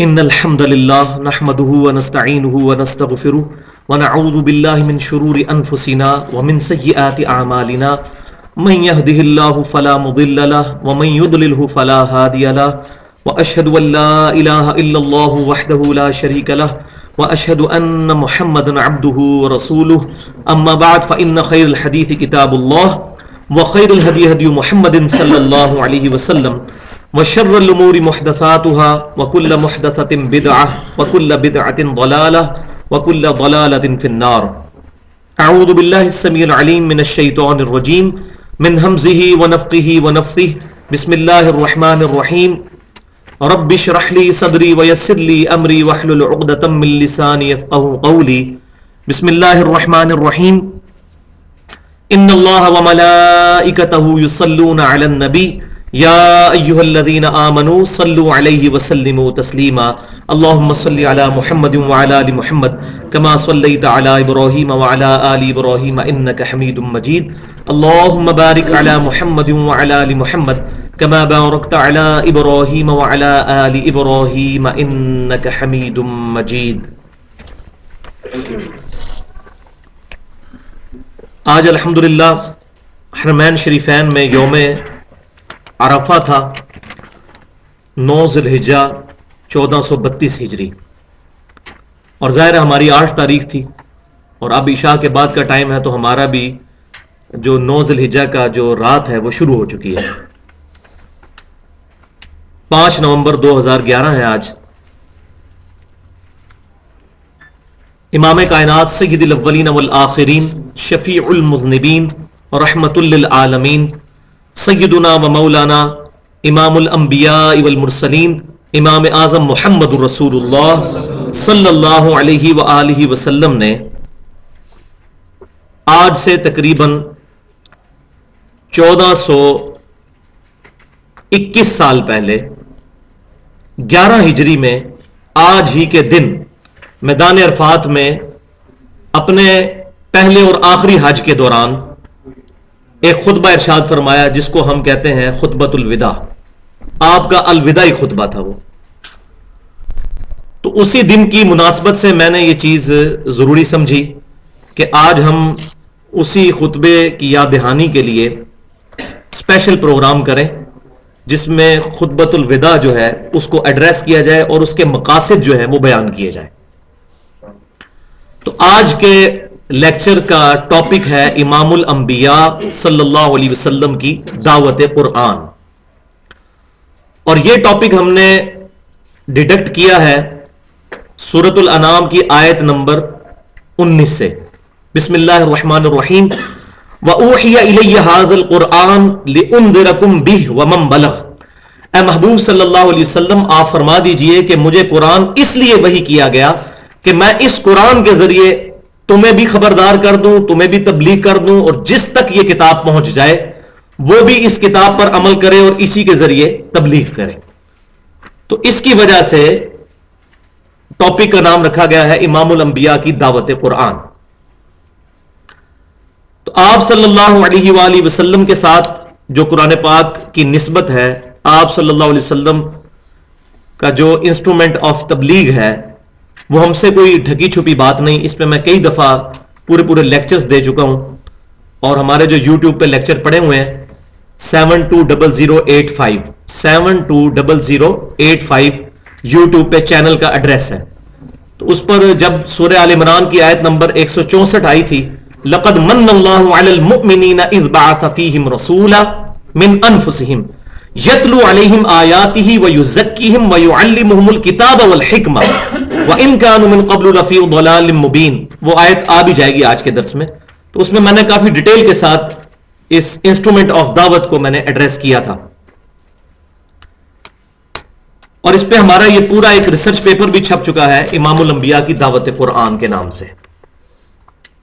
إن الحمد لله نحمده ونستعينه ونستغفره ونعوذ بالله من شرور أنفسنا ومن سيئات أعمالنا من يهده الله فلا مضل له ومن يضلله فلا هادي له وأشهد أن لا إله إلا الله وحده لا شريك له وأشهد أن محمدا عبده ورسوله أما بعد فإن خير الحديث كتاب الله وخير الهدي هدي محمد صلى الله عليه وسلم وشر الأمور محدثاتها وكل محدثة بدعة وكل بدعة ضلالة وكل ضلالة في النار. أعوذ بالله السميع العليم من الشيطان الرجيم من همزه ونفخه ونفثه. بسم الله الرحمن الرحيم. رب اشرح لي صدري ويسر لي أمري واحلل عقدة من لساني يفقهوا قولي. بسم الله الرحمن الرحيم. إن الله وملائكته يصلون على النبي يا أيها الذين آمنوا صلوا عليه وسلموا تسليما. اللهم صل على محمد وعلى آل محمد كما صليت على إبراهيم وعلى آل إبراهيم إنك حميد مجيد. اللهم بارك على محمد وعلى آل محمد كما باركت على إبراهيم وعلى آل إبراهيم إنك حميد مجيد. آج الحمدللہ حرمین شریفین میں یوم عرفہ تھا، 9 ذی الحجہ 1432 ہجری، اور ظاہر ہماری 8 تاریخ تھی اور اب عشاء کے بعد کا ٹائم ہے، تو ہمارا بھی جو 9 ذی الحجہ کا جو رات ہے وہ شروع ہو چکی ہے. 5 نومبر 2011 ہے آج. امام کائنات سید الاولین والآخرین شفیع المذنبین رحمت للعالمین سیدنا و مولانا امام الانبیاء والمرسلین امام اعظم محمد رسول اللہ صلی اللہ علیہ وآلہ وسلم نے آج سے تقریباً 1421 سال پہلے 11 ہجری میں آج ہی کے دن میدان عرفات میں اپنے پہلے اور آخری حج کے دوران ایک خطبہ ارشاد فرمایا، جس کو ہم کہتے ہیں خطبۃ الوداع. آپ کا الوداعی خطبہ تھا وہ. تو اسی دن کی مناسبت سے میں نے یہ چیز ضروری سمجھی کہ آج ہم اسی خطبے کی یاد دہانی کے لیے اسپیشل پروگرام کریں، جس میں خطبۃ الوداع جو ہے اس کو ایڈریس کیا جائے اور اس کے مقاصد جو ہے وہ بیان کیے جائیں. تو آج کے لیکچر کا ٹاپک ہے امام الانبیاء صلی اللہ علیہ وسلم کی دعوت قرآن، اور یہ ٹاپک ہم نے ڈیڈکٹ کیا ہے سورۃ الانعام کی آیت نمبر 19 سے. بسم اللہ الرحمن الرحیم. وَأُوحِيَ إِلَيَّ هَذَا الْقُرْآنُ لِأُنذِرَكُمْ بِهِ وَمَنْ بَلَغَ. اے محبوب صلی اللہ علیہ وسلم، آپ فرما دیجئے کہ مجھے قرآن اس لیے وحی کیا گیا کہ میں اس قرآن کے ذریعے تمہیں بھی خبردار کر دوں، تمہیں بھی تبلیغ کر دوں، اور جس تک یہ کتاب پہنچ جائے وہ بھی اس کتاب پر عمل کرے اور اسی کے ذریعے تبلیغ کرے. تو اس کی وجہ سے ٹاپک کا نام رکھا گیا ہے امام الانبیاء کی دعوت قرآن. تو آپ صلی اللہ علیہ وآلہ وسلم کے ساتھ جو قرآن پاک کی نسبت ہے، آپ صلی اللہ علیہ وسلم کا جو انسٹرومنٹ آف تبلیغ ہے، وہ ہم سے کوئی ڈھکی چھپی بات نہیں. اس پہ میں کئی دفعہ پورے لیکچرز دے چکا ہوں، اور ہمارے جو یوٹیوب پہ لیکچر پڑے ہوئے ہیں 720085 720085 یوٹیوب پہ چینل کا ایڈریس ہے. تو اس پر جب سورہ آل عمران کی آیت نمبر 164 آئی تھی، لقد من اللہ علی المؤمنین اذ بعث فیہم رسولا من انفسہم یتلو علیہم آیاتہ ویزکیہم ویعلمہم الکتاب والحکمہ وَإِن كَانُوا مِن قَبْلُ لَفِي ضَلَالٍ مُبِينٍ. وہ آیت آ بھی جائے گی آج کے درس میں. تو اس میں نے کافی ڈیٹیل کے ساتھ اس انسٹرومنٹ آف دعوت کو میں نے ایڈریس کیا تھا، اور اس پہ ہمارا یہ پورا ایک ریسرچ پیپر بھی چھپ چکا ہے امام الانبیاء کی دعوت قرآن کے نام سے.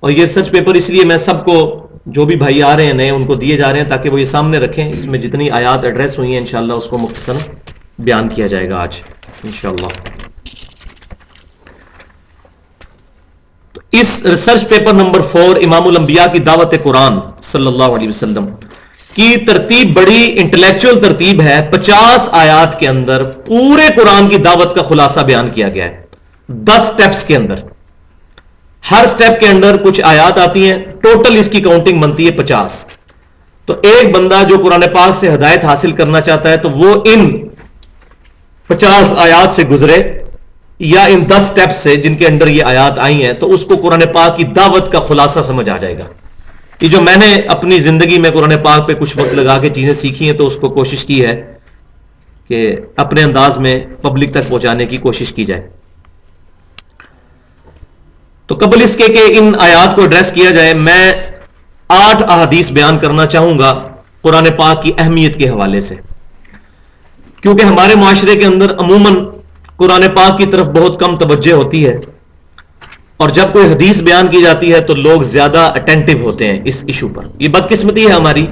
اور یہ ریسرچ پیپر اس لیے میں سب کو، جو بھی بھائی آ رہے ہیں نئے، ان کو دیے جا رہے ہیں تاکہ وہ یہ سامنے رکھیں. اس میں جتنی آیات ایڈریس ہوئی ہیں انشاءاللہ اس کو مختصر بیان کیا جائے گا آج انشاءاللہ. اس ریسرچ پیپر نمبر 4 امام الانبیاء کی دعوت قرآن صلی اللہ علیہ وسلم، کی ترتیب بڑی انٹلیکچوئل ترتیب ہے. 50 آیات کے اندر پورے قرآن کی دعوت کا خلاصہ بیان کیا گیا ہے 10 سٹیپس کے اندر. ہر سٹیپ کے اندر کچھ آیات آتی ہیں, ٹوٹل اس کی کاؤنٹنگ بنتی ہے 50. تو ایک بندہ جو قرآن پاک سے ہدایت حاصل کرنا چاہتا ہے تو وہ ان 50 آیات سے گزرے یا ان 10 سٹیپس سے جن کے اندر یہ آیات آئی ہیں, تو اس کو قرآن پاک کی دعوت کا خلاصہ سمجھ آ جائے گا. یہ جو میں نے اپنی زندگی میں قرآن پاک پہ کچھ وقت لگا کے چیزیں سیکھی ہیں, تو اس کو کوشش کی ہے کہ اپنے انداز میں پبلک تک پہنچانے کی کوشش کی جائے. تو قبل اس کے کہ ان آیات کو ایڈریس کیا جائے, میں 8 احادیث بیان کرنا چاہوں گا قرآن پاک کی اہمیت کے حوالے سے, کیونکہ ہمارے معاشرے کے اندر عموماً قرآن پاک کی طرف بہت کم توجہ ہوتی ہے, اور جب کوئی حدیث بیان کی جاتی ہے تو لوگ زیادہ اٹینٹو ہوتے ہیں اس ایشو پر. یہ بدقسمتی ہے ہماری,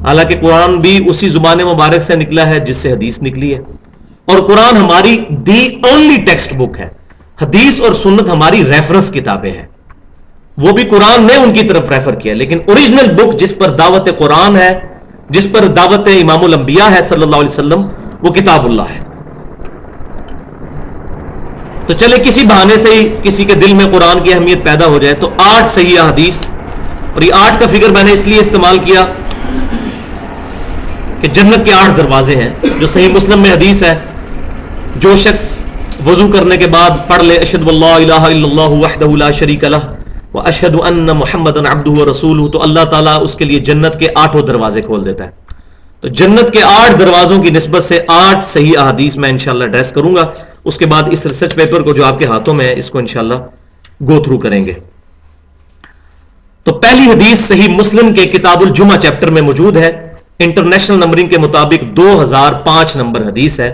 حالانکہ قرآن بھی اسی زبان مبارک سے نکلا ہے جس سے حدیث نکلی ہے, اور قرآن ہماری دی اونلی ٹیکسٹ بک ہے. حدیث اور سنت ہماری ریفرنس کتابیں ہیں, وہ بھی قرآن نے ان کی طرف ریفر کیا, لیکن اوریجنل بک جس پر دعوت قرآن ہے, جس پر دعوت امام الانبیاء ہے صلی اللہ علیہ وسلم, وہ کتاب اللہ ہے. تو چلے کسی بہانے سے ہی کسی کے دل میں قرآن کی اہمیت پیدا ہو جائے. تو 8 صحیح حدیث, اور یہ 8 کا فگر میں نے اس لیے استعمال کیا کہ جنت کے 8 دروازے ہیں جو صحیح مسلم میں حدیث ہے. جو شخص وضو کرنے کے بعد پڑھ لے اشہد واللہ الہ الا اللہ وحدہ لا شریک لہ واشہد ان محمدا عبدہ ورسولہ, تو اللہ تعالیٰ اس کے لیے جنت کے 8 دروازے کھول دیتا ہے. تو جنت کے 8 دروازوں کی نسبت سے 8 صحیح احادیث میں انشاءاللہ ایڈریس کروں گا. اس کے بعد اس ریسرچ پیپر کو جو آپ کے ہاتھوں میں ہے اس کو انشاءاللہ گو تھرو کریں گے. تو پہلی حدیث صحیح مسلم کے کتاب الجمعہ چیپٹر میں موجود ہے. انٹرنیشنل نمبرنگ کے مطابق 2005 نمبر حدیث ہے,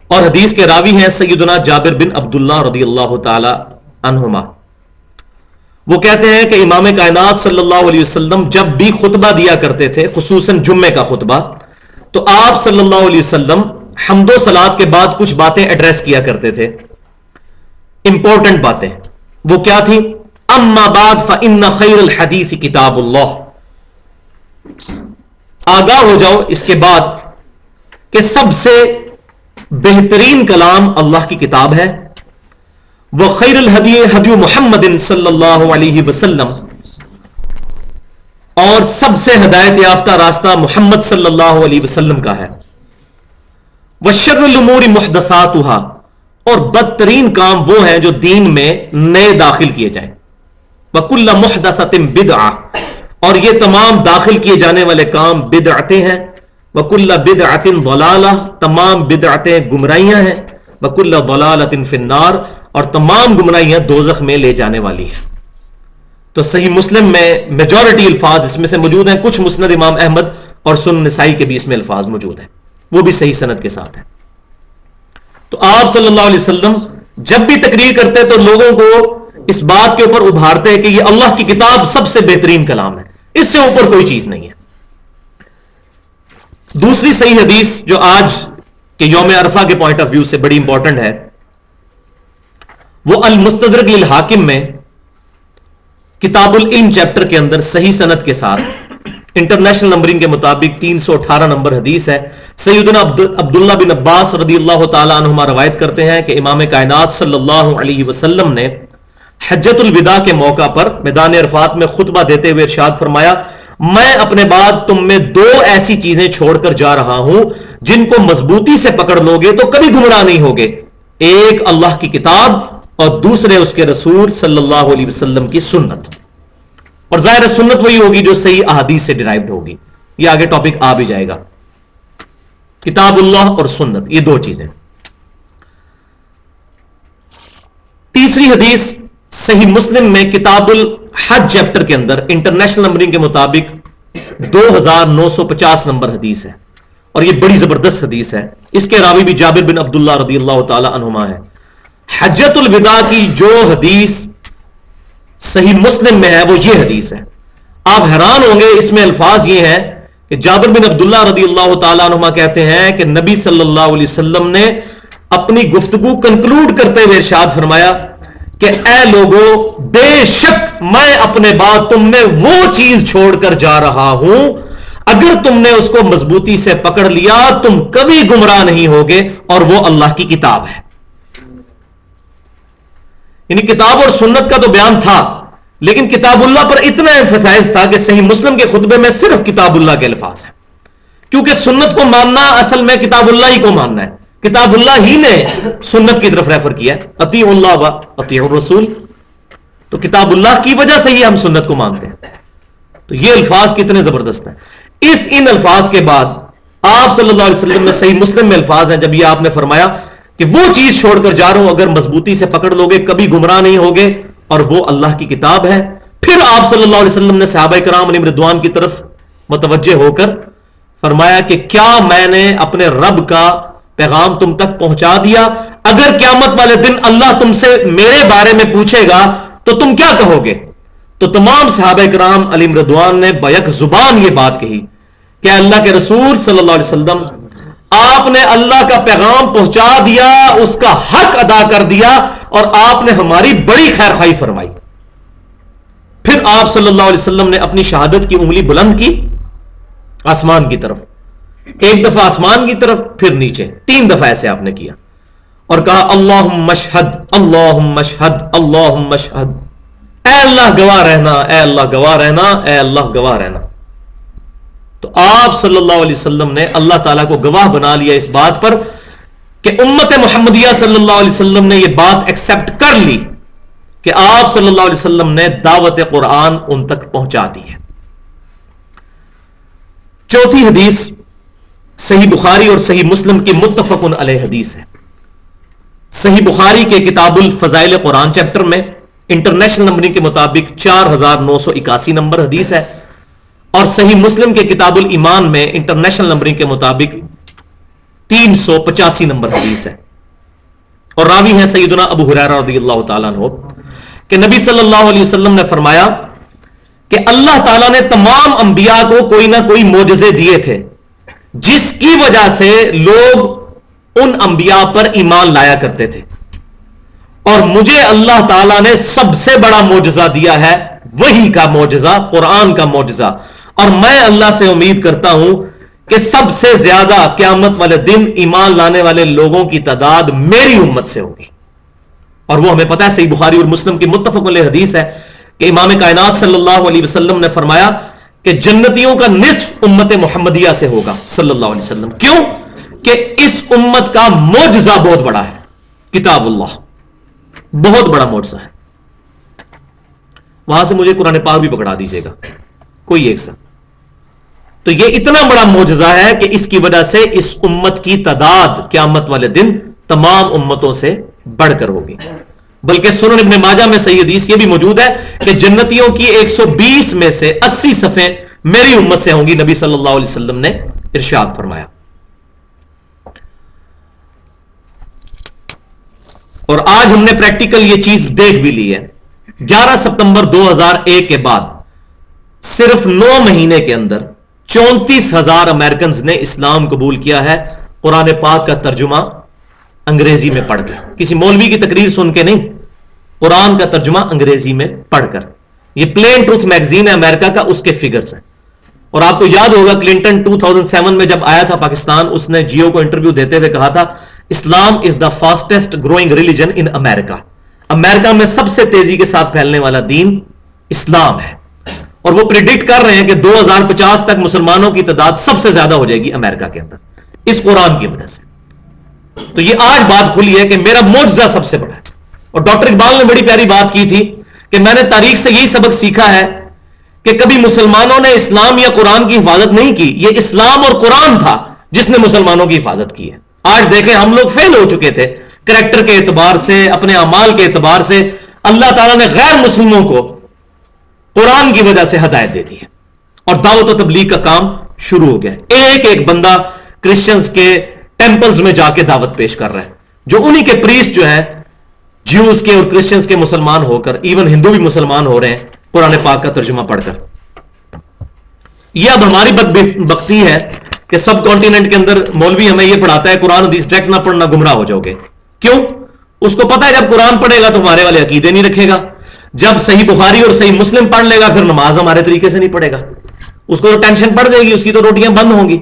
اور حدیث کے راوی ہیں سیدنا جابر بن عبداللہ رضی اللہ تعالی عنہما. وہ کہتے ہیں کہ امام کائنات صلی اللہ علیہ وسلم جب بھی خطبہ دیا کرتے تھے, خصوصاً جمعے کا خطبہ, تو آپ صلی اللہ علیہ وسلم حمد و صلات کے بعد کچھ باتیں ایڈریس کیا کرتے تھے, امپورٹنٹ باتیں. وہ کیا تھیں؟ اما بعد فإن خیر الحدیث کتاب اللہ. آگاہ ہو جاؤ اس کے بعد کہ سب سے بہترین کلام اللہ کی کتاب ہے. وہ خیر الہدی ہدی محمد صلی اللہ علیہ وسلم, اور سب سے ہدایت یافتہ راستہ محمد صلی اللہ علیہ وسلم کا ہے. وشر الامور محدثاتها, اور بدترین کام وہ ہیں جو دین میں نئے داخل کیے جائیں. وکل محدثۃ بدعہ, اور یہ تمام داخل کیے جانے والے کام بدعتیں ہیں. وکل بدعۃ ضلالہ, تمام بدعتیں گمراہیاں ہیں. وکل ضلالۃ فی النار, اور تمام گمراہیاں دوزخ میں لے جانے والی ہیں. تو صحیح مسلم میں میجورٹی الفاظ اس میں سے موجود ہیں. کچھ مسند امام احمد اور سنن نسائی کے بھی اس میں الفاظ موجود ہیں, وہ بھی صحیح سند کے ساتھ ہیں. تو آپ صلی اللہ علیہ وسلم جب بھی تقریر کرتے تو لوگوں کو اس بات کے اوپر ابھارتے ہیں کہ یہ اللہ کی کتاب سب سے بہترین کلام ہے, اس سے اوپر کوئی چیز نہیں ہے. دوسری صحیح حدیث جو آج کے یوم عرفہ کے پوائنٹ آف ویو سے بڑی امپورٹنٹ ہے, وہ المستدرک للحاکم میں کتاب العلم چیپٹر کے اندر صحیح سند کے ساتھ انٹرنیشنل نمبرنگ کے مطابق 318 نمبر حدیث ہے. سیدنا عبداللہ بن عباس رضی اللہ تعالی عنہما روایت کرتے ہیں کہ امام کائنات صلی اللہ علیہ وسلم نے حجۃ الوداع کے موقع پر میدان عرفات میں خطبہ دیتے ہوئے ارشاد فرمایا, میں اپنے بعد تم میں 2 ایسی چیزیں چھوڑ کر جا رہا ہوں جن کو مضبوطی سے پکڑ لو گے تو کبھی گمراہ نہیں ہوگے. ایک اللہ کی کتاب, اور دوسرے اس کے رسول صلی اللہ علیہ وسلم کی سنت. اور ظاہر سنت وہی ہوگی جو صحیح احادیث سے ڈرائیوڈ ہوگی. یہ آگے ٹاپک آ بھی جائے گا. کتاب اللہ اور سنت, یہ 2 چیزیں. تیسری حدیث صحیح مسلم میں کتاب الحج چیپٹر کے اندر انٹرنیشنل نمبرنگ کے مطابق 2950 نمبر حدیث ہے, اور یہ بڑی زبردست حدیث ہے. اس کے راوی بھی جابر بن عبداللہ رضی اللہ تعالی عنہما ہے. حجۃ الوداع کی جو حدیث صحیح مسلم میں ہے وہ یہ حدیث ہے. آپ حیران ہوں گے, اس میں الفاظ یہ ہیں کہ جابر بن عبداللہ رضی اللہ تعالیٰ عنہما کہتے ہیں کہ نبی صلی اللہ علیہ وسلم نے اپنی گفتگو کنکلوڈ کرتے ہوئے ارشاد فرمایا کہ اے لوگوں, بے شک میں اپنے بعد تم میں وہ چیز چھوڑ کر جا رہا ہوں, اگر تم نے اس کو مضبوطی سے پکڑ لیا تم کبھی گمراہ نہیں ہوگے، اور وہ اللہ کی کتاب ہے. یعنی کتاب اور سنت کا تو بیان تھا، لیکن کتاب اللہ پر اتنا ایمفسائز تھا کہ صحیح مسلم کے خطبے میں صرف کتاب اللہ کے الفاظ ہیں، کیونکہ سنت کو ماننا اصل میں کتاب اللہ ہی کو ماننا ہے. کتاب اللہ ہی نے سنت کی طرف ریفر کیا، اطیعوا اللہ و اطیعوا الرسول. تو کتاب اللہ کی وجہ سے ہی ہم سنت کو مانتے ہیں. تو یہ الفاظ کتنے زبردست ہیں. ان الفاظ کے بعد آپ صلی اللہ علیہ وسلم میں صحیح مسلم میں الفاظ ہیں، جب یہ آپ نے فرمایا کہ وہ چیز چھوڑ کر جا رہا ہوں، اگر مضبوطی سے پکڑ لو گے کبھی گمراہ نہیں ہوگے، اور وہ اللہ کی کتاب ہے. پھر آپ صلی اللہ علیہ وسلم نے صحابہ کرام علیہم رضوان کی طرف متوجہ ہو کر فرمایا کہ کیا میں نے اپنے رب کا پیغام تم تک پہنچا دیا؟ اگر قیامت والے دن اللہ تم سے میرے بارے میں پوچھے گا تو تم کیا کہو گے؟ تو تمام صحابہ کرام علیہم رضوان نے بیک زبان یہ بات کہی کہ اللہ کے رسول صلی اللہ علیہ وسلم، آپ نے اللہ کا پیغام پہنچا دیا، اس کا حق ادا کر دیا، اور آپ نے ہماری بڑی خیر خواہی فرمائی. پھر آپ صلی اللہ علیہ وسلم نے اپنی شہادت کی انگلی بلند کی آسمان کی طرف، ایک دفعہ آسمان کی طرف، پھر نیچے، 3 دفعہ ایسے آپ نے کیا، اور کہا اللہم اشہد اللہم اشہد اللہم اشہد، اے اللہ گواہ رہنا، اے اللہ گواہ رہنا، اے اللہ گواہ رہنا. تو آپ صلی اللہ علیہ وسلم نے اللہ تعالیٰ کو گواہ بنا لیا اس بات پر کہ امت محمدیہ صلی اللہ علیہ وسلم نے یہ بات ایکسپٹ کر لی کہ آپ صلی اللہ علیہ وسلم نے دعوت قرآن ان تک پہنچا دی ہے. چوتھی حدیث صحیح بخاری اور صحیح مسلم کی متفق علیہ حدیث ہے. صحیح بخاری کے کتاب الفضائل قرآن چیپٹر میں انٹرنیشنل نمبرنگ کے مطابق 4981 نمبر حدیث ہے، اور صحیح مسلم کے کتاب الایمان میں انٹرنیشنل نمبرنگ کے مطابق 385 نمبر حدیث ہے. اور راوی ہیں سیدنا ابو ہریرہ رضی اللہ تعالیٰ عنہ کہ نبی صلی اللہ علیہ وسلم نے فرمایا کہ اللہ تعالیٰ نے تمام انبیاء کو کوئی نہ کوئی معجزے دیے تھے جس کی وجہ سے لوگ ان انبیاء پر ایمان لایا کرتے تھے، اور مجھے اللہ تعالیٰ نے سب سے بڑا معجزہ دیا ہے، وحی کا معجزہ، قرآن کا معجزہ، اور میں اللہ سے امید کرتا ہوں کہ سب سے زیادہ قیامت والے دن ایمان لانے والے لوگوں کی تعداد میری امت سے ہوگی. اور وہ ہمیں پتہ ہے صحیح بخاری اور مسلم کی متفق علیہ حدیث ہے کہ امام کائنات صلی اللہ علیہ وسلم نے فرمایا کہ جنتیوں کا نصف امت محمدیہ سے ہوگا صلی اللہ علیہ وسلم. کیوں؟ کہ اس امت کا معجزہ بہت بڑا ہے، کتاب اللہ بہت بڑا معجزہ ہے. وہاں سے مجھے قرآن پاک بھی پکڑا دیجیے گا کوئی ایک سا. تو یہ اتنا بڑا معجزہ ہے کہ اس کی وجہ سے اس امت کی تعداد قیامت والے دن تمام امتوں سے بڑھ کر ہوگی. بلکہ سنن ابن ماجہ میں صحیح حدیث یہ بھی موجود ہے کہ جنتیوں کی 120 میں سے 80 صفیں میری امت سے ہوں گی، نبی صلی اللہ علیہ وسلم نے ارشاد فرمایا. اور آج ہم نے پریکٹیکل یہ چیز دیکھ بھی لی ہے. 11 ستمبر 2001 کے بعد صرف 9 مہینے کے اندر 34,000 امریکنز نے اسلام قبول کیا ہے، قرآن پاک کا ترجمہ انگریزی میں پڑھ کر. کسی مولوی کی تقریر سن کے نہیں، قرآن کا ترجمہ انگریزی میں پڑھ کر. یہ پلین ٹروتھ میگزین ہے امریکہ کا، اس کے فگرز ہیں. اور آپ کو یاد ہوگا کلنٹن 2007 میں جب آیا تھا پاکستان، اس نے جیو کو انٹرویو دیتے ہوئے کہا تھا اسلام is the fastest growing religion ان امریکہ. امریکہ میں سب سے تیزی کے ساتھ پھیلنے والا دین اسلام ہے. اور وہ پریڈکٹ کر رہے ہیں کہ 2050 تک مسلمانوں کی تعداد سب سے زیادہ ہو جائے گی امریکہ کے اندر اس قرآن کی وجہ سے. تو یہ آج بات کھلی ہے کہ میرا معجزہ سب سے بڑا ہے. اور ڈاکٹر اقبال نے بڑی پیاری بات کی تھی کہ میں نے تاریخ سے یہی سبق سیکھا ہے کہ کبھی مسلمانوں نے اسلام یا قرآن کی حفاظت نہیں کی، یہ اسلام اور قرآن تھا جس نے مسلمانوں کی حفاظت کی ہے. آج دیکھیں ہم لوگ فیل ہو چکے تھے کریکٹر کے اعتبار سے، اپنے اعمال کے اعتبار سے. اللہ تعالیٰ نے غیر مسلموں کو قرآن کی وجہ سے ہدایت دے دی ہے اور دعوت و تبلیغ کا کام شروع ہو گیا ہے. ایک ایک بندہ کرسچنز کے ٹیمپلز میں جا کے دعوت پیش کر رہا ہے، جو انہی کے پریسٹ جو ہیں جیوز کے اور کرسچنز کے مسلمان ہو کر، ایون ہندو بھی مسلمان ہو رہے ہیں قرآن پاک کا ترجمہ پڑھ کر. یہ اب ہماری بدبختی ہے کہ سب کانٹیننٹ کے اندر مولوی ہمیں یہ پڑھاتا ہے قرآن حدیث ڈائریکٹ نہ پڑھنا گمراہ ہو جاؤ گے. کیوں؟ اس کو پتا ہے جب قرآن پڑھے گا تو ہمارے والے عقیدے نہیں رکھے گا، جب صحیح بخاری اور صحیح مسلم پڑھ لے گا پھر نماز ہمارے طریقے سے نہیں پڑھے گا. اس کو تو ٹینشن پڑ جائے گی، اس کی تو روٹیاں بند ہوں گی۔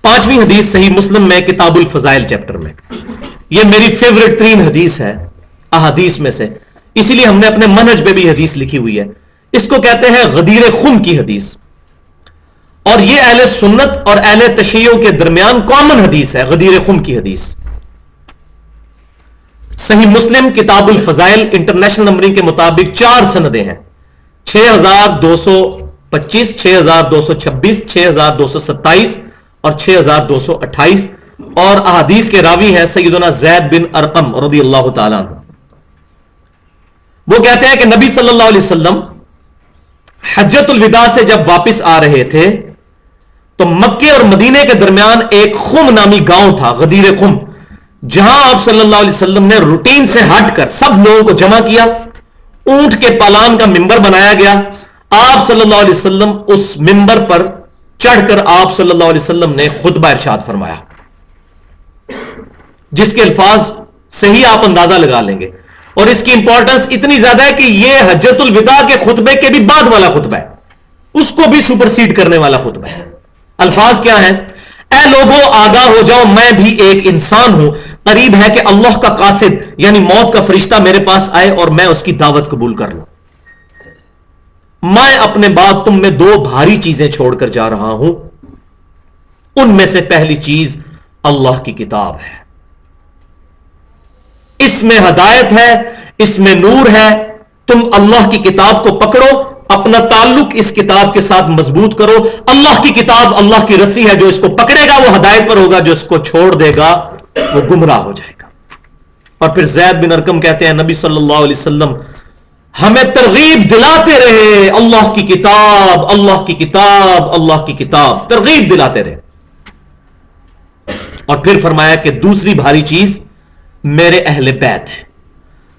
5ویں حدیث صحیح مسلم میں کتاب الفضائل چیپٹر میں، یہ میری فیورٹ ترین حدیث ہے احادیث میں سے، اسی لیے ہم نے اپنے منہج پہ بھی حدیث لکھی ہوئی ہے۔ اس کو کہتے ہیں غدیر خم کی حدیث، اور یہ اہل سنت اور اہل تشیع کے درمیان کامن حدیث ہے، غدیر خم کی حدیث۔ صحیح مسلم کتاب الفضائل انٹرنیشنل نمبرنگ کے مطابق 4 سندیں ہیں، 6225، 6226، 6227 اور 6228، اور احادیث کے راوی ہیں سیدنا زید بن ارقم رضی اللہ تعالیٰ عنہ۔ وہ کہتے ہیں کہ نبی صلی اللہ علیہ وسلم حجۃ الوداع سے جب واپس آ رہے تھے تو مکے اور مدینے کے درمیان ایک خم نامی گاؤں تھا، غدیر خم، جہاں آپ صلی اللہ علیہ وسلم نے روٹین سے ہٹ کر سب لوگوں کو جمع کیا، اونٹ کے پالان کا ممبر بنایا گیا، آپ صلی اللہ علیہ وسلم اس ممبر پر چڑھ کر آپ صلی اللہ علیہ وسلم نے خطبہ ارشاد فرمایا، جس کے الفاظ صحیح آپ اندازہ لگا لیں گے، اور اس کی امپورٹنس اتنی زیادہ ہے کہ یہ حجۃ الوداع کے خطبے کے بھی بعد والا خطبہ ہے، اس کو بھی سپرسیڈ کرنے والا خطبہ ہے۔ الفاظ کیا ہیں؟ اے لوگوں آگاہ ہو جاؤ، میں بھی ایک انسان ہوں، قریب ہے کہ اللہ کا قاصد یعنی موت کا فرشتہ میرے پاس آئے اور میں اس کی دعوت قبول کر لوں۔ میں اپنے بعد تم میں 2 بھاری چیزیں چھوڑ کر جا رہا ہوں، ان میں سے پہلی چیز اللہ کی کتاب ہے، اس میں ہدایت ہے، اس میں نور ہے، تم اللہ کی کتاب کو پکڑو، اپنا تعلق اس کتاب کے ساتھ مضبوط کرو۔ اللہ کی کتاب اللہ کی رسی ہے، جو اس کو پکڑے گا وہ ہدایت پر ہوگا، جو اس کو چھوڑ دے گا وہ گمراہ ہو جائے گا۔ اور پھر زید بن ارقم کہتے ہیں نبی صلی اللہ علیہ وسلم ہمیں ترغیب دلاتے رہے، اللہ کی کتاب، اللہ کی کتاب، اللہ کی کتاب، ترغیب دلاتے رہے۔ اور پھر فرمایا کہ دوسری بھاری چیز میرے اہل بیت ہیں،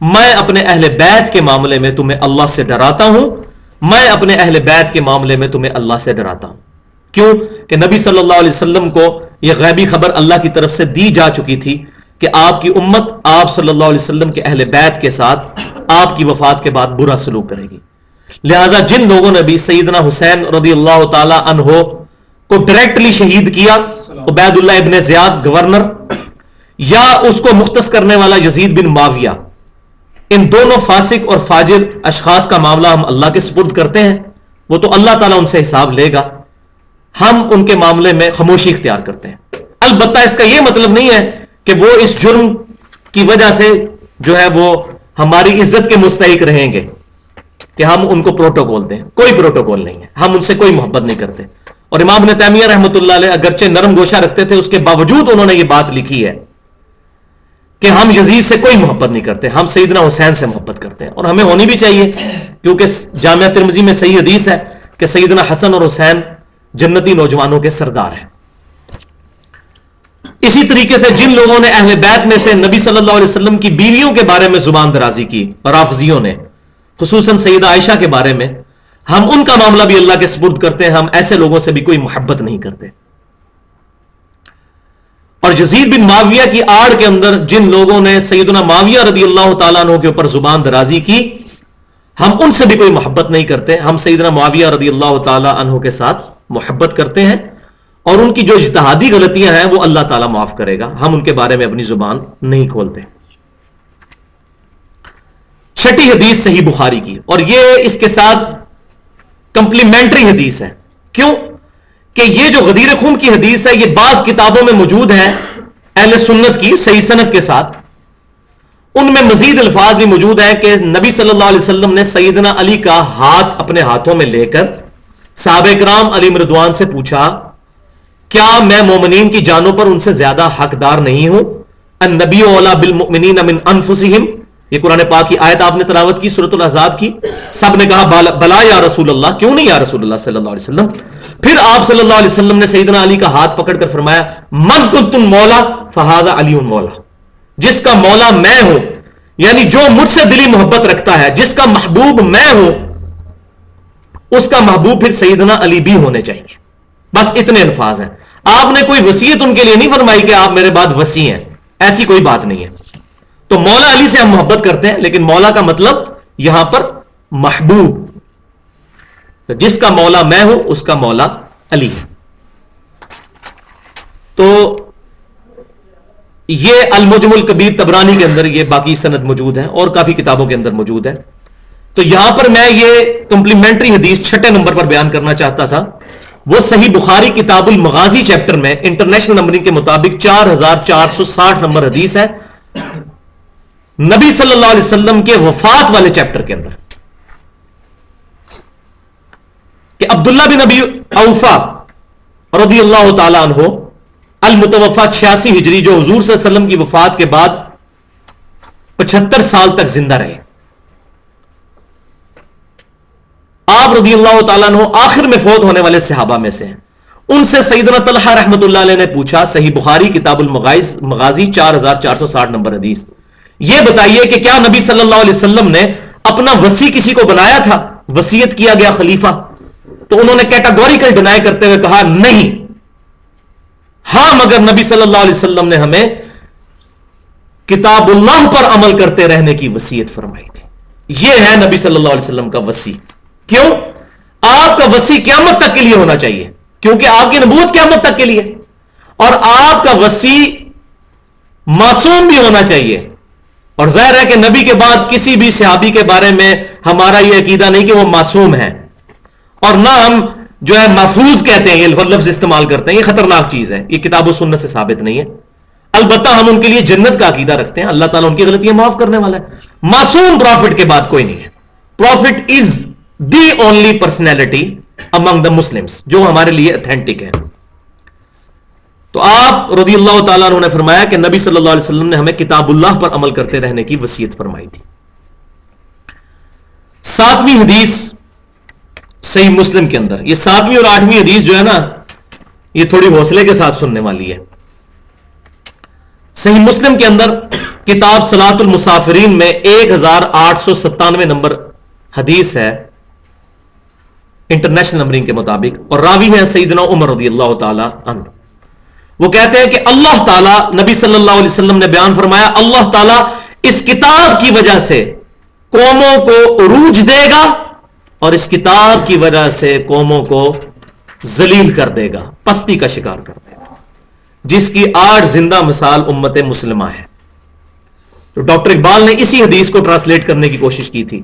میں اپنے اہل بیت کے معاملے میں تمہیں اللہ سے ڈراتا ہوں، میں اپنے اہل بیت کے معاملے میں تمہیں اللہ سے ڈراتا ہوں۔ کیوں کہ نبی صلی اللہ علیہ وسلم کو یہ غیبی خبر اللہ کی طرف سے دی جا چکی تھی کہ آپ کی امت آپ صلی اللہ علیہ وسلم کے اہل بیت کے ساتھ آپ کی وفات کے بعد برا سلوک کرے گی، لہذا جن لوگوں نے بھی سیدنا حسین رضی اللہ تعالی عنہ کو ڈائریکٹلی شہید کیا، عبید اللہ ابن زیاد گورنر یا اس کو مختص کرنے والا یزید بن معاویہ، ان دونوں فاسق اور فاجر اشخاص کا معاملہ ہم اللہ کے سپرد کرتے ہیں، وہ تو اللہ تعالیٰ ان سے حساب لے گا، ہم ان کے معاملے میں خاموشی اختیار کرتے ہیں۔ البتہ اس کا یہ مطلب نہیں ہے کہ وہ اس جرم کی وجہ سے جو ہے وہ ہماری عزت کے مستحق رہیں گے کہ ہم ان کو پروٹوکول دیں، کوئی پروٹوکول نہیں ہے، ہم ان سے کوئی محبت نہیں کرتے۔ اور امام ابن تیمیہ رحمۃ اللہ علیہ اگرچہ نرم گوشہ رکھتے تھے، اس کے باوجود انہوں نے یہ بات لکھی ہے کہ ہم یزید سے کوئی محبت نہیں کرتے، ہم سیدنا حسین سے محبت کرتے ہیں، اور ہمیں ہونی بھی چاہیے، کیونکہ جامعہ ترمذی میں صحیح حدیث ہے کہ سیدنا حسن اور حسین جنتی نوجوانوں کے سردار ہیں۔ اسی طریقے سے جن لوگوں نے اہل بیت میں سے نبی صلی اللہ علیہ وسلم کی بیویوں کے بارے میں زبان درازی کی، رافضیوں نے، خصوصاً سیدہ عائشہ کے بارے میں، ہم ان کا معاملہ بھی اللہ کے سپرد کرتے ہیں، ہم ایسے لوگوں سے بھی کوئی محبت نہیں کرتے۔ اور یزید بن معاویہ کی آڑ کے اندر جن لوگوں نے سیدنا معاویہ رضی اللہ تعالیٰ عنہ کے اوپر زبان درازی کی، ہم ان سے بھی کوئی محبت نہیں کرتے، ہم سیدنا معاویہ رضی اللہ تعالیٰ عنہ کے ساتھ محبت کرتے ہیں، اور ان کی جو اجتہادی غلطیاں ہیں وہ اللہ تعالیٰ معاف کرے گا، ہم ان کے بارے میں اپنی زبان نہیں کھولتے۔ چھٹی حدیث صحیح بخاری کی، اور یہ اس کے ساتھ کمپلیمنٹری حدیث ہے۔ کیوں کہ یہ جو غدیر خم کی حدیث ہے یہ بعض کتابوں میں موجود ہے اہل سنت کی صحیح سند کے ساتھ، ان میں مزید الفاظ بھی موجود ہیں کہ نبی صلی اللہ علیہ وسلم نے سیدنا علی کا ہاتھ اپنے ہاتھوں میں لے کر صحابہ کرام علیہ رضوان سے پوچھا، کیا میں مومنین کی جانوں پر ان سے زیادہ حقدار نہیں ہوں؟ النبی اولی بالمؤمنین من انفسہم، یہ قرآن پاک کی آیت آپ نے تلاوت کی سورۃ الاحزاب کی، سب نے کہا بلا یا رسول اللہ، کیوں نہیں یا رسول اللہ صلی اللہ علیہ وسلم؟ پھر آپ صلی اللہ علیہ وسلم نے سیدنا علی کا ہاتھ پکڑ کر فرمایا، من کنتم مولا فہذا علی مولا، جس کا مولا میں ہوں، یعنی جو مجھ سے دلی محبت رکھتا ہے، جس کا محبوب میں ہوں، اس کا محبوب پھر سیدنا علی بھی ہونے چاہیے۔ بس اتنے الفاظ ہیں، آپ نے کوئی وصیت ان کے لیے نہیں فرمائی کہ آپ میرے بعد وصی ہیں، ایسی کوئی بات نہیں ہے۔ تو مولا علی سے ہم محبت کرتے ہیں، لیکن مولا کا مطلب یہاں پر محبوب۔ جس کا مولا میں ہوں اس کا مولا علی ہے. تو یہ المعجم الکبیر طبرانی کے اندر یہ باقی سند موجود ہے اور کافی کتابوں کے اندر موجود ہے. تو یہاں پر میں یہ کمپلیمنٹری حدیث 6 نمبر پر بیان کرنا چاہتا تھا. وہ صحیح بخاری کتاب المغازی چیپٹر میں انٹرنیشنل نمبرنگ کے مطابق 4460 نمبر حدیث ہے, نبی صلی اللہ علیہ وسلم کے وفات والے چیپٹر کے اندر, کہ عبداللہ بن ابی اوفا رضی اللہ تعالی عنہ المتوفا 86 ہجری, جو حضور صلی اللہ علیہ وسلم کی وفات کے بعد 75 سال تک زندہ رہے. آپ رضی اللہ تعالیٰ عنہ آخر میں فوت ہونے والے صحابہ میں سے ہیں. ان سے سیدنا طلحہ رحمۃ اللہ علیہ نے پوچھا, صحیح بخاری کتاب المغازی 4460 نمبر حدیث, یہ بتائیے کہ کیا نبی صلی اللہ علیہ وسلم نے اپنا وصی کسی کو بنایا تھا, وصیت کیا گیا خلیفہ؟ تو انہوں نے کیٹاگوریکل ڈینائی کرتے ہوئے کہا نہیں, ہاں مگر نبی صلی اللہ علیہ وسلم نے ہمیں کتاب اللہ پر عمل کرتے رہنے کی وصیت فرمائی تھی. یہ ہے نبی صلی اللہ علیہ وسلم کا وصی. کیوں؟ آپ کا وصی قیامت تک کے لیے ہونا چاہیے, کیونکہ آپ کی نبوت قیامت تک کے لیے, اور آپ کا وصی معصوم بھی ہونا چاہیے. اور ظاہر ہے کہ نبی کے بعد کسی بھی صحابی کے بارے میں ہمارا یہ عقیدہ نہیں کہ وہ معصوم ہے, اور نہ ہم جو ہے محفوظ کہتے ہیں, یہ لفظ استعمال کرتے ہیں, یہ خطرناک چیز ہے, یہ کتاب و سنت سے ثابت نہیں ہے. البتہ ہم ان کے لیے جنت کا عقیدہ رکھتے ہیں, اللہ تعالیٰ ان کی غلطیاں معاف کرنے والا ہے. معصوم پروفٹ کے بعد کوئی نہیں ہے. Prophet is the only personality among the Muslims جو ہمارے لیے اتھینٹک ہے. تو آپ رضی اللہ تعالیٰ عنہ نے فرمایا کہ نبی صلی اللہ علیہ وسلم نے ہمیں کتاب اللہ پر عمل کرتے رہنے کی وصیت فرمائی تھی. 7ویں حدیث صحیح مسلم کے اندر, یہ 7ویں اور 8ویں حدیث جو ہے نا, یہ تھوڑی حوصلے کے ساتھ سننے والی ہے. صحیح مسلم کے اندر کتاب صلاۃ المسافرین میں 1897 نمبر حدیث ہے انٹرنیشنل نمبرنگ کے مطابق, اور راوی ہے سیدنا عمر رضی اللہ تعالی عنہ. وہ کہتے ہیں کہ اللہ تعالیٰ, نبی صلی اللہ علیہ وسلم نے بیان فرمایا, اللہ تعالیٰ اس کتاب کی وجہ سے قوموں کو عروج دے گا اور اس کتاب کی وجہ سے قوموں کو ذلیل کر دے گا, پستی کا شکار کر دے گا, جس کی آج زندہ مثال امت مسلمہ ہے. تو ڈاکٹر اقبال نے اسی حدیث کو ٹرانسلیٹ کرنے کی کوشش کی تھی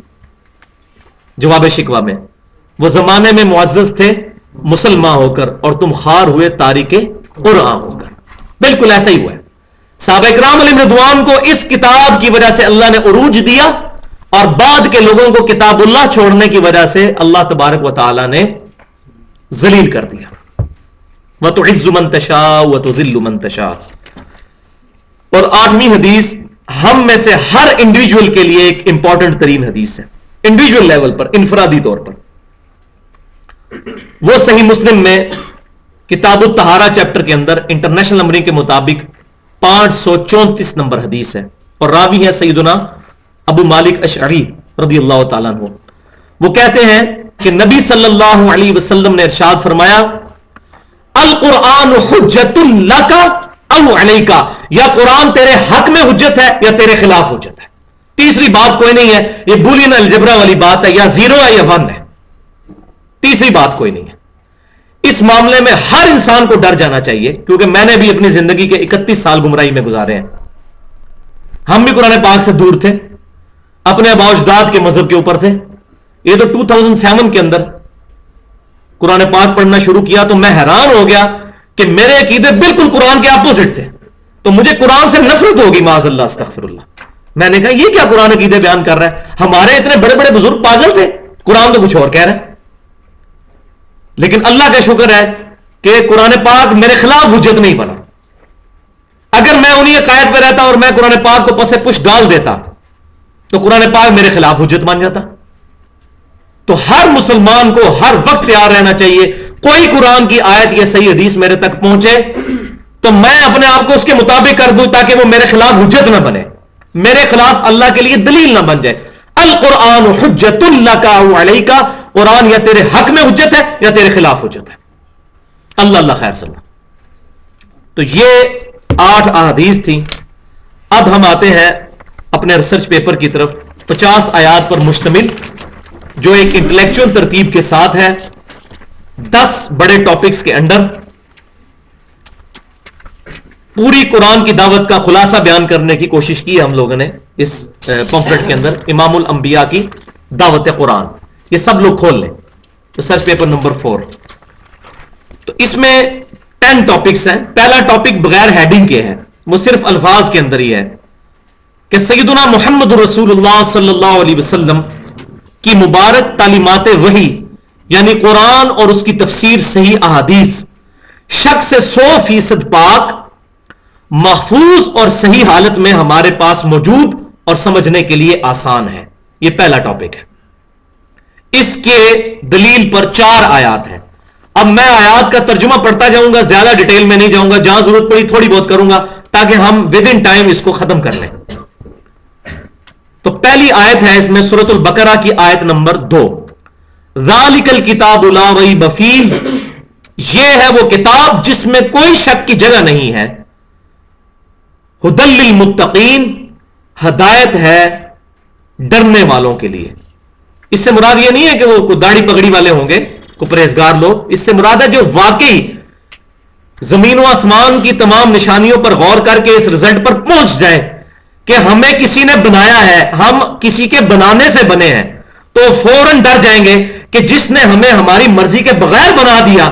جواب شکوہ میں. وہ زمانے میں معزز تھے مسلمان ہو کر, اور تم خار ہوئے تاریک قرآن ہو کر. بالکل ایسا ہی ہوا ہے. صحابہ کرام علیہم رضوان کو اس کتاب کی وجہ سے اللہ نے عروج دیا, اور بعد کے لوگوں کو کتاب اللہ چھوڑنے کی وجہ سے اللہ تبارک و تعالی نے ذلیل کر دیا. وَتُعِزُّ مَن تَشَاءُ وَتُذِلُّ مَن تَشَاءُ. اور 8ویں حدیث ہم میں سے ہر انڈیویجول کے لیے ایک امپورٹنٹ ترین حدیث ہے, انڈیویجول لیول پر, انفرادی طور پر. وہ صحیح مسلم میں کتاب الطہارہ چیپٹر کے اندر انٹرنیشنل نمبرنگ کے مطابق 534 نمبر حدیث ہے, اور راوی ہے سیدنا ابو مالک اشعری رضی اللہ تعالیٰ عنہ. وہ کہتے ہیں کہ نبی صلی اللہ علیہ وسلم نے ارشاد فرمایا, القرآن حجت لک او علیک, یا قرآن تیرے حق میں حجت ہے یا تیرے خلاف حجت ہے. تیسری بات کوئی نہیں ہے. یہ بولین الجبرا والی بات ہے, یا 0 ہے یا 1 ہے, تیسری بات کوئی نہیں ہے. اس معاملے میں ہر انسان کو ڈر جانا چاہیے, کیونکہ میں نے بھی اپنی زندگی کے 31 سال گمراہی میں گزارے ہیں. ہم بھی قرآن پاک سے دور تھے, اپنے آباء و اجداد کے مذہب کے اوپر تھے. یہ تو 2007 کے اندر قرآن پاک پڑھنا شروع کیا تو میں حیران ہو گیا کہ میرے عقیدے بالکل قرآن کے اپوزٹ تھے. تو مجھے قرآن سے نفرت ہوگی, معاذ اللہ استغفر اللہ. میں نے کہا یہ کیا قرآن عقیدے بیان کر رہا ہے, ہمارے اتنے بڑے بڑے بزرگ پاگل تھے, قرآن تو کچھ اور کہہ رہا ہے. لیکن اللہ کا شکر ہے کہ قرآن پاک میرے خلاف حجت نہیں بنا. اگر میں انہی عقائد پہ رہتا اور میں قرآن پاک کو پسے پش ڈال دیتا تو قرآن پاک میرے خلاف حجت بن جاتا. تو ہر مسلمان کو ہر وقت تیار رہنا چاہیے, کوئی قرآن کی آیت یا صحیح حدیث میرے تک پہنچے تو میں اپنے آپ کو اس کے مطابق کر دوں, تاکہ وہ میرے خلاف حجت نہ بنے, میرے خلاف اللہ کے لیے دلیل نہ بن جائے. القرآن حجت لک او علیک, قرآن یا تیرے حق میں حجت ہے یا تیرے خلاف حجت ہے. اللہ خیر سمجھ. تو یہ 8 احادیث تھیں. اب ہم آتے ہیں اپنے ریسرچ پیپر کی طرف. 50 آیات پر مشتمل جو ایک انٹلیکچوئل ترتیب کے ساتھ ہے، 10 بڑے ٹاپکس کے انڈر پوری قرآن کی دعوت کا خلاصہ بیان کرنے کی کوشش کی ہے ہم لوگوں نے اس پمفلٹ کے اندر، امام الانبیاء کی دعوت قرآن. یہ سب لوگ کھول لیں، ریسرچ پیپر نمبر 4. تو اس میں 10 ٹاپکس ہیں. پہلا ٹاپک بغیر ہیڈنگ کے ہے، وہ صرف الفاظ کے اندر ہی ہے کہ سیدنا محمد رسول اللہ صلی اللہ علیہ وسلم کی مبارک تعلیمات وحی یعنی قرآن اور اس کی تفسیر صحیح احادیث شک سے 100% پاک، محفوظ اور صحیح حالت میں ہمارے پاس موجود اور سمجھنے کے لیے آسان ہے. یہ پہلا ٹاپک ہے. اس کے دلیل پر 4 آیات ہیں. اب میں آیات کا ترجمہ پڑھتا جاؤں گا، زیادہ ڈیٹیل میں نہیں جاؤں گا، جہاں ضرورت پڑی تھوڑی بہت کروں گا تاکہ ہم ود ان ٹائم اس کو ختم کر لیں. تو پہلی آیت ہے اس میں سورۃ البقرہ کی آیت نمبر 2. ذالک الکتاب لا ریب فیہ، یہ ہے وہ کتاب جس میں کوئی شک کی جگہ نہیں ہے. ھدی للمتقین، ہدایت ہے ڈرنے والوں کے لیے. اس سے مراد یہ نہیں ہے کہ وہ کوئی داڑھی پگڑی والے ہوں گے، کوئی پرہیزگار لوگ. اس سے مراد ہے جو واقعی زمین و آسمان کی تمام نشانیوں پر غور کر کے اس رزلٹ پر پہنچ جائیں کہ ہمیں کسی نے بنایا ہے، ہم کسی کے بنانے سے بنے ہیں، تو فوراً ڈر جائیں گے کہ جس نے ہمیں ہماری مرضی کے بغیر بنا دیا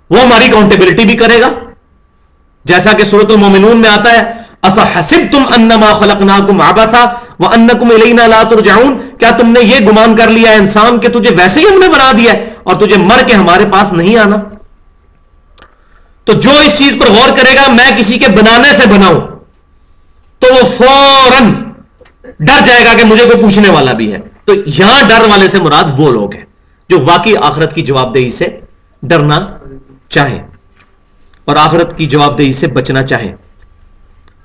وہ ہماری اکاؤنٹیبلٹی بھی کرے گا. جیسا کہ سورۃ المومنون میں آتا ہے افحسبتم انما خلقناکم عبثا وانکم الینا لا ترجعون، کیا تم نے یہ گمان کر لیا انسان کہ تجھے ویسے ہی ہم نے بنا دیا ہے اور تجھے مر کے ہمارے پاس نہیں آنا. تو جو اس چیز پر غور کرے گا میں کسی کے بنانے سے بناؤں تو وہ فوراً ڈر جائے گا کہ مجھے کوئی پوچھنے والا بھی ہے. تو یہاں ڈر والے سے مراد وہ لوگ ہیں جو واقعی آخرت کی جواب دہی سے ڈرنا چاہیں اور آخرت کی جواب دہی سے بچنا چاہیں.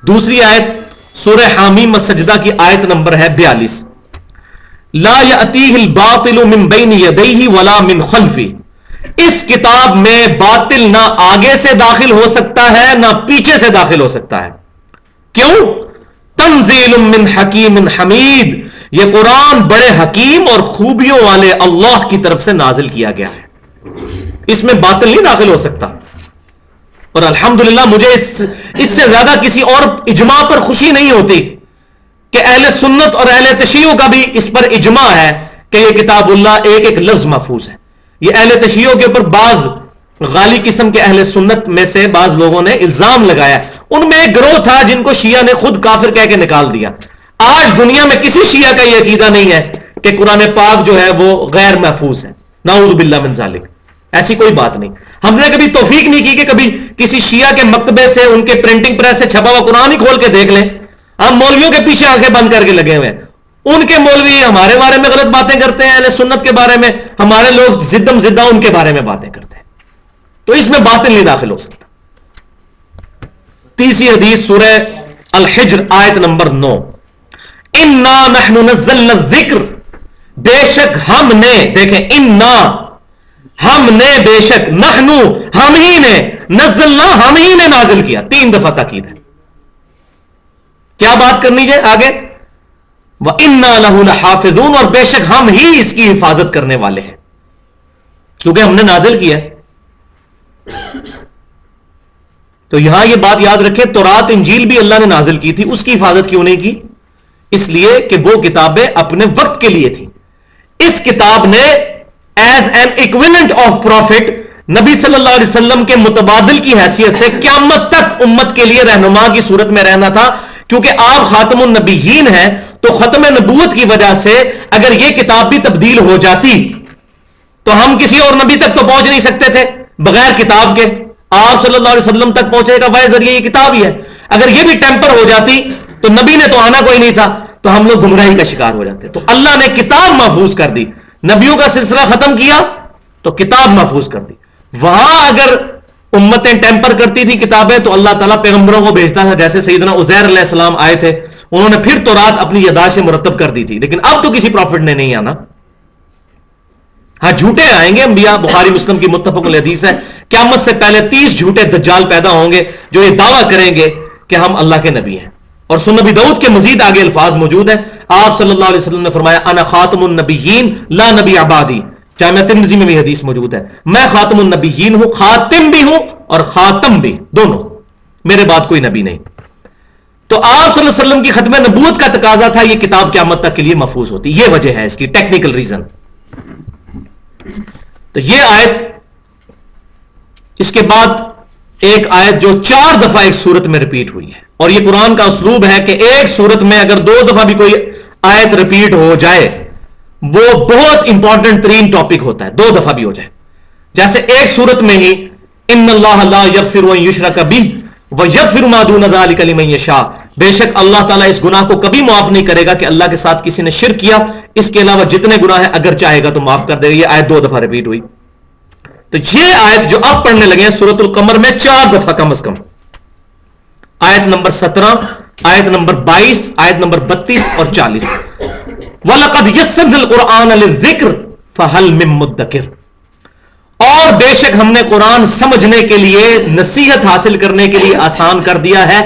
دوسری آیت سورہ حامیم السجدہ کی آیت نمبر ہے 42. لا یأتیہ الباطل من بین یدیہ ولا من خلفہ، اس کتاب میں باطل نہ آگے سے داخل ہو سکتا ہے نہ پیچھے سے داخل ہو سکتا ہے. کیوں؟ تنزیل من حکیم حمید، یہ قرآن بڑے حکیم اور خوبیوں والے اللہ کی طرف سے نازل کیا گیا ہے. اس میں باطل نہیں داخل ہو سکتا. اور الحمدللہ مجھے اس سے زیادہ کسی اور اجماع پر خوشی نہیں ہوتی کہ اہل سنت اور اہل تشیع کا بھی اس پر اجماع ہے کہ یہ کتاب اللہ ایک ایک لفظ محفوظ ہے. یہ اہل تشیع کے اوپر بعض غالی قسم کے اہل سنت میں سے بعض لوگوں نے الزام لگایا. ان میں ایک گروہ تھا جن کو شیعہ نے خود کافر کہہ کے نکال دیا. آج دنیا میں کسی شیعہ کا یہ عقیدہ نہیں ہے کہ قرآن پاک جو ہے وہ غیر محفوظ ہے. نعوذ باللہ من ذالک، ایسی کوئی بات نہیں. ہم نے کبھی توفیق نہیں کی کہ کبھی کسی شیعہ کے مکتبے سے ان کے پرنٹنگ پریس سے چھپا ہوا قرآن ہی کھول کے دیکھ لیں. ہم مولویوں کے پیچھے آنکھیں بند کر کے لگے ہوئے ہیں. ان کے مولوی ہمارے بارے میں غلط باتیں کرتے ہیں، اہل سنت کے بارے میں ہمارے لوگ زدم زدہ ان کے بارے میں باتیں کرتے ہیں. تو اس میں باطل نہیں داخل ہو سکتا. تیسری حدیث سورہ الحجر آیت نمبر 9. انا نحن نزلنا الذکر، بے شک ہم نے، دیکھیں انا ہم نے، بے شک نحن ہم ہی نے، نزلنا ہم ہی نے نازل کیا. 3 دفعہ تاکید ہے. کیا بات کرنی ہے آگے؟ وَإِنَّا لَهُ لَحَافِظُونَ، اور بے شک ہم ہی اس کی حفاظت کرنے والے ہیں کیونکہ ہم نے نازل کیا. تو یہاں یہ بات یاد رکھیں تورات انجیل بھی اللہ نے نازل کی تھی، اس کی حفاظت کیوں نہیں کی؟ اس لیے کہ وہ کتابیں اپنے وقت کے لیے تھیں. اس کتاب نے as an equivalent of prophet نبی صلی اللہ علیہ وسلم کے متبادل کی حیثیت سے قیامت تک امت کے لیے رہنما کی صورت میں رہنا تھا. کیونکہ آپ خاتم النبیین ہیں تو ختم نبوت کی وجہ سے اگر یہ کتاب بھی تبدیل ہو جاتی تو ہم کسی اور نبی تک تو پہنچ نہیں سکتے تھے بغیر کتاب کے. آپ صلی اللہ علیہ وسلم تک پہنچے کا واحد ذریعہ یہ کتاب ہی ہے. اگر یہ بھی ٹیمپر ہو جاتی تو نبی نے تو آنا کوئی نہیں تھا، تو ہم لوگ گمراہی کا شکار ہو جاتے. تو اللہ نے کتاب محفوظ کر دی، نبیوں کا سلسلہ ختم کیا تو کتاب محفوظ کر دی. وہاں اگر امتیں ٹیمپر کرتی تھی کتابیں تو اللہ تعالیٰ پیغمبروں کو بھیجتا تھا، جیسے سیدنا عزیر علیہ السلام آئے تھے، انہوں نے پھر تورات اپنی یادداشت مرتب کر دی تھی. لیکن اب تو کسی پروفٹ نے نہیں آنا. ہاں جھوٹے آئیں گے انبیاء، بخاری مسلم کی متفق الحدیث ہے قیامت سے پہلے 30 جھوٹے دجال پیدا ہوں گے جو یہ دعویٰ کریں گے کہ ہم اللہ کے نبی ہیں. اور سنن نبی داؤد کے مزید آگے الفاظ موجود ہیں. آپ صلی اللہ علیہ وسلم نے فرمایا انا خاتم النبیین لا نبی عبادی، جامعہ ترمذی میں بھی حدیث موجود ہے، میں خاتم النبیین ہوں، خاتم بھی ہوں اور خاتم بھی، دونوں، میرے بعد کوئی نبی نہیں۔ تو آپ صلی اللہ علیہ وسلم کی ختم نبوت کا تقاضا تھا یہ کتاب قیامت تک کے لیے محفوظ ہوتی، یہ وجہ ہے اس کی ٹیکنیکل ریزن۔ تو یہ آیت، اس کے بعد ایک آیت جو 4 دفعہ ایک سورت میں ریپیٹ ہوئی ہے، اور یہ قرآن کا اسلوب ہے کہ ایک سورت میں اگر 2 دفعہ بھی کوئی آیت ریپیٹ ہو جائے وہ بہت امپورٹنٹ ترین ٹاپک ہوتا ہے، 2 دفعہ بھی ہو جائے۔ جیسے ایک سورت میں ہی ان اللہ لا یغفر ان یشرک بہ ویغفر ما دون ذلک لمن یشاء، بے شک اللہ تعالیٰ اس گناہ کو کبھی معاف نہیں کرے گا کہ اللہ کے ساتھ کسی نے شرک کیا، اس کے علاوہ جتنے گناہ ہیں اگر چاہے گا تو معاف کر دے گا۔ یہ آیت 2 دفعہ ریپیٹ ہوئی۔ تو یہ آیت جو اب پڑھنے لگے ہیں سورۃ القمر میں 4 دفعہ کم از کم، آیت نمبر 17، آیت نمبر 22، آیت نمبر 32 اور 40۔ وَلَقَدْ يَسَّرْنَا الْقُرْآنَ لِلذِّكْرِ فَهَلْ مِن مُدَّكِرٍ، اور بے شک ہم نے قرآن سمجھنے کے لیے، نصیحت حاصل کرنے کے لیے آسان کر دیا ہے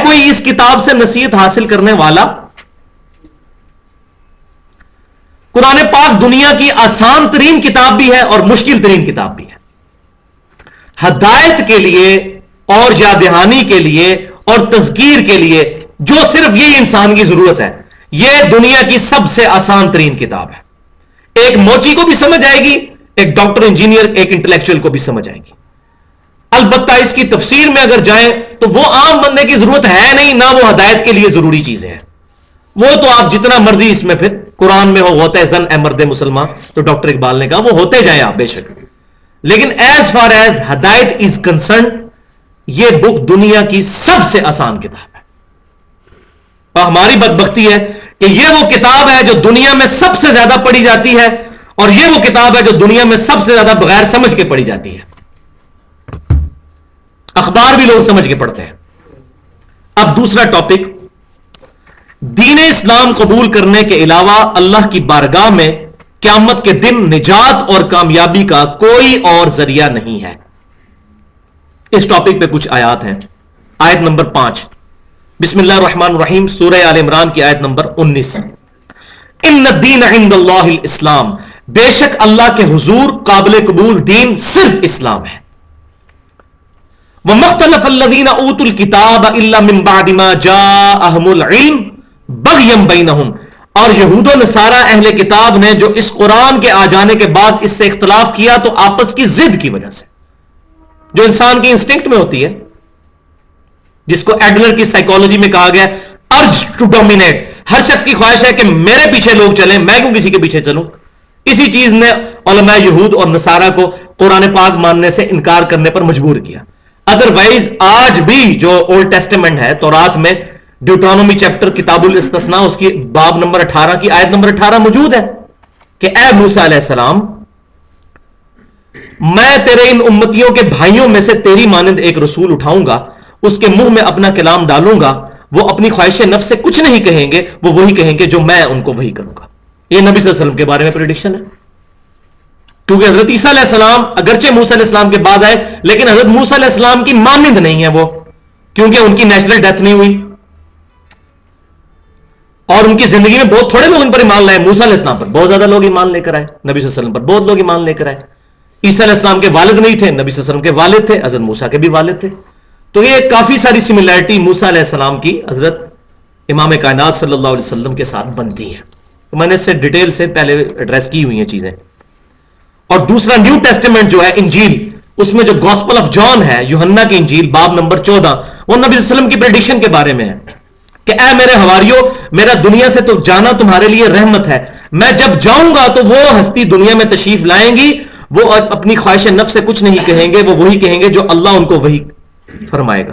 کوئی اس کتاب سے نصیحت حاصل کرنے والا؟ قرآن پاک دنیا کی آسان ترین کتاب بھی ہے اور مشکل ترین کتاب بھی ہے، ہدایت کے لیے اور یاد دہانی کے لیے اور تذکیر کے لیے، جو صرف یہ انسان کی ضرورت ہے۔ یہ دنیا کی سب سے آسان ترین کتاب ہے، ایک موچی کو بھی سمجھ آئے گی، ایک ڈاکٹر انجینئر ایک انٹلیکچوئل کو بھی سمجھ آئے گی۔ البتہ اس کی تفسیر میں اگر جائیں تو وہ عام بندے کی ضرورت ہے نہیں، نہ وہ ہدایت کے لیے ضروری چیزیں ہیں، وہ تو آپ جتنا مرضی اس میں پھر قرآن میں ہوتا ہے زن اے مرد مسلمان، تو ڈاکٹر اقبال نے کہا وہ ہوتے جائیں آپ بے شک، لیکن ایز فار ایز ہدایت از کنسرن یہ بک دنیا کی سب سے آسان کتاب ہے۔ اور ہماری بدبختی ہے کہ یہ وہ کتاب ہے جو دنیا میں سب سے زیادہ پڑھی جاتی ہے، اور یہ وہ کتاب ہے جو دنیا میں سب سے زیادہ بغیر سمجھ کے پڑھی جاتی ہے۔ اخبار بھی لوگ سمجھ کے پڑھتے ہیں۔ اب دوسرا ٹاپک، دین اسلام قبول کرنے کے علاوہ اللہ کی بارگاہ میں قیامت کے دن نجات اور کامیابی کا کوئی اور ذریعہ نہیں ہے۔ اس ٹاپک پہ کچھ آیات ہیں۔ آیت نمبر 5، بسم اللہ الرحمن الرحیم، سورہ آل عمران کی آیت نمبر 19۔ ان الدین عند اللہ الاسلام، بے شک اللہ کے حضور قابل قبول دین صرف اسلام ہے۔ وَمَا اخْتَلَفَ الَّذِينَ أُوتُوا الْكِتَابَ إِلَّا مِن بَعْدِ مَا جَاءَهُمُ الْعِلْمُ بَغْيًا بَيْنَهُمْ، اور یہود و نصارہ اہل کتاب نے جو اس قرآن کے آ جانے کے بعد اس سے اختلاف کیا تو آپس کی ضد کی وجہ سے، جو انسان کی انسٹنکٹ میں ہوتی ہے، جس کو ایڈلر کی سائیکالوجی میں کہا گیا ارج ٹو ڈومینیٹ، ہر شخص کی خواہش ہے کہ میرے پیچھے لوگ چلیں، میں کیوں کسی کے پیچھے چلوں۔ اسی چیز نے علماء یہود اور نصارہ کو قرآن پاک ماننے سے انکار کرنے پر مجبور کیا۔ ادروائز آج بھی جو اولڈ ٹیسٹمنٹ ہے تورات میں ڈیوٹرانومی چیپٹر کتاب الاستثناء اس کی باب نمبر 18 کی آیت نمبر 18 موجود ہے کہ اے موسیٰ علیہ السلام، میں تیرے ان امتیوں کے بھائیوں میں سے تیری مانند ایک رسول اٹھاؤں گا، اس کے منہ میں اپنا کلام ڈالوں گا، وہ اپنی خواہش نفس سے کچھ نہیں کہیں گے، وہ وہی کہیں گے جو میں ان کو وہی کروں گا۔ یہ نبی صلی اللہ علیہ وسلم کے بارے میں پریڈکشن ہے، کیونکہ حضرت عیسیٰ علیہ السلام اگرچہ موسیٰ علیہ السلام کے بعد آئے لیکن حضرت موسیٰ علیہ السلام کی مانند نہیں ہے وہ، کیونکہ ان کی نیچرل ڈیتھ نہیں ہوئی اور ان کی زندگی میں بہت تھوڑے لوگ ان پر ایمان لائے۔ موسیٰ علیہ السلام پر بہت زیادہ لوگ ایمان لے کر آئے، نبی صلی اللہ علیہ وسلم پر بہت لوگ ایمان لے کر آئے۔ عیسیٰ علیہ السلام کے والد نہیں تھے، نبی صلی اللہ علیہ وسلم کے والد تھے، حضرت موسیٰ کے بھی والد تھے۔ تو یہ کافی ساری سملیرٹی موسیٰ علیہ السلام کی حضرت امام کائنات صلی اللہ علیہ وسلم کے ساتھ بنتی ہیں، میں نے اس سے ڈیٹیل سے پہلے ایڈریس کی ہوئی ہیں چیزیں۔ اور دوسرا نیو ٹیسٹمنٹ جو ہے انجیل، اس میں جو گاسپل آف جان ہے، یوحنا کی انجیل باب نمبر 14، وہ نبی صلی اللہ علیہ وسلم کی پریڈکشن کے بارے میں ہے کہ اے میرے حواریو، میرا دنیا سے تو جانا تمہارے لیے رحمت ہے، میں جب جاؤں گا تو وہ ہستی دنیا میں تشریف لائیں گی، وہ اپنی خواہش نفس سے کچھ نہیں کہیں گے، وہ وہی کہیں گے جو اللہ ان کو وہی فرمائے گا،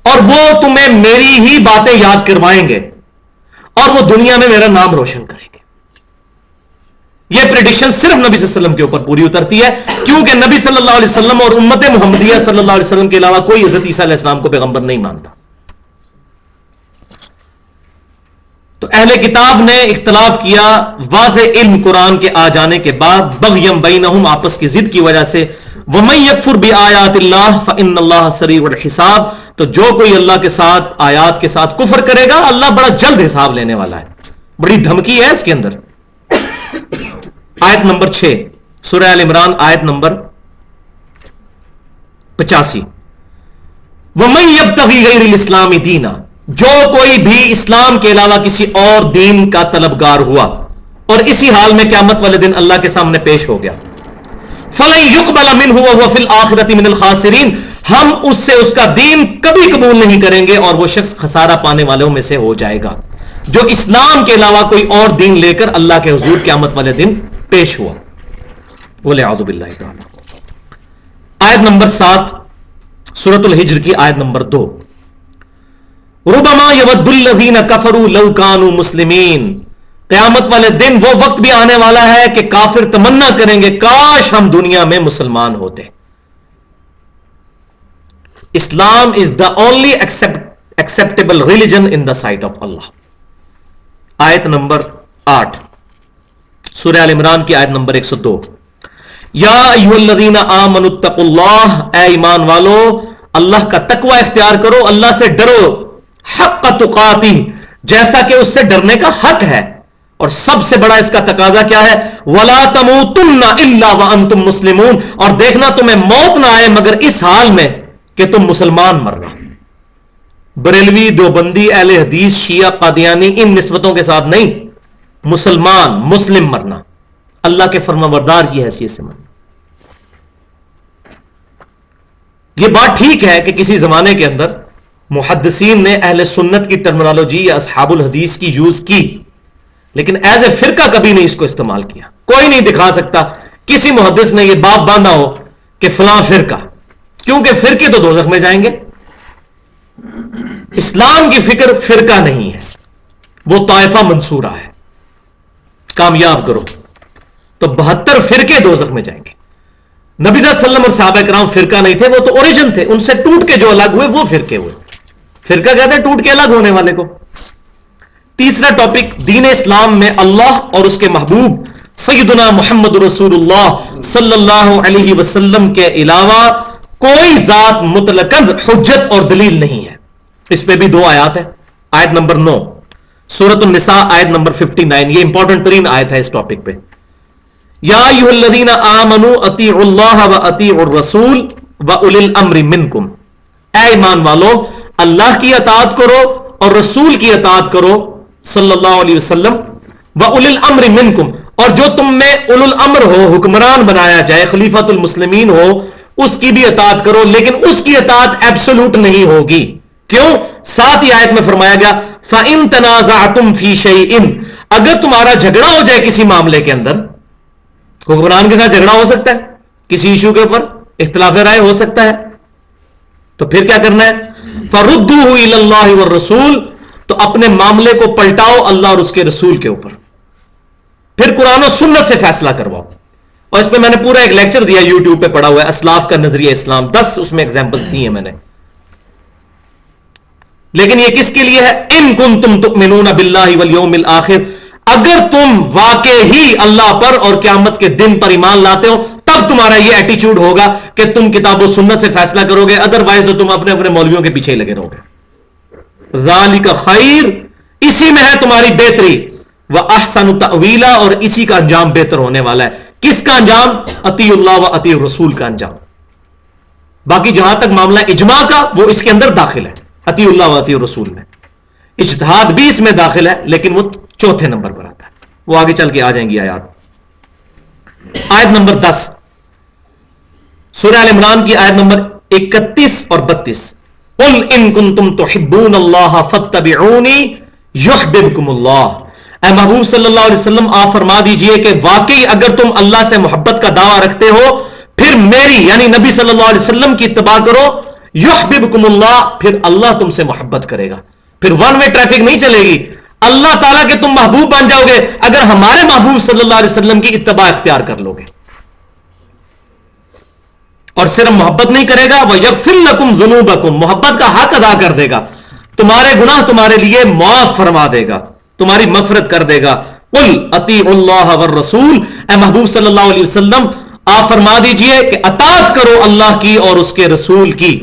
اور وہ تمہیں میری ہی باتیں یاد کروائیں گے اور وہ دنیا میں میرا نام روشن کریں گے۔ یہ پریڈکشن صرف نبی صلی اللہ علیہ وسلم کے اوپر پوری اترتی ہے، کیونکہ نبی صلی اللہ علیہ وسلم اور امت محمدیہ صلی اللہ علیہ وسلم کے علاوہ کوئی حضرت عیسیٰ علیہ السلام کو پیغمبر نہیں مانتا۔ تو اہل کتاب نے اختلاف کیا واضح علم قرآن کے آ جانے کے بعد، بغیم بینہم، آپس کی ضد کی وجہ سے، وَمَن يَكْفُرْ بِآيَاتِ اللَّهِ فَإِنَّ اللَّهَ سَرِيعُ الْحِسَابِ، تو جو کوئی اللہ کے ساتھ آیات کے ساتھ کفر کرے گا اللہ بڑا جلد حساب لینے والا ہے. بڑی دھمکی ہے اس کے اندر. آیت نمبر 6 سورہ آل عمران، آیت نمبر 85. وَمَن يَبْتَغِي غَيْرَ الْإِسْلَامِ دِينًا، جو کوئی بھی اسلام کے علاوہ کسی اور دین کا طلبگار ہوا اور اسی حال میں قیامت والے دن اللہ کے سامنے پیش ہو گیا، فَلَن يُقْبَلَ مِنْهُ وَهُوَ فِي الْآخِرَةِ مِنَ الْخَاسِرِينَ، ہم اس سے اس کا دین کبھی قبول نہیں کریں گے اور وہ شخص خسارہ پانے والوں میں سے ہو جائے گا جو اسلام کے علاوہ کوئی اور دین لے کر اللہ کے حضور قیامت والے دن پیش ہوا. بولے اعوذ باللہ تعالی. آیت نمبر 7 سورۃ الحجر کی آیت نمبر 2. ربما یود الذین کفروا لو کانوا مسلمین، قیامت والے دن وہ وقت بھی آنے والا ہے کہ کافر تمنا کریں گے کاش ہم دنیا میں مسلمان ہوتے. Islam is the only acceptable religion in the sight of Allah. آیت نمبر 8 سورہ آل عمران کی آیت نمبر 102. یا ایھا الذین آمنوا اتقوا اللہ، اے ایمان والو اللہ کا تقوی اختیار کرو، اللہ سے ڈرو، حق تقاتہ، جیسا کہ اس سے ڈرنے کا حق ہے. اور سب سے بڑا اس کا تقاضا کیا ہے؟ وَلَا تَمُوتُنَّ إِلَّا وَأَنْتُمْ مُسْلِمُونَ، اور دیکھنا تمہیں موت نہ آئے مگر اس حال میں کہ تم مسلمان مرنا. بریلوی، دیوبندی، اہل حدیث، شیعہ، قادیانی، ان نسبتوں کے ساتھ نہیں، مسلمان مسلم مرنا، اللہ کے فرمانبردار کی حیثیت سے مرنا. یہ بات ٹھیک ہے کہ کسی زمانے کے اندر محدثین نے اہل سنت کی ٹرمنالوجی یا اصحاب الحدیث کی یوز کی، لیکن ایز اے فرقہ کبھی نہیں اس کو استعمال کیا. کوئی نہیں دکھا سکتا کسی محدث نے یہ باب باندھا ہو کہ فلاں فرقہ، کیونکہ فرقے تو دوزخ میں جائیں گے. اسلام کی فکر فرقہ نہیں ہے، وہ طائفہ منصورہ ہے. کامیاب کرو تو 72 فرقے دوزخ میں جائیں گے. نبی صلی اللہ علیہ وسلم اور صحابہ کرام فرقہ نہیں تھے، وہ تو اوریجن تھے، ان سے ٹوٹ کے جو الگ ہوئے وہ فرقے ہوئے. فرقہ کہتے ہیں ٹوٹ کے الگ ہونے والے کو. تیسرا ٹاپک، دین اسلام میں اللہ اور اس کے محبوب سیدنا محمد رسول اللہ صلی اللہ علیہ وسلم کے علاوہ کوئی ذات مطلقاً حجت اور دلیل نہیں ہے. اس پہ بھی 2 آیات ہیں. آیت نمبر 9 سورۃ النساء، آیت نمبر 59. یہ امپورٹنٹ ترین آیت ہے اس ٹاپک پہ. یا ایھا الذین آمنوا اطیعوا اللہ واطیعوا الرسول واولی الامر منکم، اے ایمان والو اللہ کی اطاعت کرو اور رسول کی اطاعت کرو صلی اللہ علیہ وسلم، واولی الامر منکم، اور جو تم میں اولو الامر ہو، حکمران بنایا جائے، خلیفۃ المسلمین ہو، اس کی بھی اطاعت کرو، لیکن اس کی اطاعت ایبسولوٹ نہیں ہوگی. کیوں؟ ساتھ ہی آیت میں فرمایا گیا فَإِن تَنَازَعْتُمْ فِي شَيْءٍ، اگر تمہارا جھگڑا ہو جائے کسی معاملے کے اندر، حکمران کے ساتھ جھگڑا ہو سکتا ہے، کسی ایشو کے اوپر اختلاف رائے ہو سکتا ہے، تو پھر کیا کرنا ہے؟ فَرُدُّوهُ إِلَى اللَّهِ وَالرَّسُولِ، تو اپنے معاملے کو پلٹاؤ اللہ اور اس کے رسول کے اوپر، پھر قرآن و سنت سے فیصلہ کرواؤ. اور اس پہ میں نے پورا ایک لیکچر دیا یوٹیوب پہ پڑا ہوا ہے، اسلاف کا نظریہ اسلام، 10 اس میں ایگزامپلس دی ہیں میں نے. لیکن یہ کس کے لیے ہے؟ ان کنتم تؤمنون باللہ والیوم الآخر، اگر تم واقع ہی اللہ پر اور قیامت کے دن پر ایمان لاتے ہو تب تمہارا یہ ایٹیچیوڈ ہوگا کہ تم کتاب و سنت سے فیصلہ کرو گے، ادروائز تو تم اپنے اپنے مولویوں کے پیچھے ہی لگے رہو گے. ذالک خیر، اسی میں ہے تمہاری بہتری، واحسن تأویلا، اور اسی کا انجام بہتر ہونے والا ہے. کس کا انجام؟ اطیع اللہ و اطیع الرسول کا انجام. باقی جہاں تک معاملہ اجماع کا، وہ اس کے اندر داخل ہے، اطیع اللہ و اطیع الرسول میں. اجتہاد بھی اس میں داخل ہے، لیکن وہ 4تھے نمبر پر آتا ہے. وہ آگے چل کے آ جائیں گی آیات. آیت نمبر 10 سورہ ال عمران کی آیت نمبر 31 اور 32. قل ان کنتم تحبون اللہ فاتبعونی یحببکم اللہ، اے محبوب صلی اللہ علیہ وسلم آپ فرما دیجئے کہ واقعی اگر تم اللہ سے محبت کا دعویٰ رکھتے ہو پھر میری یعنی نبی صلی اللہ علیہ وسلم کی اتباع کرو، یحببکم اللہ، پھر اللہ تم سے محبت کرے گا. پھر ون وے ٹریفک نہیں چلے گی. اللہ تعالیٰ کے تم محبوب بن جاؤ گے اگر ہمارے محبوب صلی اللہ علیہ وسلم کی اتباع اختیار کر لو گے. اور صرف محبت نہیں کرے گا، وَيَغْفِرْ لَكُمْ ذُنُوبَكُمْ، محبت کا حق ادا کر دے گا، تمہارے گناہ تمہارے لیے معاف فرما دے گا، تمہاری مغفرت کر دے گا. قُلْ اطیعوا اللہ والرسول، اے محبوب صلی اللہ علیہ وسلم آپ فرما دیجئے کہ اطاعت کرو اللہ کی اور اس کے رسول کی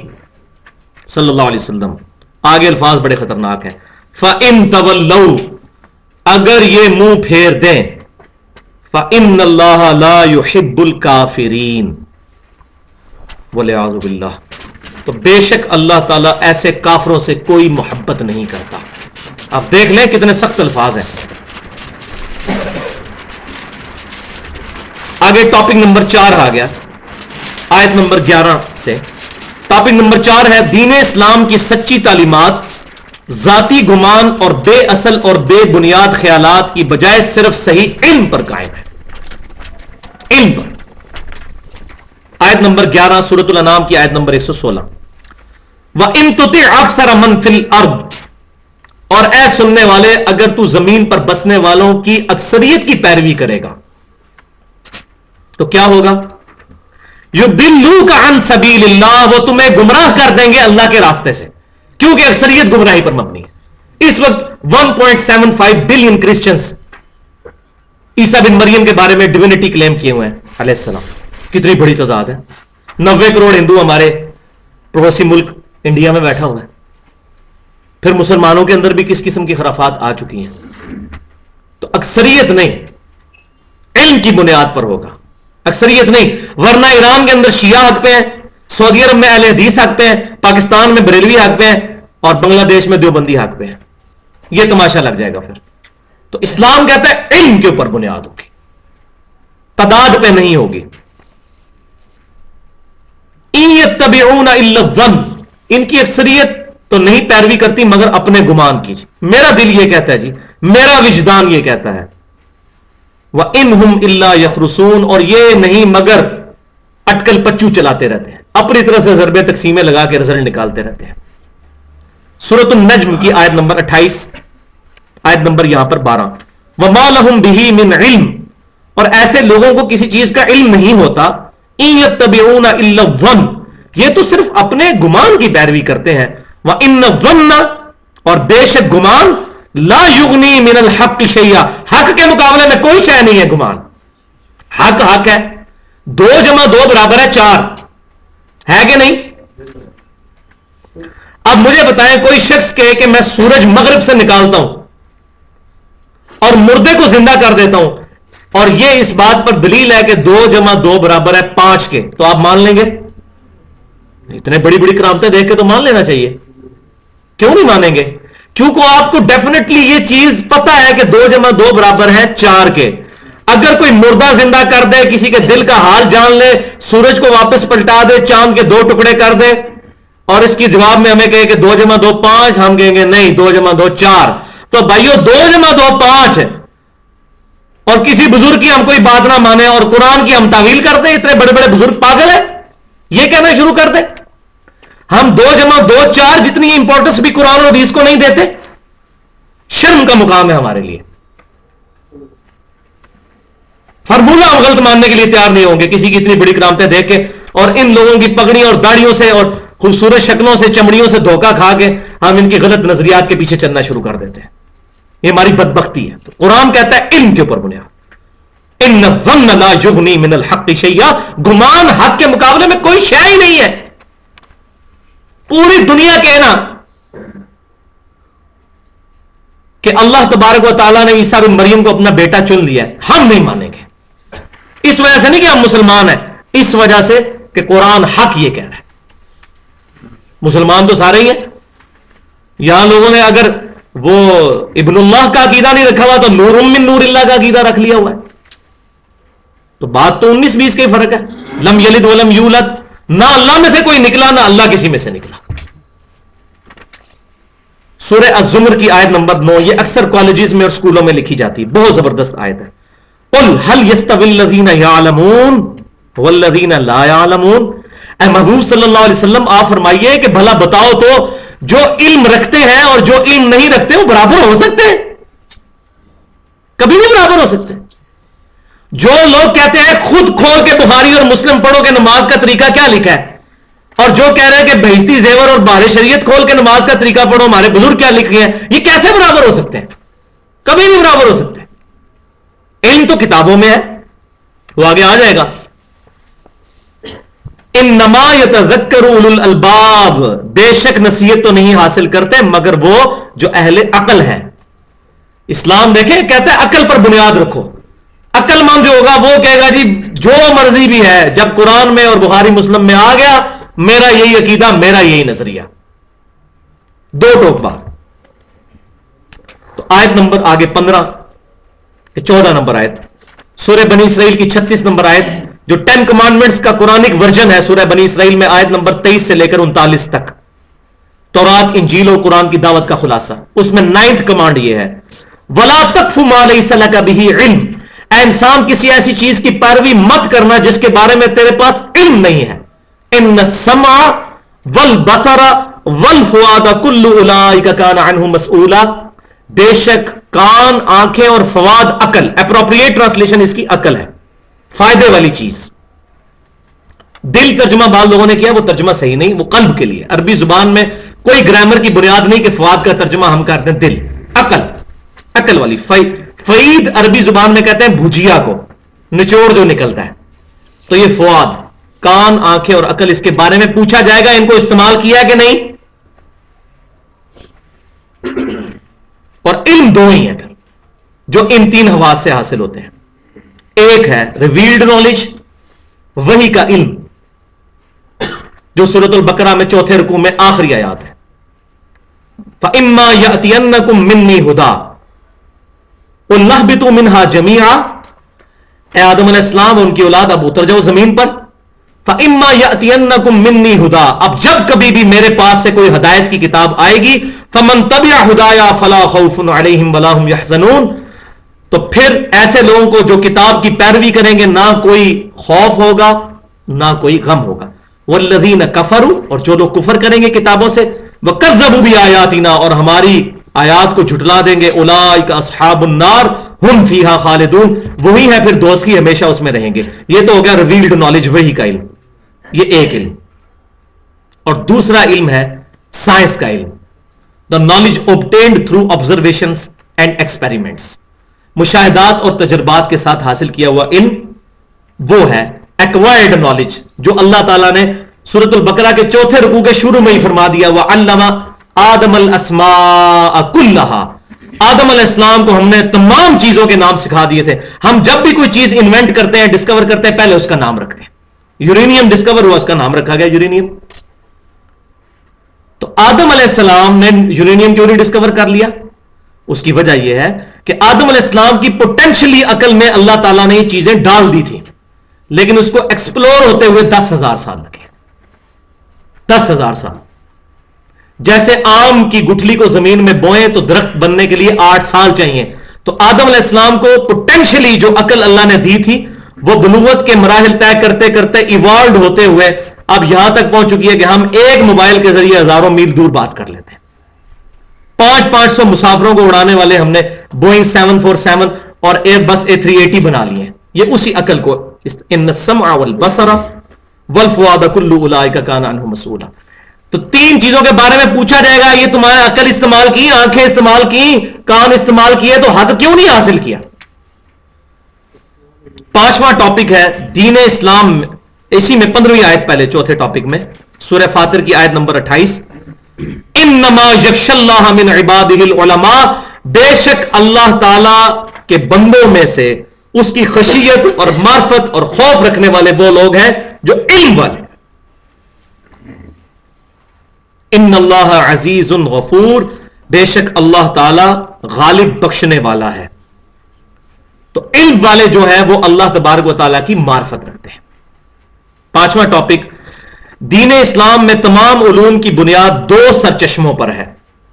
صلی اللہ علیہ وسلم. آگے الفاظ بڑے خطرناک ہیں. فَإِن تَوَلَّوْا اگر یہ منہ پھیر دیں فَإِنَّ اللَّهَ لَا يُحِبُّ الْكَافِرِينَ وَلِعَاذُ بِاللَّهِ تو بے شک اللہ تعالیٰ ایسے کافروں سے کوئی محبت نہیں کرتا. آپ دیکھ لیں کتنے سخت الفاظ ہیں. آگے ٹاپک نمبر 4 آ گیا آیت نمبر 11 سے. ٹاپک نمبر 4 ہے دین اسلام کی سچی تعلیمات ذاتی گمان اور بے اصل اور بے بنیاد خیالات کی بجائے صرف صحیح علم پر قائم ہے. علم پر. آیت نمبر 11 سورۃ الانعام کی آیت نمبر 116. وَإِن تُطِعْ أَكْثَرَ مَن فِي الْأَرْضِ اور اے سننے والے اگر تو زمین پر بسنے والوں کی اکثریت کی پیروی کرے گا تو کیا ہوگا؟ يُضِلُّوكَ عَن سَبِيلِ اللَّهِ وہ تمہیں گمراہ کر دیں گے اللہ کے راستے سے کیونکہ اکثریت گمراہی پر مبنی ہے. اس وقت 1.75 بلین کرسچنز عیسیٰ بن مریم کے بارے میں ڈیوینٹی کلیم کیے ہوئے ہیں علیہ السلام. کتنی بڑی تعداد ہے. 90 کروڑ ہندو ہمارے پڑوسی ملک انڈیا میں بیٹھا ہوا ہے. پھر مسلمانوں کے اندر بھی کس قسم کی خرافات آ چکی ہیں. تو اکثریت نہیں علم کی بنیاد پر ہوگا. اکثریت نہیں ورنہ ایران کے اندر شیعہ حق پہ ہیں, سعودی عرب میں اہل حدیث حق پہ ہیں, پاکستان میں بریلوی حق پہ ہیں اور بنگلہ دیش میں دیوبندی حق پہ ہیں. یہ تماشا لگ جائے گا پھر. تو اسلام کہتا ہے علم کے اوپر بنیاد ہوگی تعداد پہ نہیں ہوگی. يَتَّبِعُونَ إِلَّا الظَّنَّ ان کی اکثریت تو نہیں پیروی کرتی مگر اپنے گمان کی. میرا دل یہ کہتا ہے جی, میرا وجدان یہ کہتا ہے. وَإِنْهُمْ إِلَّا يَخْرُصُونَ اور یہ نہیں مگر اٹکل پچو چلاتے رہتے ہیں, اپنی طرح سے ضربیں تقسیمیں لگا کے رزلٹ نکالتے رہتے ہیں. سورۃ النجم کی آیت نمبر 28 آیت نمبر یہاں پر 12. وَمَا لَهُمْ بِهِ مِنْ عِلْمٍ اور ایسے لوگوں کو کسی چیز کا علم نہیں ہوتا. إِن يَتَّبِعُونَ إِلَّا الظَّنَّ یہ تو صرف اپنے گمان کی پیروی کرتے ہیں. وَإِنَّ الظَّنَّ اور بے شک گمان لا یغنی من الحق شیئا حق کے مقابلے میں کوئی شے نہیں ہے. گمان حق حق ہے. 2 + 2 برابر ہے 4 ہے کہ نہیں؟ اب مجھے بتائیں کوئی شخص کہے کہ میں سورج مغرب سے نکالتا ہوں اور مردے کو زندہ کر دیتا ہوں اور یہ اس بات پر دلیل ہے کہ 2 + 2 برابر ہے 5 کے, تو آپ مان لیں گے؟ اتنے بڑی بڑی کرامتیں دیکھ کے تو مان لینا چاہیے. کیوں نہیں مانیں گے؟ کیونکہ آپ کو ڈیفینیٹلی یہ چیز پتا ہے کہ 2 + 2 برابر ہے 4 کے. اگر کوئی مردہ زندہ کر دے, کسی کے دل کا حال جان لے, سورج کو واپس پلٹا دے, چاند کے 2 ٹکڑے کر دے اور اس کی جواب میں ہمیں کہے کہ 2 + 2 5, ہم کہیں گے نہیں 2 + 2 4. تو بھائیو 2 + 2 5 ہے اور کسی بزرگ کی ہم کوئی بات نہ مانے اور قرآن کی ہم تعویل کر دیں. اتنے بڑے بڑے بزرگ پاگل ہیں, یہ کہنا شروع کر دیں ہم 2 + 2 4 جتنی امپورٹنس بھی قرآن اور حدیث کو نہیں دیتے. شرم کا مقام ہے ہمارے لیے. فارمولہ ہم غلط ماننے کے لیے تیار نہیں ہوں گے کسی کی اتنی بڑی کرامتیں دیکھ کے اور ان لوگوں کی پگڑی اور داڑیوں سے اور خوبصورت شکلوں سے چمڑیوں سے دھوکہ کھا کے ہم ان کی غلط نظریات کے پیچھے چلنا شروع کر دیتے ہیں. یہ ہماری بدبختی ہے. تو قرآن کہتا ہے علم کے اوپر بنیاد. ان الظن لا یغنی من الحق شیئا گمان حق کے مقابلے میں کوئی شے ہی نہیں ہے. پوری دنیا کہنا کہ اللہ تبارک و تعالیٰ نے عیسیٰ بن مریم کو اپنا بیٹا چن لیا ہے, ہم نہیں مانیں گے. اس وجہ سے نہیں کہ ہم مسلمان ہیں, اس وجہ سے کہ قرآن حق یہ کہہ رہا ہے. مسلمان تو سارے ہی ہیں. یہاں لوگوں نے اگر وہ ابن اللہ کا عقیدہ نہیں رکھا ہوا تو نور من نور اللہ کا عقیدہ رکھ لیا ہوا ہے. تو بات تو 19-20 کا ہی فرق ہے. لم یلد ولم یولد, نہ اللہ میں سے کوئی نکلا نہ اللہ کسی میں سے نکلا. سورہ الزمر کی آیت نمبر 9 یہ اکثر کالجز میں اور سکولوں میں لکھی جاتی ہے, بہت زبردست آیت ہے. قل هل يستوي الذين يعلمون والذين لا يعلمون اے محبوب صلی اللہ علیہ وسلم آپ فرمائیے کہ بھلا بتاؤ تو جو علم رکھتے ہیں اور جو علم نہیں رکھتے وہ برابر ہو سکتے ہیں؟ کبھی نہیں برابر ہو سکتے. جو لوگ کہتے ہیں خود کھول کے بخاری اور مسلم پڑھو کہ نماز کا طریقہ کیا لکھا ہے, اور جو کہہ رہے ہیں کہ بہشتی زیور اور بہار شریعت کھول کے نماز کا طریقہ پڑھو ہمارے بزرگ کیا لکھ گئے ہیں, یہ کیسے برابر ہو سکتے ہیں؟ کبھی نہیں برابر ہو سکتے. علم تو کتابوں میں ہے, وہ آگے آ جائے گا. انما یتذکر اولو الالباب، بے شک نصیحت تو نہیں حاصل کرتے مگر وہ جو اہل عقل ہیں. اسلام دیکھیں کہتا ہے عقل پر بنیاد رکھو. عقل مند جو ہوگا وہ کہے گا جی جو مرضی بھی ہے، جب قرآن میں اور بخاری مسلم میں آ گیا میرا یہی عقیدہ، میرا یہی نظریہ. دو ٹوک بار. تو آیت نمبر آگے 14 نمبر آیت سورہ بنی اسرائیل کی 36 نمبر آیت، جو 10 کمانڈمنٹس کا قرآنک ورژن ہے سورہ بنی اسرائیل میں، آیت نمبر 23 سے لے کر 39 تک. تورات، انجیل اور قرآن کی دعوت کا خلاصہ. اس میں 9th کمانڈ یہ ہے وَلَا تَقْفُ مَا لَيْسَ لَكَ بِهِ عِلْمٌ، اے انسان کسی ایسی چیز کی پیروی مت کرنا جس کے بارے میں تیرے پاس علم نہیں ہے. ان السمع والبصر والفؤاد كل اولئک کان عنہ مسئولا، بے شک کان، آنکھیں اور فواد عقل، اپروپریٹ ٹرانسلیشن اس کی عقل ہے، فائدے والی چیز. دل ترجمہ بعض لوگوں نے کیا، وہ ترجمہ صحیح نہیں، وہ قلب کے لیے. عربی زبان میں کوئی گرامر کی بنیاد نہیں کہ فواد کا ترجمہ ہم کرتے ہیں دل، عقل، عقل والی. فعید عربی زبان میں کہتے ہیں بھجیا کو، نچوڑ جو نکلتا ہے. تو یہ فواد، کان، آنکھیں اور عقل، اس کے بارے میں پوچھا جائے گا ان کو استعمال کیا کہ نہیں. اور علم دو ہی ہیں پھر جو ان 3 حواس سے حاصل ہوتے ہیں. ایک ہے ریویلڈ نالج، وحی کا علم، جو سورۃ البقرہ میں 4 رکوع میں آخری آیات ہے. فَإِمَّا يَأْتِيَنَّكُم مِّنِّي هُدًى قُلْ اهْبِطُوا مِنْهَا جَمِيعًا، اے آدم علیہ السلام ان کی اولاد اب اتر جاؤ زمین پر. فَإِمَّا يَأْتِيَنَّكُم مِّنِّي هُدًى، اب جب کبھی بھی میرے پاس سے کوئی ہدایت کی کتاب آئے گی، فَمَن تَبِعَ هُدَايَا فَلَا خَوْفٌ عَلَيْهِمْ وَلَا هُمْ يَحْزَنُونَ، تو پھر ایسے لوگوں کو جو کتاب کی پیروی کریں گے نہ کوئی خوف ہوگا نہ کوئی غم ہوگا. وَالَّذِينَ كَفَرُوا، اور جو لوگ کفر کریں گے کتابوں سے، وَكَذَّبُوا بِآيَاتِنَا، اور ہماری آیات کو جھٹلا دیں گے، اولئک اصحاب النار ہم فیہا خالدون، وہی ہے پھر دوزخی، ہمیشہ اس میں رہیں گے. یہ تو ہو گیا ریویلڈ نالج، وحی کا علم. یہ ایک علم. اور دوسرا علم ہے سائنس کا علم، the knowledge obtained through observations and experiments، مشاہدات اور تجربات کے ساتھ حاصل کیا ہوا علم. وہ ہے ایکوائرڈ نالج، جو اللہ تعالیٰ نے سورۃ البقرہ کے 4 رکوع کے شروع میں ہی فرما دیا، وَعَلَّمَ آدَمَ الْأَسْمَاءَ كُلَّهَا، آدم علیہ السلام کو ہم نے تمام چیزوں کے نام سکھا دیے تھے. ہم جب بھی کوئی چیز انوینٹ کرتے ہیں، ڈسکور کرتے ہیں، پہلے اس کا نام رکھتے ہیں. یورینیم ڈسکور ہوا، اس کا نام رکھا گیا یورینیم. تو آدم علیہ السلام نے یورینیم کیوں نہیں ڈسکور کر لیا؟ اس کی وجہ یہ ہے کہ آدم علیہ السلام کی پوٹینشلی عقل میں اللہ تعالیٰ نے یہ چیزیں ڈال دی تھی، لیکن اس کو ایکسپلور ہوتے ہوئے 10,000 سال لگے. 10,000 سال. جیسے آم کی گٹھلی کو زمین میں بوئیں تو درخت بننے کے لیے 8 سال چاہیے. تو آدم علیہ السلام کو پوٹینشلی جو عقل اللہ نے دی تھی وہ بنوت کے مراحل طے کرتے کرتے ایوالوڈ ہوتے ہوئے اب یہاں تک پہنچ چکی ہے کہ ہم ایک موبائل کے ذریعے ہزاروں میل دور بات کر لیتے ہیں. 500 مسافروں کو اڑانے والے ہم نے بوئنگ 747 اور ایئر بس A380 بنا لیے ہیں. یہ اسی عقل کو، ان السمع والبصر والفؤاد كل اولئک کان عنہ مسئولا. تو 3 چیزوں کے بارے میں پوچھا جائے گا، یہ تمہارے عقل استعمال کی، آنکھیں استعمال کی، کان استعمال کیے، تو حق کیوں نہیں حاصل کیا؟ 5واں ٹاپک ہے دین اسلام، اسی میں 15ویں آیت پہلے 4تھے ٹاپک میں سورہ فاطر کی آیت نمبر 28، انما یخشی اللہ من عبادہ العلماء، بے شک اللہ تعالی کے بندوں میں سے اس کی خشیت اور معرفت اور خوف رکھنے والے وہ لوگ ہیں جو علم والے. ان اللہ عزیز غفور، بے شک اللہ تعالی غالب بخشنے والا ہے. تو علم والے جو ہے وہ اللہ تبارک و تعالیٰ کی معرفت رکھتے ہیں. 5واں ٹاپک، دین اسلام میں تمام علوم کی بنیاد 2 سرچشموں پر ہے.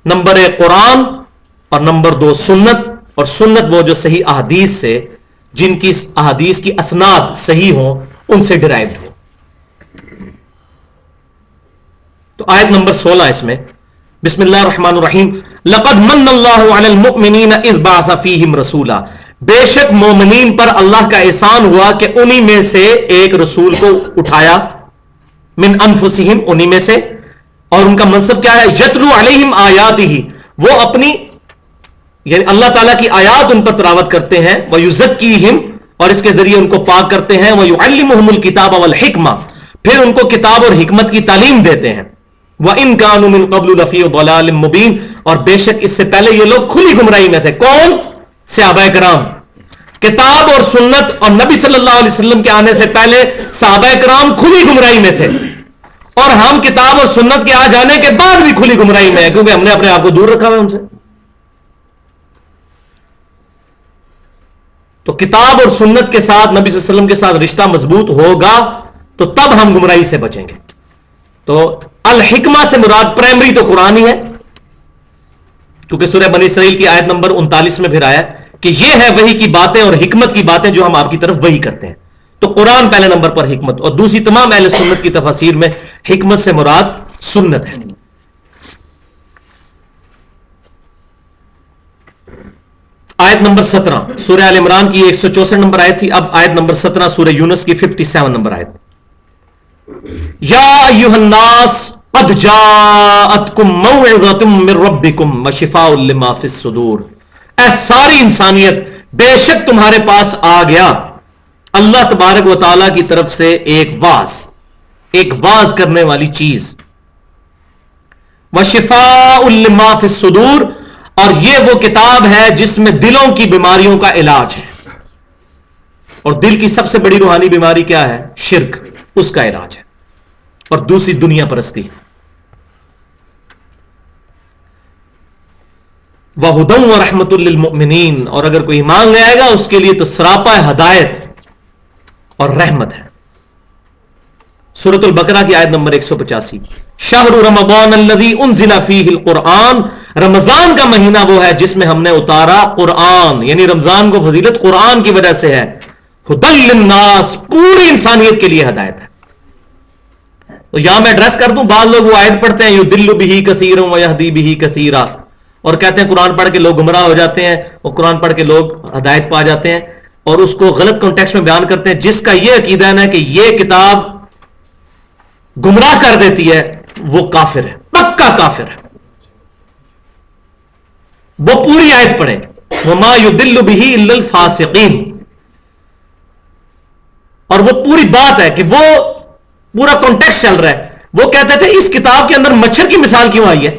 نمبر 1 قرآن اور نمبر 2 سنت. اور سنت وہ جو صحیح احادیث سے، جن کی احادیث کی اسناد صحیح ہوں، ان سے ڈرائیوڈ ہو. تو آیت نمبر 16 اس میں بسم اللہ الرحمن الرحیم، لقد من اللہ علی المؤمنین اذ بعث فیہم رسولا، بے شک مومنین پر اللہ کا احسان ہوا کہ انہی میں سے ایک رسول کو اٹھایا، من انفسہم، انہی میں سے. اور ان کا منصب کیا ہے؟ یتلو علیہم آیاتہ، وہ اپنی یعنی اللہ تعالیٰ کی آیات ان پر تلاوت کرتے ہیں، وَيُزَكِّيهِمْ، اور اس کے ذریعے ان کو پاک کرتے ہیں، وَيُعَلِّمُهُمُ الْكِتَابَ وَالْحِکْمَةَ، پھر ان کو کتاب اور حکمت کی تعلیم دیتے ہیں. وَإِن كَانُوا مِن قَبْلُ لَفِي ضَلَالٍ مُبِينٍ, اور بے شک اس سے پہلے یہ لوگ کھلی گمراہی میں تھے. کون؟ صحابہ کرام. کتاب اور سنت اور نبی صلی اللہ علیہ وسلم کے آنے سے پہلے صحابہ کرام کھلی گمراہی میں تھے, اور ہم کتاب اور سنت کے آ جانے کے بعد بھی کھلی گمراہی میں ہیں, کیونکہ ہم نے اپنے آپ کو دور رکھا ہوا ہے ان سے. تو کتاب اور سنت کے ساتھ, نبی صلی اللہ علیہ وسلم کے ساتھ رشتہ مضبوط ہوگا تو تب ہم گمراہی سے بچیں گے. تو الحکمہ سے مراد پرائمری تو قرآن ہی ہے, کیونکہ سورہ بنی اسرائیل کی آیت نمبر 39 میں پھر آیا کہ یہ ہے وحی کی باتیں اور حکمت کی باتیں جو ہم آپ کی طرف وحی کرتے ہیں. تو قرآن پہلے نمبر پر حکمت, اور دوسری تمام اہل سنت کی تفاسیر میں حکمت سے مراد سنت ہے. آیت نمبر 17 سورہ آل عمران کی 164 نمبر آیت تھی. اب آیت نمبر 17 سورہ یونس کی 57 نمبر آیت. یا ایھا الناس قد جاءتکم موعظۃ من ربکم وشفاء لما فی الصدور, اے ساری انسانیت بے شک تمہارے پاس آ گیا اللہ تبارک و تعالی کی طرف سے ایک واز کرنے والی چیز. وشفاء لما فی الصدور, اور یہ وہ کتاب ہے جس میں دلوں کی بیماریوں کا علاج ہے. اور دل کی سب سے بڑی روحانی بیماری کیا ہے؟ شرک, اس کا علاج ہے. اور دوسری دنیا پرستی. وَهُدًى وَرَحْمَةٌ لِّلْمُؤْمِنِينَ, اور اگر کوئی ایمان لے آئے گا اس کے لیے تو سراپا ہدایت اور رحمت ہے. سورۃ البقرہ کی آیت نمبر 185. شہر رمضان الذی انزل فیہ القرآن, رمضان کا مہینہ وہ ہے جس میں ہم نے اتارا قرآن, یعنی رمضان کو فضیلت قرآن کی وجہ سے ہے. ہدی للناس, پوری انسانیت کے لیے ہدایت ہے. تو یہاں میں ایڈریس کر دوں, بعض لوگ وہ آیت پڑھتے ہیں یضل بہ کثیرا ویہدی بہ کثیرا, اور کہتے ہیں قرآن پڑھ کے لوگ گمراہ ہو جاتے ہیں اور قرآن پڑھ کے لوگ ہدایت پا جاتے ہیں, اور اس کو غلط کانٹیکسٹ میں بیان کرتے ہیں. جس کا یہ عقیدہ ہے کہ یہ کتاب گمراہ کر دیتی ہے وہ کافر ہے, پکا کافر ہے. وہ پوری آیت پڑھیں, وما یضل بہ الا الفاسقین, اور وہ پوری بات ہے کہ وہ پورا کانٹیکسٹ چل رہا ہے. وہ کہتے تھے اس کتاب کے اندر مچھر کی مثال کیوں آئی ہے؟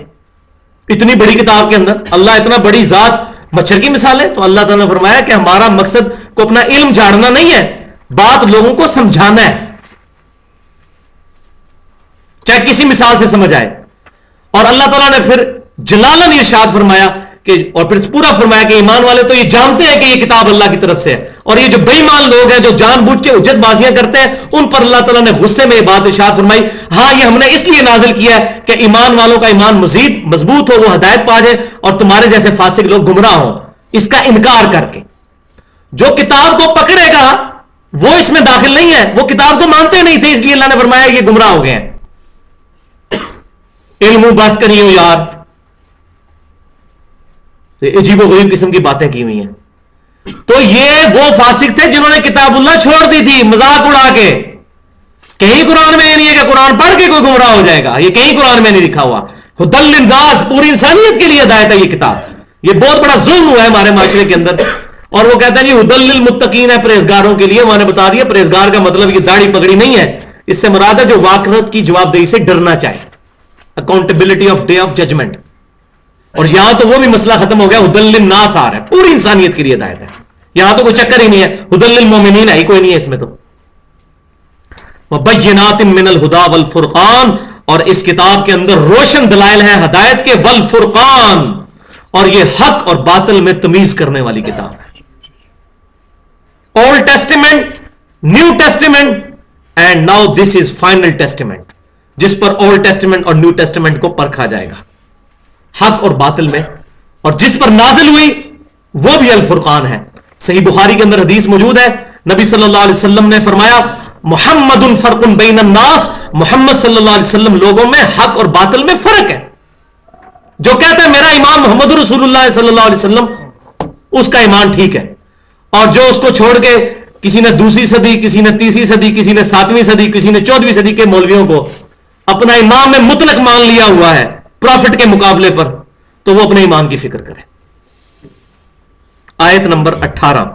اتنی بڑی کتاب کے اندر اللہ اتنا بڑی ذات, مچھر کی مثال ہے. تو اللہ تعالیٰ نے فرمایا کہ ہمارا مقصد کو اپنا علم جھاڑنا نہیں ہے, بات لوگوں کو سمجھانا ہے, چاہے کسی مثال سے سمجھ آئے. اور اللہ تعالیٰ نے پھر جلالن ارشاد فرمایا کہ, اور پھر پورا فرمایا کہ ایمان والے تو یہ جانتے ہیں کہ یہ کتاب اللہ کی طرف سے ہے, اور یہ جو بے ایمان لوگ ہیں جو جان بوجھ کے حجت بازیاں کرتے ہیں ان پر اللہ تعالیٰ نے غصے میں یہ بات ارشاد فرمائی, ہاں یہ ہم نے اس لیے نازل کیا ہے کہ ایمان والوں کا ایمان مزید مضبوط ہو, وہ ہدایت پا جائے, اور تمہارے جیسے فاسق لوگ گمراہ ہوں اس کا انکار کر کے. جو کتاب کو پکڑے گا وہ اس میں داخل نہیں ہے, وہ کتاب کو مانتے نہیں تھے, اس لیے اللہ نے فرمایا یہ گمراہ ہو گئے ہیں. علم بس کریو یار, عجیب و غریب قسم کی باتیں کی ہوئی ہیں. تو یہ وہ فاسق تھے جنہوں نے کتاب اللہ چھوڑ دی تھی مذاق اڑا کے. کہیں قرآن میں یہ نہیں ہے کہ قرآن پڑھ کے کوئی گمراہ ہو جائے گا, یہ کہیں قرآن میں نہیں لکھا ہوا. ہدی للناس, پوری انسانیت کے لیے ہدایت ہے یہ کتاب. یہ بہت بڑا ظلم ہوا ہے ہمارے معاشرے کے اندر. اور وہ کہتا ہے جی ہدی للمتقین ہے, پرہیزگاروں کے لیے. میں نے بتا دیا پرہیزگار کا مطلب یہ داڑھی پگڑی نہیں ہے, اس سے مراد ہے جو واقعات کی جواب دہی سے ڈرنا چاہے, accountability of day of judgement. اور یہاں تو وہ بھی مسئلہ ختم ہو گیا, ہدی للناس آ رہا ہے, پوری انسانیت کے لیے ہدایت ہے. یہاں تو کوئی چکر ہی نہیں ہے, ہدی للمومنین ہے ہی کوئی نہیں ہے اس میں. تو وبینات من الہدی والفرقان, اور اس کتاب کے اندر روشن دلائل ہیں ہدایت کے, والفرقان, اور یہ حق اور باطل میں تمیز کرنے والی کتاب ہے. Old testament, new testament, and now this is final testament, جس پر اولڈ ٹیسٹیمنٹ اور نیو ٹیسٹیمنٹ کو پرکھا جائے گا حق اور باطل میں. اور جس پر نازل ہوئی وہ بھی الفرقان ہے. صحیح بخاری کے اندر حدیث موجود ہے, نبی صلی اللہ علیہ وسلم نے فرمایا محمد فرق بین الناس, محمد صلی اللہ علیہ وسلم لوگوں میں حق اور باطل میں فرق ہے. جو کہتا ہے میرا ایمان محمد رسول اللہ صلی اللہ علیہ وسلم, اس کا ایمان ٹھیک ہے. اور جو اس کو چھوڑ کے کسی نے دوسری صدی, کسی نے تیسری صدی, کسی نے 7ویں صدی, کسی نے 14ویں صدی کے مولویوں کو اپنا امام میں مطلق مان لیا ہوا ہے پروفٹ کے مقابلے پر, تو وہ اپنے ایمان کی فکر کرے. آیت نمبر 18,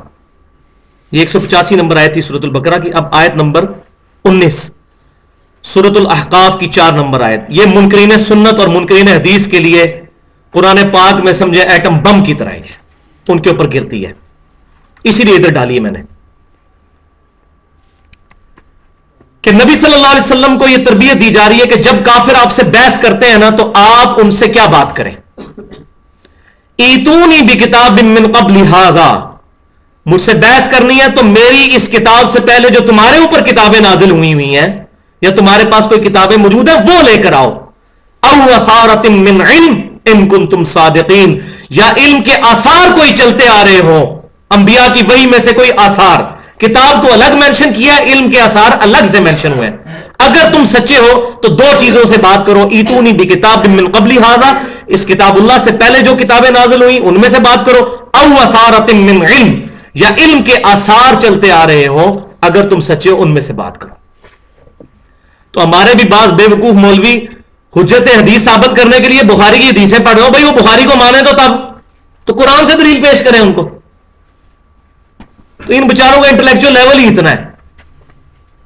یہ 185 نمبر آیت تھی سورۃ البقرہ کی. اب آیت نمبر 19, سورۃ الاحقاف کی 4 نمبر آیت. یہ منکرین سنت اور منکرین حدیث کے لیے قرآن پاک میں سمجھے ایٹم بم کی طرح ہے, ان کے اوپر گرتی ہے, اسی لیے ادھر ڈالی ہے میں نے کہ نبی صلی اللہ علیہ وسلم کو یہ تربیت دی جا رہی ہے کہ جب کافر آپ سے بحث کرتے ہیں نا تو آپ ان سے کیا بات کریں. ایتونی بکتاب من قبل ھذا, مجھ سے بحث کرنی ہے تو میری اس کتاب سے پہلے جو تمہارے اوپر کتابیں نازل ہوئی ہیں یا تمہارے پاس کوئی کتابیں موجود ہیں وہ لے کر آؤ. او اثارۃ من علم ان کنتم صادقین, یا علم کے آثار کوئی چلتے آ رہے ہوں, انبیاء کی وحی میں سے کوئی آثار. کتاب تو الگ مینشن کیا ہے, علم کے آثار الگ سے مینشن ہوئے. اگر تم سچے ہو تو 2 چیزوں سے بات کرو, ایتونی بکتاب من قبل ھذا, اس کتاب اللہ سے پہلے جو کتابیں نازل ہوئی ان میں سے بات کرو, او اثارۃ من علم, یا علم کے آثار چلتے آ رہے ہوں, اگر تم سچے ہو ان میں سے بات کرو. تو ہمارے بھی بعض بے وقوف مولوی حجت حدیث ثابت کرنے کے لیے بخاری کی حدیثیں پڑھ رہے ہو. بھائی وہ بخاری کو مانے تو تب تو قرآن سے دلیل پیش کریں ان کو. تو ان بچاروں کا انٹلیکچوئل لیول ہی اتنا ہے,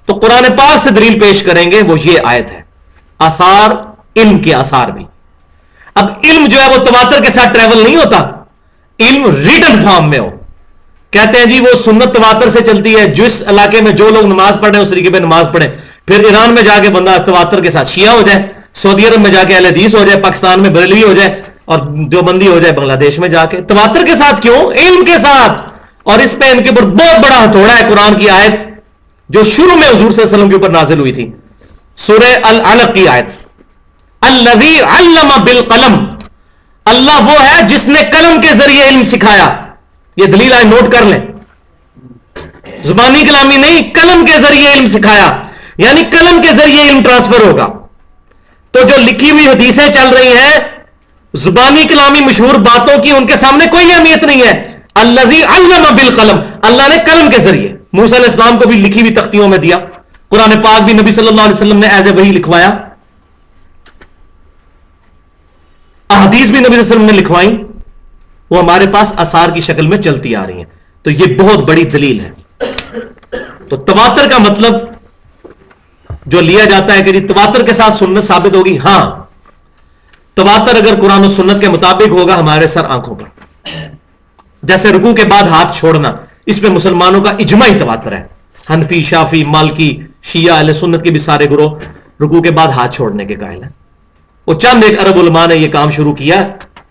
تو قرآن پاک سے دلیل پیش کریں گے, وہ یہ آیت ہے آثار, علم کے آثار بھی. اب علم جو ہے وہ تواتر کے ساتھ ٹریول نہیں ہوتا, علم ریٹن فارم میں ہو. کہتے ہیں جی وہ سنت تواتر سے چلتی ہے, جس علاقے میں جو لوگ نماز پڑھ رہے ہیں اس طریقے پہ نماز پڑھیں. پھر ایران میں جا کے بندہ تواتر کے ساتھ شیعہ ہو جائے, سعودی عرب میں جا کے اہل حدیث ہو جائے, پاکستان میں بریلوی ہو جائے, اور دیوبندی ہو جائے بنگلہ دیش میں جا کے. تواتر کے ساتھ کیوں؟ علم کے ساتھ. اور اس پہ ان کے اوپر بہت بڑا ہتھوڑا ہے قرآن کی آیت جو شروع میں حضور صلی اللہ علیہ وسلم کے اوپر نازل ہوئی تھی, سورہ العلق کی آیت, الذی علم بالقلم, اللہ وہ ہے جس نے قلم کے ذریعے علم سکھایا. یہ دلیل ہے, نوٹ کر لیں, زبانی کلامی نہیں, قلم کے ذریعے علم سکھایا, یعنی قلم کے ذریعے علم ٹرانسفر ہوگا. تو جو لکھی ہوئی حدیثیں چل رہی ہیں زبانی کلامی مشہور باتوں کی, ان کے سامنے کوئی اہمیت نہیں ہے. الذی علم بالقلم, اللہ نے قلم کے ذریعے موسیٰ علیہ السلام کو بھی لکھی ہوئی تختیوں میں دیا, قرآن پاک بھی نبی صلی اللہ علیہ وسلم نے ایز اے وحی لکھوایا, احادیث بھی نبی صلی اللہ علیہ وسلم نے لکھوائی, وہ ہمارے پاس آثار کی شکل میں چلتی آ رہی ہیں. تو یہ بہت بڑی دلیل ہے. تو تواتر کا مطلب جو لیا جاتا ہے کہ تواتر کے ساتھ سنت ثابت ہوگی, ہاں تواتر اگر قرآن و سنت کے مطابق ہوگا ہمارے سر آنکھوں پر. جیسے رکوع کے بعد ہاتھ چھوڑنا, اس پہ مسلمانوں کا اجماعی تواتر ہے. حنفی, شافی, مالکی, شیعہ, اہل سنت کے بھی سارے گروہ رکوع کے بعد ہاتھ چھوڑنے کے قائل ہیں. وہ چند ایک عرب علماء نے یہ کام شروع کیا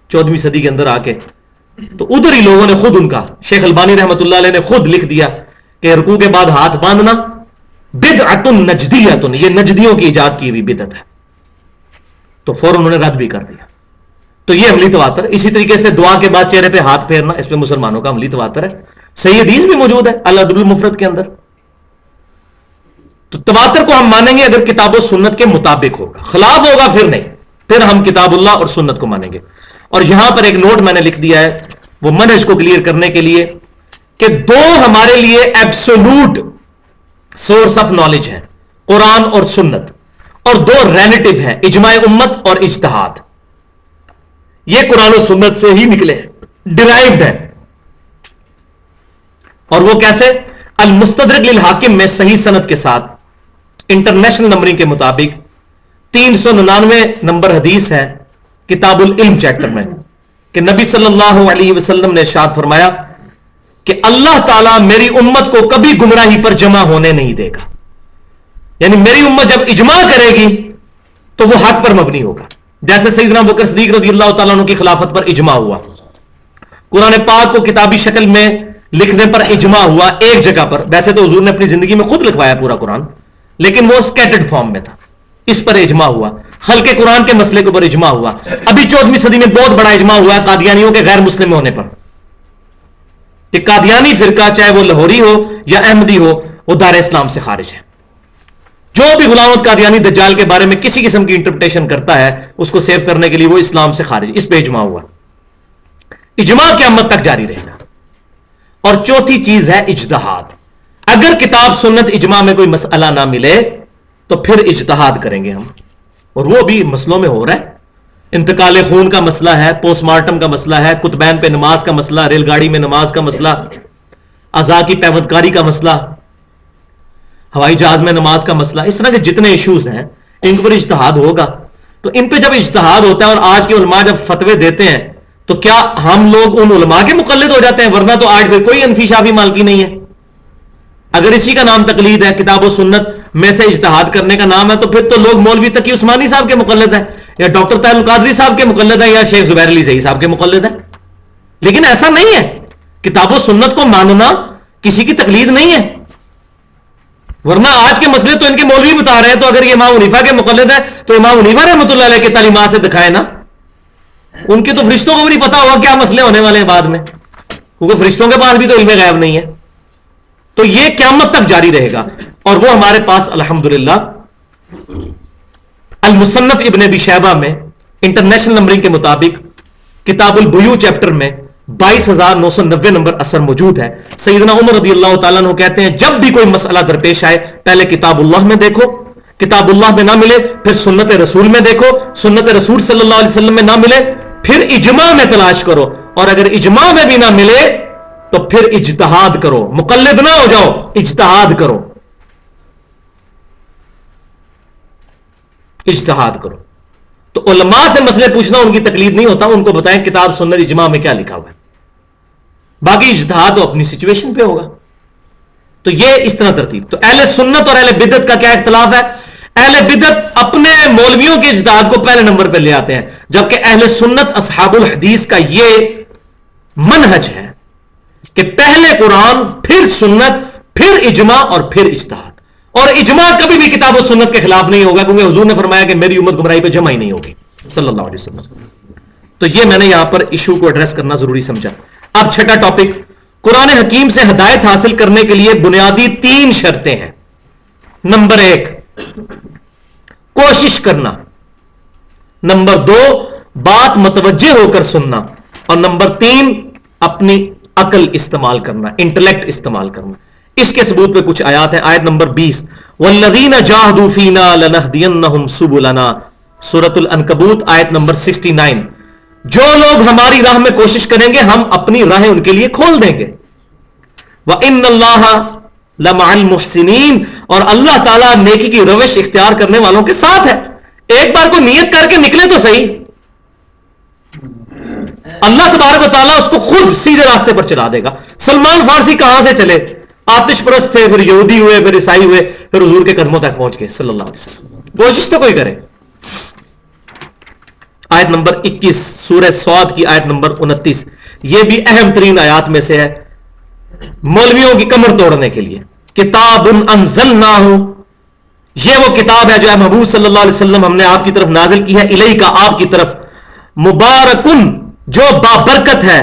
14ویں صدی کے اندر آ کے, تو ادھر ہی لوگوں نے خود, ان کا شیخ البانی رحمۃ اللہ علیہ نے خود لکھ دیا کہ رکوع کے بعد ہاتھ باندھنا بدعت نجدیۃ, یہ نجدیوں کی ایجاد کی ہوئی بدعت ہے. تو فوراً انہوں نے رد بھی کر دیا. تو یہ عملی تواتر. اسی طریقے سے دعا کے بعد چہرے پہ ہاتھ پھیرنا, اس پہ مسلمانوں کا عملی تواتر ہے. صحیح حدیث بھی موجود ہے الادب المفرد کے اندر. تو تواتر کو ہم مانیں گے اگر کتاب و سنت کے مطابق ہوگا, خلاف ہوگا پھر نہیں, پھر ہم کتاب اللہ اور سنت کو مانیں گے. اور یہاں پر ایک نوٹ میں نے لکھ دیا ہے وہ منہج کو کلیئر کرنے کے لیے کہ 2 ہمارے لیے ایبسولوٹ سورس آف نالج ہے, قرآن اور سنت, اور 2 ریلیٹو ہیں, اجماع امت اور اجتہاد. یہ قرآن و سنت سے ہی نکلے ہیں, ڈرائیوڈ ہے. اور وہ کیسے؟ المستدرک للحاکم میں صحیح سند کے ساتھ انٹرنیشنل نمبرنگ کے مطابق 399 نمبر حدیث ہے کتاب العلم چیپٹر میں کہ نبی صلی اللہ علیہ وسلم نے ارشاد فرمایا کہ اللہ تعالیٰ میری امت کو کبھی گمراہی پر جمع ہونے نہیں دے گا. یعنی میری امت جب اجماع کرے گی تو وہ حق پر مبنی ہوگا. جیسے سیدنا ابوبکر صدیق رضی اللہ تعالیٰ عنہ کی خلافت پر اجماع ہوا, قرآن پاک کو کتابی شکل میں لکھنے پر اجماع ہوا ایک جگہ پر. ویسے تو حضور نے اپنی زندگی میں خود لکھوایا پورا قرآن, لیکن وہ اسکیٹرڈ فارم میں تھا. اس پر اجماع ہوا. خلق قرآن کے مسئلے کے اوپر اجماع ہوا. ابھی 14ویں صدی میں بہت بڑا اجماع ہوا ہے قادیانیوں کے غیر مسلم ہونے پر, کہ قادیانی فرقہ چاہے وہ لاہوری ہو یا احمدی ہو وہ دار اسلام سے خارج ہے. جو بھی غلام احمد قادیانی دجال کے بارے میں کسی قسم کی انٹرپریٹیشن کرتا ہے اس کو سیو کرنے کے لیے وہ اسلام سے خارج. اس پہ اجماع ہوا. اجماع قیامت تک جاری رہے گا. اور چوتھی چیز ہے اجتہاد. اگر کتاب سنت اجماع میں کوئی مسئلہ نہ ملے تو پھر اجتہاد کریں گے ہم, اور وہ بھی مسئلوں میں ہو رہا ہے. انتقال خون کا مسئلہ ہے, پوسٹ مارٹم کا مسئلہ ہے, کتبین پہ نماز کا مسئلہ, ریل گاڑی میں نماز کا مسئلہ, اعضاء کی پیوند کاری کا مسئلہ. ہوائی جہاز میں نماز کا مسئلہ، اس طرح کے جتنے ایشوز ہیں ان کے اوپر اجتہاد ہوگا. تو ان پہ جب اجتہاد ہوتا ہے اور آج کے علماء جب فتوے دیتے ہیں تو کیا ہم لوگ ان علماء کے مقلد ہو جاتے ہیں؟ ورنہ تو آج پھر کوئی انفی شافی مالکی نہیں ہے. اگر اسی کا نام تقلید ہے، کتاب و سنت میں سے اجتہاد کرنے کا نام ہے، تو پھر تو لوگ مولوی تقی عثمانی صاحب کے مقلد ہیں، یا ڈاکٹر طاہر القادری صاحب کے مقلد ہیں، یا شیخ زبیر علی زئی صاحب کے مقلد ہیں. لیکن ایسا نہیں ہے. کتاب و سنت کو ماننا کسی کی تقلید نہیں ہے. ورنہ آج کے مسئلے تو ان کے مولوی بتا رہے ہیں، تو اگر یہ امام حنیفہ کے مقلد ہے تو امام حنیفہ رحمۃ اللہ علیہ کی تعلیمات سے دکھائے نا. ان کے تو فرشتوں کو بھی نہیں پتا ہوگا کیا مسئلے ہونے والے ہیں بعد میں، کیونکہ فرشتوں کے پاس بھی تو علم غیب نہیں ہے. تو یہ قیامت تک جاری رہے گا. اور وہ ہمارے پاس الحمدللہ المصنف ابن ابی شیبہ میں انٹرنیشنل نمبرنگ کے مطابق کتاب البیوع چیپٹر میں 22,990 نمبر اثر موجود ہے. سیدنا عمر رضی اللہ تعالیٰ عنہ کہتے ہیں جب بھی کوئی مسئلہ درپیش آئے پہلے کتاب اللہ میں دیکھو، کتاب اللہ میں نہ ملے پھر سنت رسول میں دیکھو، سنت رسول صلی اللہ علیہ وسلم میں نہ ملے پھر اجماع میں تلاش کرو، اور اگر اجماع میں بھی نہ ملے تو پھر اجتہاد کرو. مقلد نہ ہو جاؤ، اجتہاد کرو، اجتہاد کرو. تو علماء سے مسئلے پوچھنا ان کی تقلید نہیں ہوتا، ان کو بتائیں کتاب سنت اجماع میں کیا لکھا ہوا ہے. باقی اجتہاد تو اپنی سچویشن پہ ہوگا. تو یہ اس طرح ترتیب. تو اہل سنت اور اہل بدعت کا کیا اختلاف ہے؟ اہل بدعت اپنے مولویوں کے اجتہاد کو پہلے نمبر پہ لے آتے ہیں، جبکہ اہل سنت اصحاب الحدیث کا یہ منہج ہے کہ پہلے قرآن، پھر سنت، پھر اجماع اور پھر اجتہاد. اور اجماع کبھی بھی کتاب و سنت کے خلاف نہیں ہوگا، کیونکہ حضور نے فرمایا کہ میری امت گمراہی پہ جمع ہی نہیں ہوگی صلی اللہ علیہ وسلم. تو یہ میں نے یہاں پر ایشو کو ایڈریس کرنا ضروری سمجھا. اب چھٹا ٹاپک، قرآن حکیم سے ہدایت حاصل کرنے کے لیے بنیادی 3 شرطیں ہیں. نمبر 1 کوشش کرنا، نمبر 2 بات متوجہ ہو کر سننا، اور نمبر 3 اپنی عقل استعمال کرنا، انٹلیکٹ استعمال کرنا. اس کے ثبوت پہ کچھ آیات ہیں. آیت نمبر 20 والذین جاہدوا فینا لنہدینہم سبلنا، سورۃ العنکبوت آیت نمبر 69. جو لوگ ہماری راہ میں کوشش کریں گے ہم اپنی راہیں ان کے لیے کھول دیں گے. وَإِنَّ اللَّهَ لَمَعَ الْمُحْسِنِينَ، اور اللہ تعالیٰ نیکی کی روش اختیار کرنے والوں کے ساتھ ہے. ایک بار کو نیت کر کے نکلے تو صحیح، اللہ تبارک و تعالیٰ اس کو خود سیدھے راستے پر چلا دے گا. سلمان فارسی کہاں سے چلے؟ آتش پرست تھے، پھر یہودی ہوئے، پھر عیسائی ہوئے، پھر حضور کے قدموں تک پہنچ گئے صلی اللہ علیہ وسلم. کوشش تو کوئی کرے. آیت نمبر 21 سورہ صاد کی آیت نمبر 29، یہ بھی اہم ترین آیات میں سے ہے مولویوں کی کمر توڑنے کے لیے. کتاب انزلناہ، یہ وہ کتاب ہے جو اے محبوب صلی اللہ علیہ وسلم ہم نے آپ کی طرف نازل کی ہے، الیکا آپ کی طرف، مبارکن جو بابرکت ہے،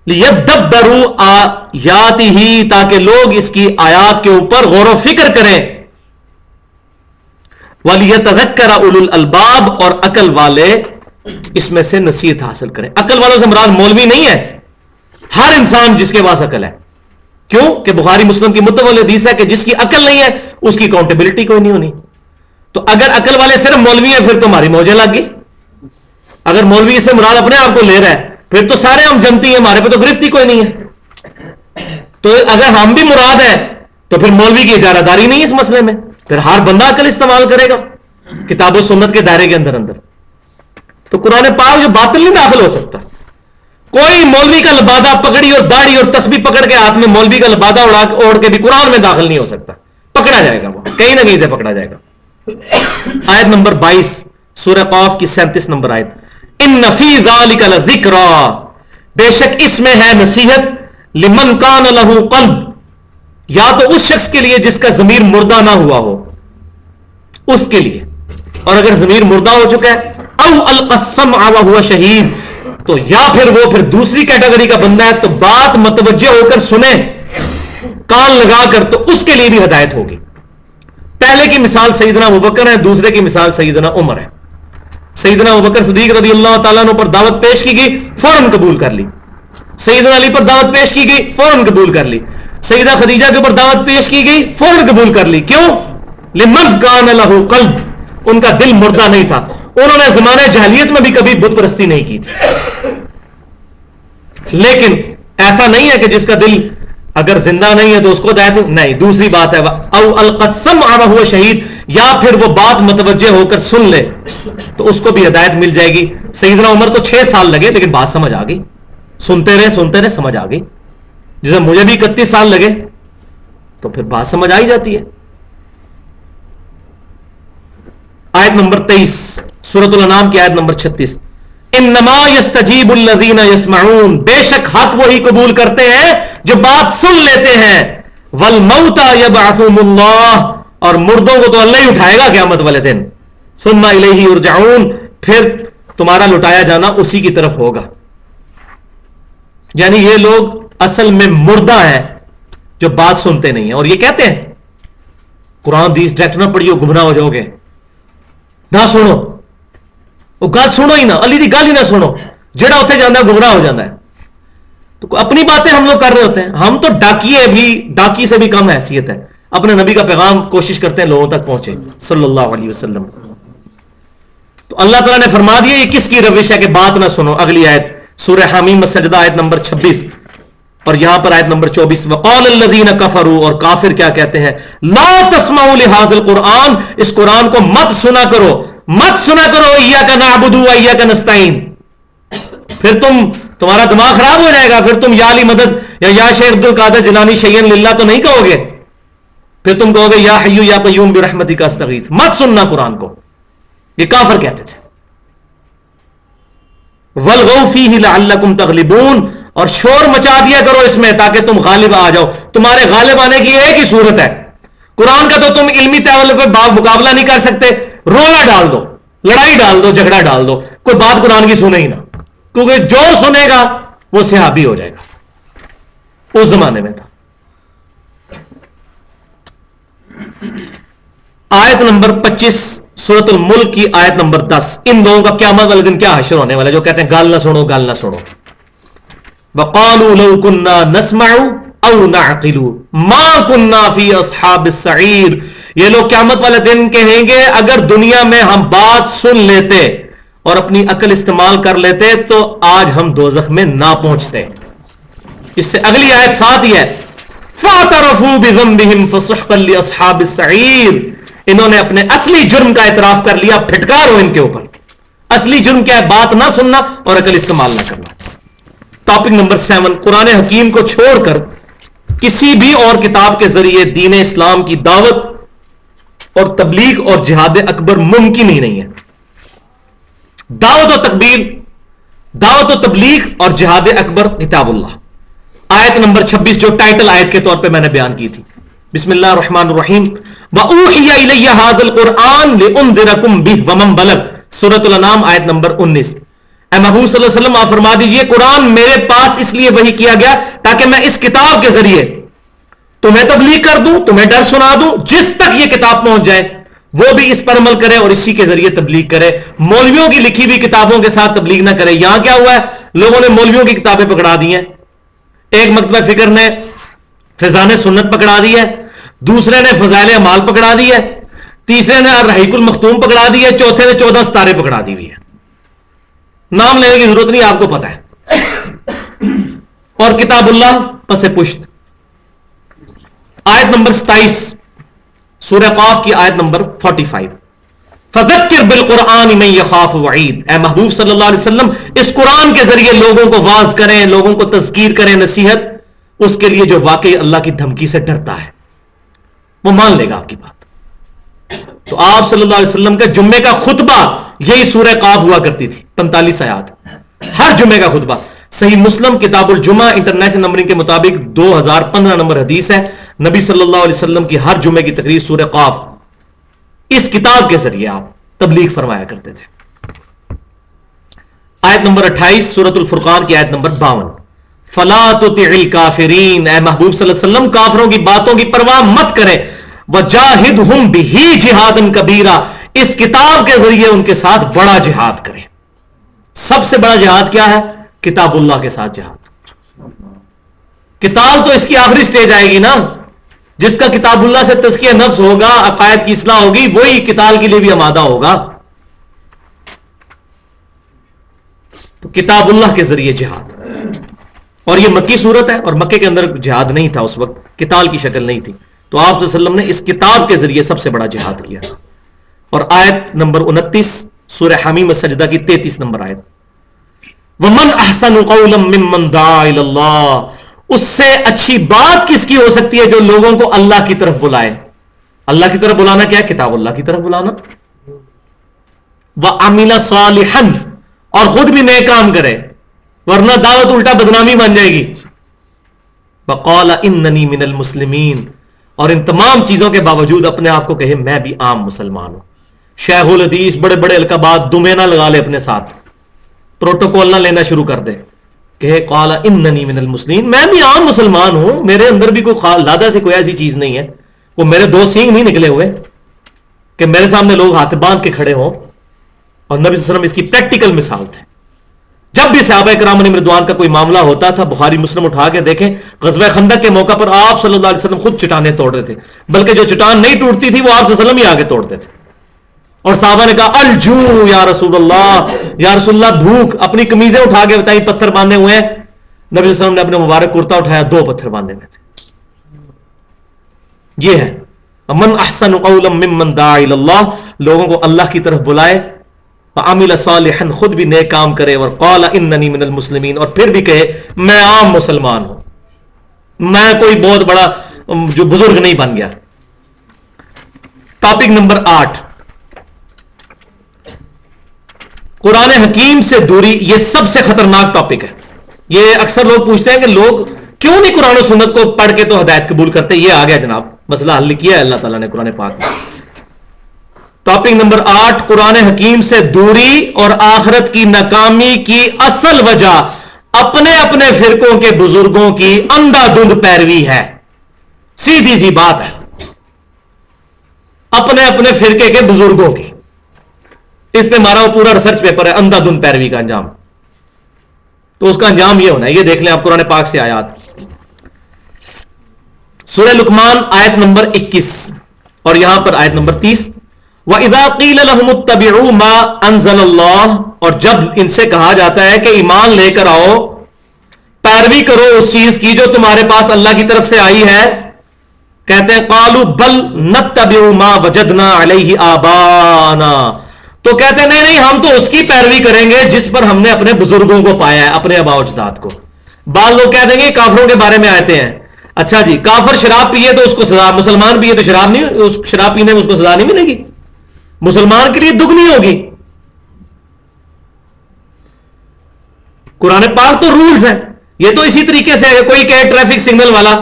لیدبروا آیاتہ تاکہ لوگ اس کی آیات کے اوپر غور و فکر کریں، ولیتذکر اولو الالباب اور عقل والے اس میں سے نصیحت حاصل کریں. عقل والوں سے مراد مولوی نہیں ہے، ہر انسان جس کے پاس عقل ہے. کیوں کہ بخاری مسلم کی متفق حدیث ہے کہ جس کی عقل نہیں ہے اس کی اکاؤنٹیبلٹی کوئی نہیں ہونی. تو اگر عقل والے صرف مولوی ہیں پھر تو ہماری موجیں لگ گئی. اگر مولوی سے مراد اپنے آپ کو لے رہا ہے پھر تو سارے ہم جنتی ہیں، ہمارے پہ تو گرفت ہی کوئی نہیں ہے. تو اگر ہم بھی مراد ہیں تو پھر مولوی کی اجارہ داری نہیں ہے اس مسئلے میں، پھر ہر بندہ عقل استعمال کرے گا کتاب و سنت کے دائرے کے اندر. تو قرآن پاک جو باطل نہیں داخل ہو سکتا. کوئی مولوی کا لبادہ پکڑی اور داڑھی اور تسبیح پکڑ کے ہاتھ میں مولوی کا لبادہ اوڑھ کے بھی قرآن میں داخل نہیں ہو سکتا. پکڑا جائے گا، وہ کہیں نہ کہیں سے پکڑا جائے گا. آیت نمبر 22 سورہ قاف کی 37 نمبر آیت، ان فی ذلک لذکری، بے شک اس میں ہے نصیحت، لمن کان لہ قلب، یا تو اس شخص کے لیے جس کا ضمیر مردہ نہ ہوا ہو، اس کے لیے. اور اگر ضمیر مردہ ہو چکا ہے، او القى السمع وهو شہید، تو یا پھر وہ پھر دوسری کیٹیگری کا بندہ ہے. تو بات متوجہ ہو کر سنے، کان لگا کر، تو اس کے لیے بھی ہدایت ہوگی. پہلے کی مثال سیدنا ابوبکر ہے، دوسرے کی مثال سیدنا عمر ہے. سیدنا ابوبکر صدیق رضی اللہ تعالیٰ عنہ پر دعوت پیش کی گئی، فوراً قبول کر لی. سیدنا علی پر دعوت پیش کی گئی، فوراً قبول کر لی. سیدہ خدیجہ کے اوپر دعوت پیش کی گئی، فوراً قبول کر لی. کیوں؟ لمن کان لہ قلب، ان کا دل مردہ نہیں تھا. انہوں نے زمانے جاہلیت میں بھی کبھی بت پرستی نہیں کی تھی. لیکن ایسا نہیں ہے کہ جس کا دل اگر زندہ نہیں ہے تو اس کو ہدایت نہیں. دوسری بات ہے او القسم وهو شہید, یا پھر وہ بات متوجہ ہو کر سن لے تو اس کو بھی ہدایت مل جائے گی. سیدنا عمر کو 6 سال لگے لیکن بات سمجھ آ گئی, سنتے رہے سمجھ آ گئی. جیسے مجھے بھی 31 سال لگے تو پھر بات سمجھ آ ہی جاتی ہے. آیت نمبر 23 سورۃ الانعام کی آیت نمبر 36, انما یستجیب الذین یسمعون, بے شک حق وہی قبول کرتے ہیں جو بات سن لیتے ہیں. والموتى یبعثهم اللہ, اور مردوں کو تو اللہ ہی اٹھائے گا قیامت والے دن. ثم الیہ یرجعون, پھر تمہارا لٹایا جانا اسی کی طرف ہوگا. یعنی یہ لوگ اصل میں مردہ ہیں جو بات سنتے نہیں ہیں, اور یہ کہتے ہیں قرآن حدیث ڈائریکٹ نہ پڑھیو گمراہ ہو جاؤ گے, نہ سنو وہ گل سنو ہی نہ, علی دی گل ہی نہ سنو, جڑا اتنے جانا ہے گمراہ ہو جاتا ہے. تو اپنی باتیں ہم لوگ کر رہے ہوتے ہیں. ہم تو ڈاکی سے بھی کم حیثیت ہے, اپنے نبی کا پیغام کوشش کرتے ہیں لوگوں تک پہنچے صلی اللہ علیہ وسلم. تو اللہ تعالیٰ نے فرما دیا یہ کس کی روش ہے کہ بات نہ سنو. اگلی آیت سورہ حمیم السجدہ آیت نمبر 26, اور یہاں پر آیت نمبر 24, وقال الذین کفروا, اور کافر کیا کہتے ہیں, لا تسمعوا لهذا القرآن, اس قرآن کو مت سنا کرو ایاک نعبد و ایاک نستعین. پھر تمہارا دماغ خراب ہو جائے گا, پھر تم یا علی مدد یا شیخ عبد القادر جیلانی شیئن للہ تو نہیں کہو گے, پھر تم کہو گے یا حی یا قیوم برحمتک استغیث. مت سننا قرآن کو, یہ کافر کہتے تھے. والغوا فیہ لعلکم تغلبون, اور شور مچا دیا کرو اس میں تاکہ تم غالب آ جاؤ. تمہارے غالب آنے کی ایک ہی صورت ہے, قرآن کا تو تم علمی لیول پہ مقابلہ نہیں کر سکتے, رونا ڈال دو, لڑائی ڈال دو, جھگڑا ڈال دو, کوئی بات قرآن کی سنے ہی نہ, کیونکہ جو سنے گا وہ صحابی ہو جائے گا. اس زمانے میں تھا. آیت نمبر 25 سورۃ الملک کی آیت نمبر 10, ان لوگوں کا قیامت والے دن کیا حشر ہونے والا ہے جو کہتے ہیں گل نہ سنو گل نہ سنو. وقالوا لو كنا نسمع او نعقل ما كنا في اصحاب السعير, یہ لوگ قیامت والے دن کہیں گے اگر دنیا میں ہم بات سن لیتے اور اپنی عقل استعمال کر لیتے تو آج ہم دوزخ میں نہ پہنچتے. اس سے اگلی آیت ساتھ ہی ہے, فاعترفوا بذنبهم فسحقا لاصحاب السعير, انہوں نے اپنے اصلی جرم کا اعتراف کر لیا, پھٹکار ہو ان کے اوپر. اصلی جرم کیا ہے؟ بات نہ سننا اور عقل استعمال نہ کرنا. ٹاپک نمبر 7, قرآن حکیم کو چھوڑ کر کسی بھی اور کتاب کے ذریعے دین اسلام کی دعوت اور تبلیغ اور جہاد اکبر ممکن ہی نہیں ہے. دعوت و تبلیغ اور جہاد اکبر کتاب اللہ. آیت نمبر 26 جو ٹائٹل آیت کے طور پہ میں نے بیان کی تھی, بسم اللہ الرحمن الرحیم, وَأُوحِيَ إِلَيَّ هَذَا الْقُرْآنُ لِأُنذِرَكُم بِهِ وَمَن بَلَغَ, سورۃ الانعام آیت نمبر 19. اے محبوب صلی اللہ علیہ وسلم آپ فرما دیجئے قرآن میرے پاس اس لیے وحی کیا گیا تاکہ میں اس کتاب کے ذریعے تمہیں تبلیغ کر دوں, تمہیں ڈر سنا دوں, جس تک یہ کتاب پہنچ جائے وہ بھی اس پر عمل کرے اور اسی کے ذریعے تبلیغ کرے. مولویوں کی لکھی ہوئی کتابوں کے ساتھ تبلیغ نہ کرے. یہاں کیا ہوا ہے, لوگوں نے مولویوں کی کتابیں پکڑا دی ہیں. ایک مکتبہ فکر نے فیضان سنت پکڑا دی ہے, دوسرے نے فضائل اعمال پکڑا دی ہے, تیسرے نے الرحیق المختوم پکڑا دی ہے, چوتھے نے 14 ستارے پکڑا دی ہوئی ہے. نام لینے کی ضرورت نہیں, آپ کو پتا ہے. اور کتاب اللہ پس پشت. آیت نمبر 27 سورہ قاف کی آیت نمبر 45, فذکر بالقرآن من یخاف وعید, اے محبوب صلی اللہ علیہ وسلم اس قرآن کے ذریعے لوگوں کو واعظ کریں, لوگوں کو تذکیر کریں, نصیحت اس کے لیے جو واقعی اللہ کی دھمکی سے ڈرتا ہے, وہ مان لے گا آپ کی بات. تو آپ صلی اللہ علیہ وسلم کا جمعے کا خطبہ یہی سورہ قاف ہوا کرتی تھی, 45 آیات ہر جمعے کا خطبہ. صحیح مسلم کتاب الجمعہ انٹرنیشنل نمبرنگ کے مطابق 2015 نمبر حدیث ہے. نبی صلی اللہ علیہ وسلم کی ہر جمعے کی تقریر سورہ قاف اس کتاب کے ذریعے آپ تبلیغ فرمایا کرتے تھے. آیت نمبر 28 سورۃ الفرقان کی آیت نمبر 52, فلا تطع الکافرین, اے محبوب صلی اللہ علیہ وسلم کافروں کی باتوں کی پرواہ مت کریں, وجاہدہم بہ جہادا کبیرا, اس کتاب کے ذریعے ان کے ساتھ بڑا جہاد کریں. سب سے بڑا جہاد کیا ہے؟ کتاب اللہ کے ساتھ جہاد. کتاب تو اس کی آخری سٹیج آئے گی نا, جس کا کتاب اللہ سے تزکیہ نفس ہوگا, عقائد کی اصلاح ہوگی, وہی کتاب کے لیے بھی آمادہ ہوگا. تو کتاب اللہ کے ذریعے جہاد. اور یہ مکی صورت ہے اور مکے کے اندر جہاد نہیں تھا اس وقت, قتال کی شکل نہیں تھی, تو آپ صلی اللہ علیہ وسلم نے اس کتاب کے ذریعے سب سے بڑا جہاد کیا. اور آیت نمبر 29 سورہ حمیم السجدہ کی 33 نمبر آیت, وَمَنْ أَحْسَنُ قَوْلًا مِّمَّنْ دَعَا إِلَى اللَّهِ, اس سے اچھی بات کس کی ہو سکتی ہے جو لوگوں کو اللہ کی طرف بلائے. اللہ کی طرف بلانا کیا ہے؟ کتاب اللہ کی طرف بلانا. وَعَمِلَ صَالِحًا, اور خود بھی نیک کام کرے, ورنہ دعوت الٹا بدنامی بن جائے گی. وَقَالَ إِنَّنِي مِنَ الْمُسْلِمِينَ, اور ان تمام چیزوں کے باوجود اپنے آپ کو کہے میں بھی عام مسلمان ہوں. شیخ الحدیث, بڑے بڑے القابات دمے نہ لگا لے اپنے ساتھ, پروٹوکول نہ لینا شروع کر دے, کہ قال اننی من المسلمین, میں بھی عام مسلمان ہوں, میرے اندر بھی کوئی لادہ سے کوئی ایسی چیز نہیں ہے, وہ میرے دو سینگ نہیں نکلے ہوئے کہ میرے سامنے لوگ ہاتھ باندھ کے کھڑے ہوں. اور نبی صلی اللہ علیہ وسلم اس کی پریکٹیکل مثال تھے. جب بھی صحابہ کرام علیہم رضوان کا کوئی معاملہ ہوتا تھا, بخاری مسلم اٹھا کے دیکھیں, غزوہ خندق کے موقع پر آپ صلی اللہ علیہ وسلم خود چٹانیں توڑ رہے تھے, بلکہ جو چٹان نہیں ٹوٹتی تھی وہ آپ صلی اللہ علیہ وسلم ہی آگے توڑتے تھے. اور صحابہ نے کہا الجو یا رسول اللہ, یا رسول اللہ بھوک, اپنی قمیضیں اٹھا کے بتائی پتھر باندھے ہوئے ہیں. نبی صلی اللہ علیہ وسلم نے اپنے مبارک کرتا اٹھایا, 2 پتھر باندھے ہوئے تھے. یہ ہے من احسن قولا ممن دعا الی اللہ, لوگوں کو اللہ کی طرف بلائے, وعمل صالحا, خود بھی نیک کام کرے, وقال اننی من المسلمین, اور پھر بھی کہے میں عام مسلمان ہوں, میں کوئی بہت بڑا جو بزرگ نہیں بن گیا. ٹاپک نمبر 8, قرآن حکیم سے دوری. یہ سب سے خطرناک ٹاپک ہے. یہ اکثر لوگ پوچھتے ہیں کہ لوگ کیوں نہیں قرآن و سنت کو پڑھ کے تو ہدایت قبول کرتے. یہ آ گیا جناب, مسئلہ حل کیا ہے اللہ تعالیٰ نے قرآن پاک میں. ٹاپک نمبر 8, قرآن حکیم سے دوری اور آخرت کی ناکامی کی اصل وجہ اپنے اپنے فرقوں کے بزرگوں کی اندھا دھند پیروی ہے. سیدھی سی بات ہے, اپنے اپنے فرقے کے بزرگوں کی. اس پہ ہمارا پورا ریسرچ پیپر ہے, اندھا دھند پیروی کا انجام. تو اس کا انجام یہ ہونا ہے, یہ دیکھ لیں آپ قرآن پاک سے آیات. سورہ لقمان آیت نمبر 21 اور یہاں پر آیت نمبر 30, وَإِذَا قِيلَ لَهُمُ اتَّبِعُوا مَا أَنزَلَ اللَّهُ, اور جب ان سے کہا جاتا ہے کہ ایمان لے کر آؤ, پیروی کرو اس چیز کی جو تمہارے پاس اللہ کی طرف سے آئی ہے, کہتے ہیں قالوا بل نتبع ما وجدنا علیہ آبانا, تو کہتے ہیں نہیں ہم تو اس کی پیروی کریں گے جس پر ہم نے اپنے بزرگوں کو پایا ہے, اپنے آباء و اجداد کو. بعض لوگ کہہ دیں گے کافروں کے بارے میں آتے ہیں, اچھا جی کافر شراب پیے تو اس کو سزا, مسلمان پیے تو شراب نہیں, شراب پینے میں اس کو سزا نہیں ملے گی, مسلمان کے لیے دگنی ہوگی. قرآن پاک تو رولز ہیں. یہ تو اسی طریقے سے ہے, کوئی کہے ٹریفک سگنل والا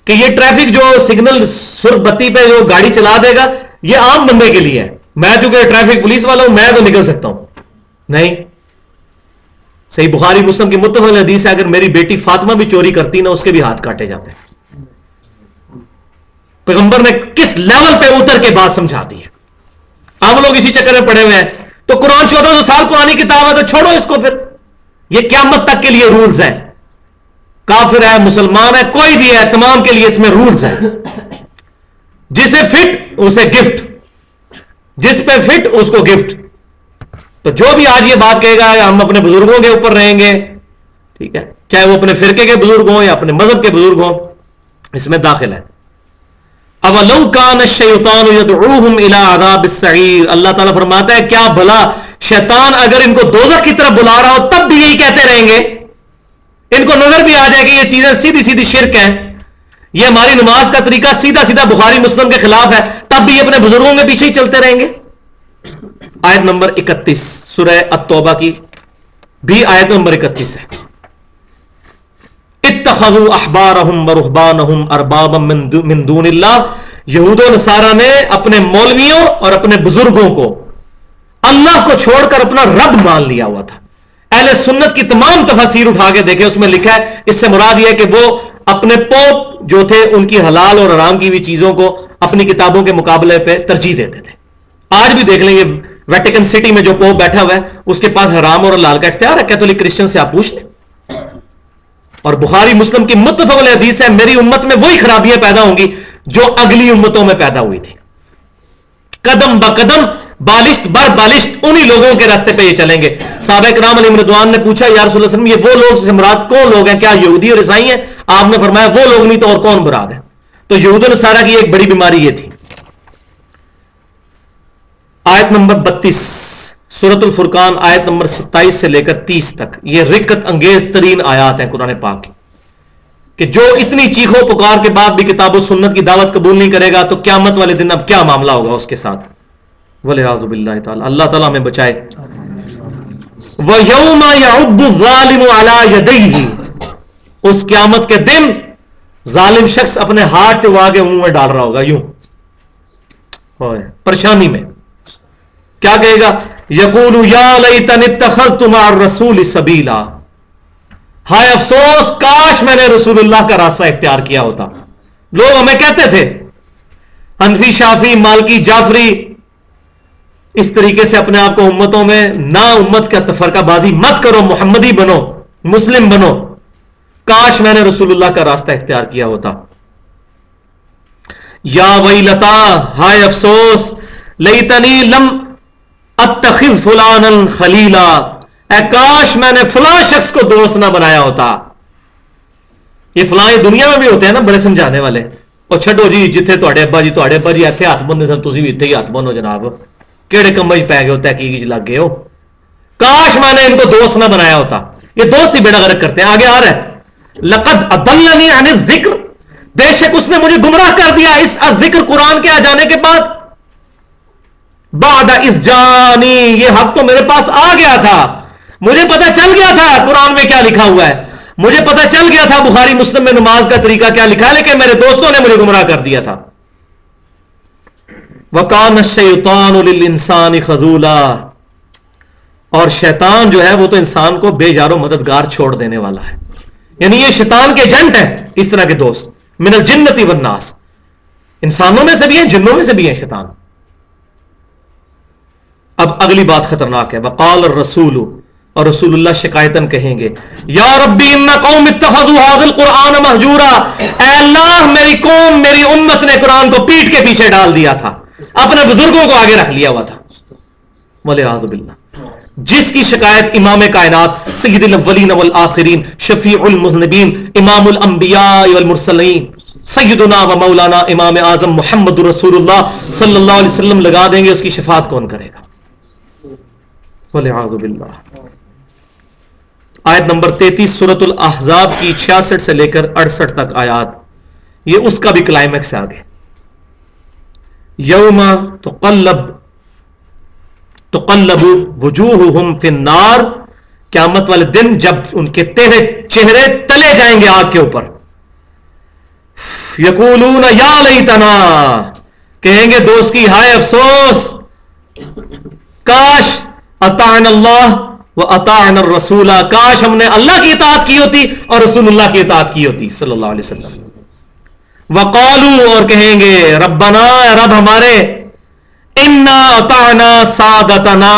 کہ یہ ٹریفک جو سگنل سرخ بتی پہ جو گاڑی چلا دے گا یہ عام بندے کے لیے ہے, میں چونکہ ٹریفک پولیس والا ہوں میں تو نکل سکتا ہوں. نہیں, صحیح بخاری مسلم کی متفق حدیث ہے, اگر میری بیٹی فاطمہ بھی چوری کرتی نا اس کے بھی ہاتھ کاٹے جاتے ہیں. پیغمبر نے کس لیول پہ اتر کے بات سمجھا دی ہے. ہم لوگ اسی چکر میں پڑے ہوئے ہیں. تو قرآن 1400 سال پرانی کتاب ہے تو چھوڑو اس کو, پھر یہ قیامت تک کے لیے رولز ہیں. کافر ہے مسلمان ہے کوئی بھی ہے, تمام کے لیے اس میں رولز ہیں. جسے فٹ اسے گفٹ, جس پہ فٹ اس کو گفٹ. تو جو بھی آج یہ بات کہے گا ہم اپنے بزرگوں کے اوپر رہیں گے, ٹھیک ہے, چاہے وہ اپنے فرقے کے بزرگ ہوں یا اپنے مذہب کے بزرگ ہوں, اس میں داخل ہے. اَوَلَوْ كَانَ الشَّيْطَانُ يَدْعُوهُمْ إِلَىٰ عَذَابِ السَّعِيرِ, اللہ تعالیٰ فرماتا ہے کیا بھلا شیطان اگر ان کو دوزخ کی طرف بلا رہا ہو تب بھی یہی کہتے رہیں گے. ان کو نظر بھی آ جائے کہ یہ چیزیں سیدھی سیدھی شرک ہیں, یہ ہماری نماز کا طریقہ سیدھا سیدھا بخاری مسلم کے خلاف ہے, تب بھی یہ اپنے بزرگوں کے پیچھے ہی چلتے رہیں گے. آیت نمبر 31 سورہ التوبہ کی بھی آیت نمبر 31 ہے. اتخذوا احبارهم ورهبانهم اربابا من دون اللہ, یہود و نصارہ نے اپنے مولویوں اور اپنے بزرگوں کو اللہ کو چھوڑ کر اپنا رب مان لیا ہوا تھا. اہل سنت کی تمام تفاسیر اٹھا کے دیکھیں, اس میں لکھا ہے اس سے مراد یہ ہے کہ وہ اپنے پوپ جو تھے ان کی حلال اور حرام کی بھی چیزوں کو اپنی کتابوں کے مقابلے پہ ترجیح دیتے تھے. آج بھی دیکھ لیں گے ویٹیکن سٹی میں جو پوپ بیٹھا ہوا ہے اس کے پاس حرام اور حلال کا اختیار ہے. کیتھولک کرسچن سے آپ پوچھ لیں. اور بخاری مسلم کی متفق حدیث ہے میری امت میں وہی خرابیاں پیدا ہوں گی جو اگلی امتوں میں پیدا ہوئی تھی. قدم بقدم بالشت بر بالشت انہی لوگوں کے راستے پہ یہ چلیں گے. صحابہ کرام علیہ رضوان نے پوچھا یا رسول اللہ صلی اللہ علیہ وسلم یہ وہ لوگ سے مراد کون لوگ ہیں, کیا یہودی اور عیسائی ہیں؟ آپ نے فرمایا وہ لوگ نہیں تو اور کون مراد ہے. تو یہود و نصارہ کی ایک بڑی بیماری یہ تھی. آیت نمبر 32 سورۃ الفرقان آیت نمبر 27 سے لے کر 30 تک یہ رکت انگیز ترین آیات ہیں قرآن پاک کی, کہ جو اتنی چیخو پکار کے بعد بھی کتاب و سنت کی دعوت قبول نہیں کرے گا تو قیامت والے دن اب کیا معاملہ ہوگا اس کے ساتھ. وَلِعَاذُ بِاللَّهِ تعالی, اللہ تعالیٰ ہمیں بچائے. وَيَوْمَ يَعُضُّ الظَّالِمُ عَلَى يَدَيْهِ, اس قیامت کے دن ظالم شخص اپنے ہاتھ چبا کے منہ میں ڈال رہا ہوگا یوں پریشانی میں. کیا کہے گا؟ یقول یا لیتنی اتخذت مع الرسول سبیلا, ہائے افسوس کاش میں نے رسول اللہ کا راستہ اختیار کیا ہوتا. لوگ ہمیں کہتے تھے حنفی شافی مالکی جعفری, اس طریقے سے اپنے آپ کو امتوں میں نہ امت کا تفرقہ بازی مت کرو, محمدی بنو, مسلم بنو. کاش میں نے رسول اللہ کا راستہ اختیار کیا ہوتا. یا ویلتا, ہائے افسوس, لیتنی لم اتخذ فلانا خلیلا, اے کاش میں نے فلاں شخص کو دوست نہ بنایا ہوتا. یہ فلاں دنیا میں بھی ہوتے ہیں نا بڑے سمجھانے والے, اور چھڈو جی جتھے تواڈے ابا جی ایتھے ہاتھ بندے سن تسی بھی ایتھے ہی ہاتھ بنو جناب, کیڑے کمبے پی گئے ہو تحقیق لگ گئے ہو. کاش میں نے ان کو دوست نہ بنایا ہوتا. یہ دوست ہی بیڑا غرق کرتے ہیں. آگے آ رہا ہے لقد اضلنی عن الذکر, بے شک اس نے مجھے گمراہ کر دیا اس ذکر قرآن کے آ جانے کے بعد. بعد اذ جانی, یہ حق تو میرے پاس آ گیا تھا, مجھے پتہ چل گیا تھا قرآن میں کیا لکھا ہوا ہے, مجھے پتہ چل گیا تھا بخاری مسلم میں نماز کا طریقہ کیا لکھا ہے, لیکن میرے دوستوں نے مجھے گمراہ کر دیا تھا. وَقَانَ الشَّيْطَانُ لِلْإِنسَانِ خَذُولًا, اور شیطان جو ہے وہ تو انسان کو بے یار و مددگار چھوڑ دینے والا ہے. یعنی یہ شیطان کے ایجنٹ ہیں اس طرح کے دوست. من الجنۃ والناس, انسانوں میں سے بھی ہیں جنوں میں سے بھی ہیں شیطان. اب اگلی بات خطرناک ہے. وقال الرسول, اور رسول اللہ شکایتاً کہیں گے یا ربی ان قوم اتخذوا هذا القرآن مہجورا, اے اللہ میری قوم میری امت نے قرآن کو پیٹ کے پیچھے ڈال دیا تھا, اپنے بزرگوں کو آگے رکھ لیا ہوا تھا. والعیاذ باللہ. جس کی شکایت امام کائنات سید الاولین والآخرین شفیع المذنبین امام الانبیاء والمرسلین سیدنا و مولانا امام اعظم محمد رسول اللہ صلی اللہ علیہ وسلم لگا دیں گے, اس کی شفاعت کون کرے گا؟ والعیاذ باللہ. آیت نمبر 33 سورۃ الاحزاب کی 66 سے لے کر 68 تک آیات, یہ اس کا بھی کلائمیکس ہے آگے. یوم تقلب وجوہہم فی النار, قیامت والے دن جب ان کے چہرے تلے جائیں گے آگ کے اوپر. یقولون یا لیتنا, کہیں گے دوست کی ہائے افسوس, کاش اطعنا اللہ و اطعنا الرسول, کاش ہم نے اللہ کی اطاعت کی ہوتی اور رسول اللہ کی اطاعت کی ہوتی صلی اللہ علیہ وسلم. وقالو, اور کہیں گے ربنا, رب ہمارے, انا اطعنا سادتنا,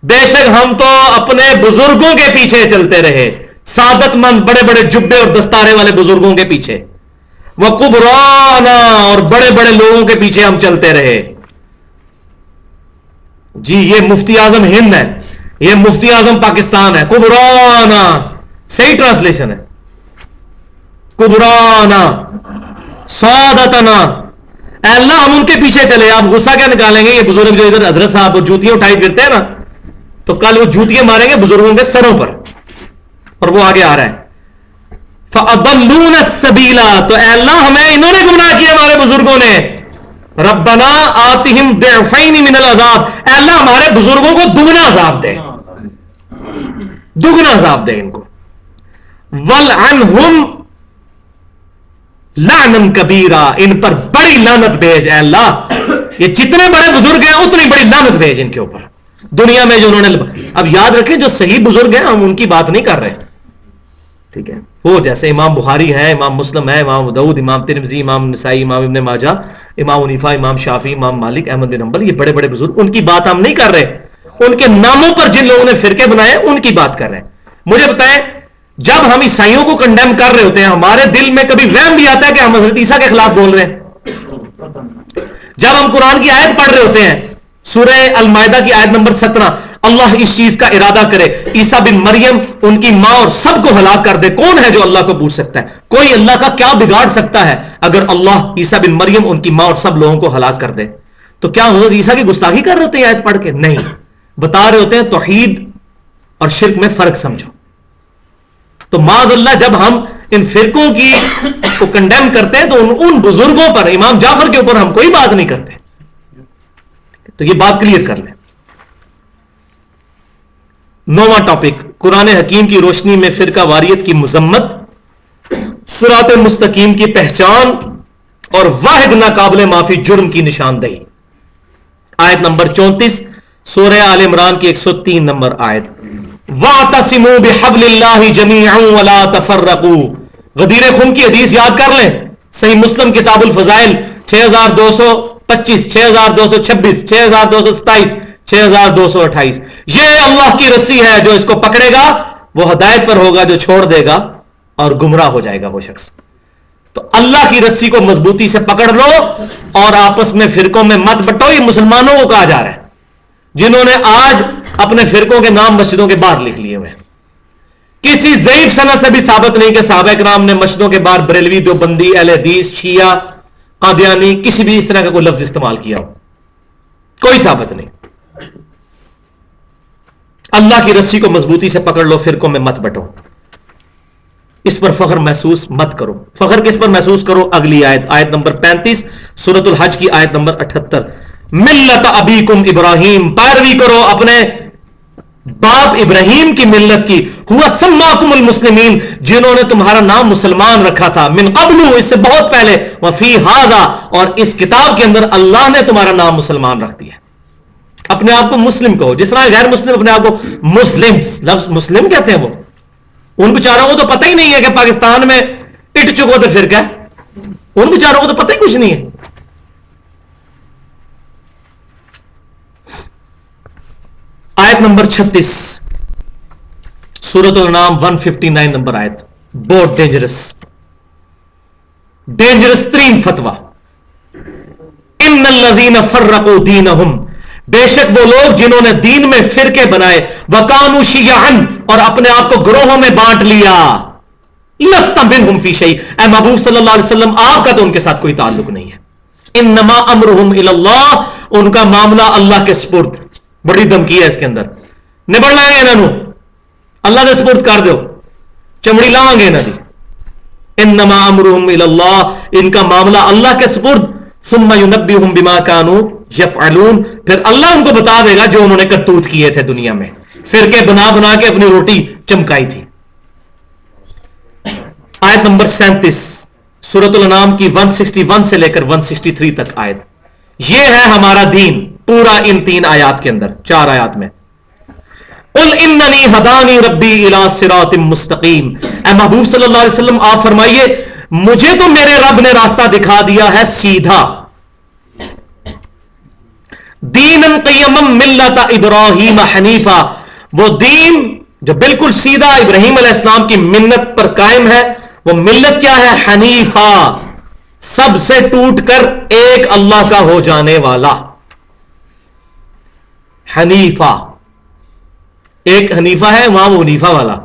بے شک ہم تو اپنے بزرگوں کے پیچھے چلتے رہے, سعادت مند بڑے بڑے جبے اور دستارے والے بزرگوں کے پیچھے. وقبرانا, اور بڑے بڑے لوگوں کے پیچھے ہم چلتے رہے. جی یہ مفتی اعظم ہند ہے, یہ مفتی اعظم پاکستان ہے. کبرانا صحیح ٹرانسلیشن ہے, کبرانا سعادتنا, اے اللہ ہم ان کے پیچھے چلے. آپ غصہ کیا نکالیں گے؟ یہ بزرگ جو ادھر حضرت صاحب جوتیاں اٹھائی پھرتے ہیں نا, تو کل وہ جوتیاں ماریں گے بزرگوں کے سروں پر. اور وہ آگے آ رہا ہے فَأَضَلُّونَ السَّبِيلَ, تو اے اللہ ہمیں انہوں نے گمراہ کیا ہمارے بزرگوں نے. ربنا آتِهِمْ ضِعْفَيْنِ مِنَ الْعَذَابِ, اے اللہ ہمارے بزرگوں کو دگنا عذاب دے, دگنا عذاب دے ان کو. وَلْعَنْهُمْ لعنن کبیرہ, ان پر بڑی لعنت بھیج اے اللہ. یہ جتنے بڑے بزرگ ہیں اتنی بڑی لعنت بھیج ان کے اوپر دنیا میں جو انہوں نے. اب یاد رکھیں جو صحیح بزرگ ہیں ہم ان کی بات نہیں کر رہے, ٹھیک ہے, وہ جیسے امام بخاری ہے, امام مسلم ہے, امام داؤد, امام ترمذی, امام نسائی, امام ابن ماجہ, امام حنیفہ, امام شافعی, امام مالک, احمد بن حنبل, یہ بڑے بڑے بزرگ, ان کی بات ہم نہیں کر رہے. ان کے ناموں پر جن لوگوں نے فرقے بنائے ان کی بات کر رہے ہیں. مجھے بتائیں جب ہم عیسائیوں کو کنڈیم کر رہے ہوتے ہیں ہمارے دل میں کبھی وہم بھی آتا ہے کہ ہم حضرت عیسیٰ کے خلاف بول رہے ہیں؟ جب ہم قرآن کی آیت پڑھ رہے ہوتے ہیں سورہ المائدہ کی آیت نمبر 17، اللہ اس چیز کا ارادہ کرے عیسیٰ بن مریم ان کی ماں اور سب کو ہلاک کر دے، کون ہے جو اللہ کو پوچھ سکتا ہے؟ کوئی اللہ کا کیا بگاڑ سکتا ہے اگر اللہ عیسیٰ بن مریم ان کی ماں اور سب لوگوں کو ہلاک کر دے؟ تو کیا حضرت عیسیٰ کی گستاخی کر رہے ہوتے ہیں آیت پڑھ کے؟ نہیں، بتا رہے ہوتے ہیں توحید اور شرک میں فرق سمجھو. تو معاذ اللہ جب ہم ان فرقوں کی کو کنڈیم کرتے ہیں تو ان بزرگوں پر، امام جعفر کے اوپر ہم کوئی بات نہیں کرتے. تو یہ بات کلیئر کر لیں. 9واں ٹاپک، قرآن حکیم کی روشنی میں فرقہ واریت کی مذمت، صراط مستقیم کی پہچان اور واحد ناقابل معافی جرم کی نشاندہی. آیت نمبر 34 سورہ آل عمران کی 103 نمبر آیت، وَاعْتَصِمُوا بِحَبْلِ اللَّهِ جَمِيعًا وَلَا تَفَرَّقُوا. غدیر خم کی حدیث یاد کر لیں، صحیح مسلم کتاب الفضائل 6225 6226 6227 6228. یہ اللہ کی رسی ہے، جو اس کو پکڑے گا وہ ہدایت پر ہوگا، جو چھوڑ دے گا اور گمراہ ہو جائے گا وہ شخص. تو اللہ کی رسی کو مضبوطی سے پکڑ لو اور آپس میں فرقوں میں مت بٹو. یہ مسلمانوں کو کہا جا رہا ہے جنہوں نے آج اپنے فرقوں کے نام مسجدوں کے باہر لکھ لیے ہوئے. کسی ضعیف سند سے بھی ثابت نہیں کہ صحابہ کرام نے مسجدوں کے باہر بریلوی، دیوبندی، اہل حدیث، شیعہ، قادیانی کسی بھی اس طرح کا کوئی لفظ استعمال کیا ہو. کوئی ثابت نہیں. اللہ کی رسی کو مضبوطی سے پکڑ لو، فرقوں میں مت بٹو. اس پر فخر محسوس مت کرو. فخر کس پر محسوس کرو؟ اگلی آیت، آیت نمبر 35 سورۃ الحج کی آیت نمبر 78، ملت ابیکم ابراہیم، پیروی کرو اپنے باپ ابراہیم کی ملت کی، ہوا سماکم المسلمین، جنہوں نے تمہارا نام مسلمان رکھا تھا، من قبل، اس سے بہت پہلے، وفی ھذا، اور اس کتاب کے اندر اللہ نے تمہارا نام مسلمان رکھ دیا. اپنے آپ کو مسلم کہو، جس طرح غیر مسلم اپنے آپ کو مسلم، لفظ مسلم کہتے ہیں. وہ ان بیچاروں کو تو پتہ ہی نہیں ہے کہ پاکستان میں اٹ چکو تو فرقہ ہے. ان بیچاروں کو تو پتہ ہی کچھ نہیں ہے. آیت نمبر 36 سورۃ الانعام 159 نمبر آیت، بہت ڈینجرس ترین فتویٰ. ان الذین فرقوا دینہم، بے شک وہ لوگ جنہوں نے دین میں فرقے بنائے، وکانوا شیعا، اور اپنے آپ کو گروہوں میں بانٹ لیا، لست منہم فی شیء، اے محبوب صلی اللہ علیہ وسلم آپ کا تو ان کے ساتھ کوئی تعلق نہیں ہے. انما امرہم الی اللہ، ان کا معاملہ اللہ کے سپرد. بڑی دھمکی ہے اس کے اندر، نبڑ لائیں گے انہوں، اللہ دے سپرد کر دو، چمڑی لاؤں گے انہوں دی. انما امرہم الی اللہ، ان کا معاملہ اللہ کے سپرد. ثم ینبئہم بما کانوا یفعلون، پھر اللہ ان کو بتا دے گا جو انہوں نے کرتوت کیے تھے دنیا میں، فرقے بنا بنا کے اپنی روٹی چمکائی تھی. آیت نمبر 37 سورۃ الانعام کی 161 سے لے کر 163 تک آیت. یہ ہے ہمارا دین پورا ان 3 آیات کے اندر، 4 آیات میں. قل اننی ہدانی ربی الی صراط مستقیم، اے محبوب صلی اللہ علیہ وسلم آپ فرمائیے مجھے تو میرے رب نے راستہ دکھا دیا ہے سیدھا. دینا قیما ملت ابراہیم حنیفا، وہ دین جو بالکل سیدھا ابراہیم علیہ السلام کی ملت پر قائم ہے. وہ ملت کیا ہے؟ حنیفا، سب سے ٹوٹ کر ایک اللہ کا ہو جانے والا. حنیفہ، ایک حنیفہ ہے وہاں، وہ حنیفہ والا،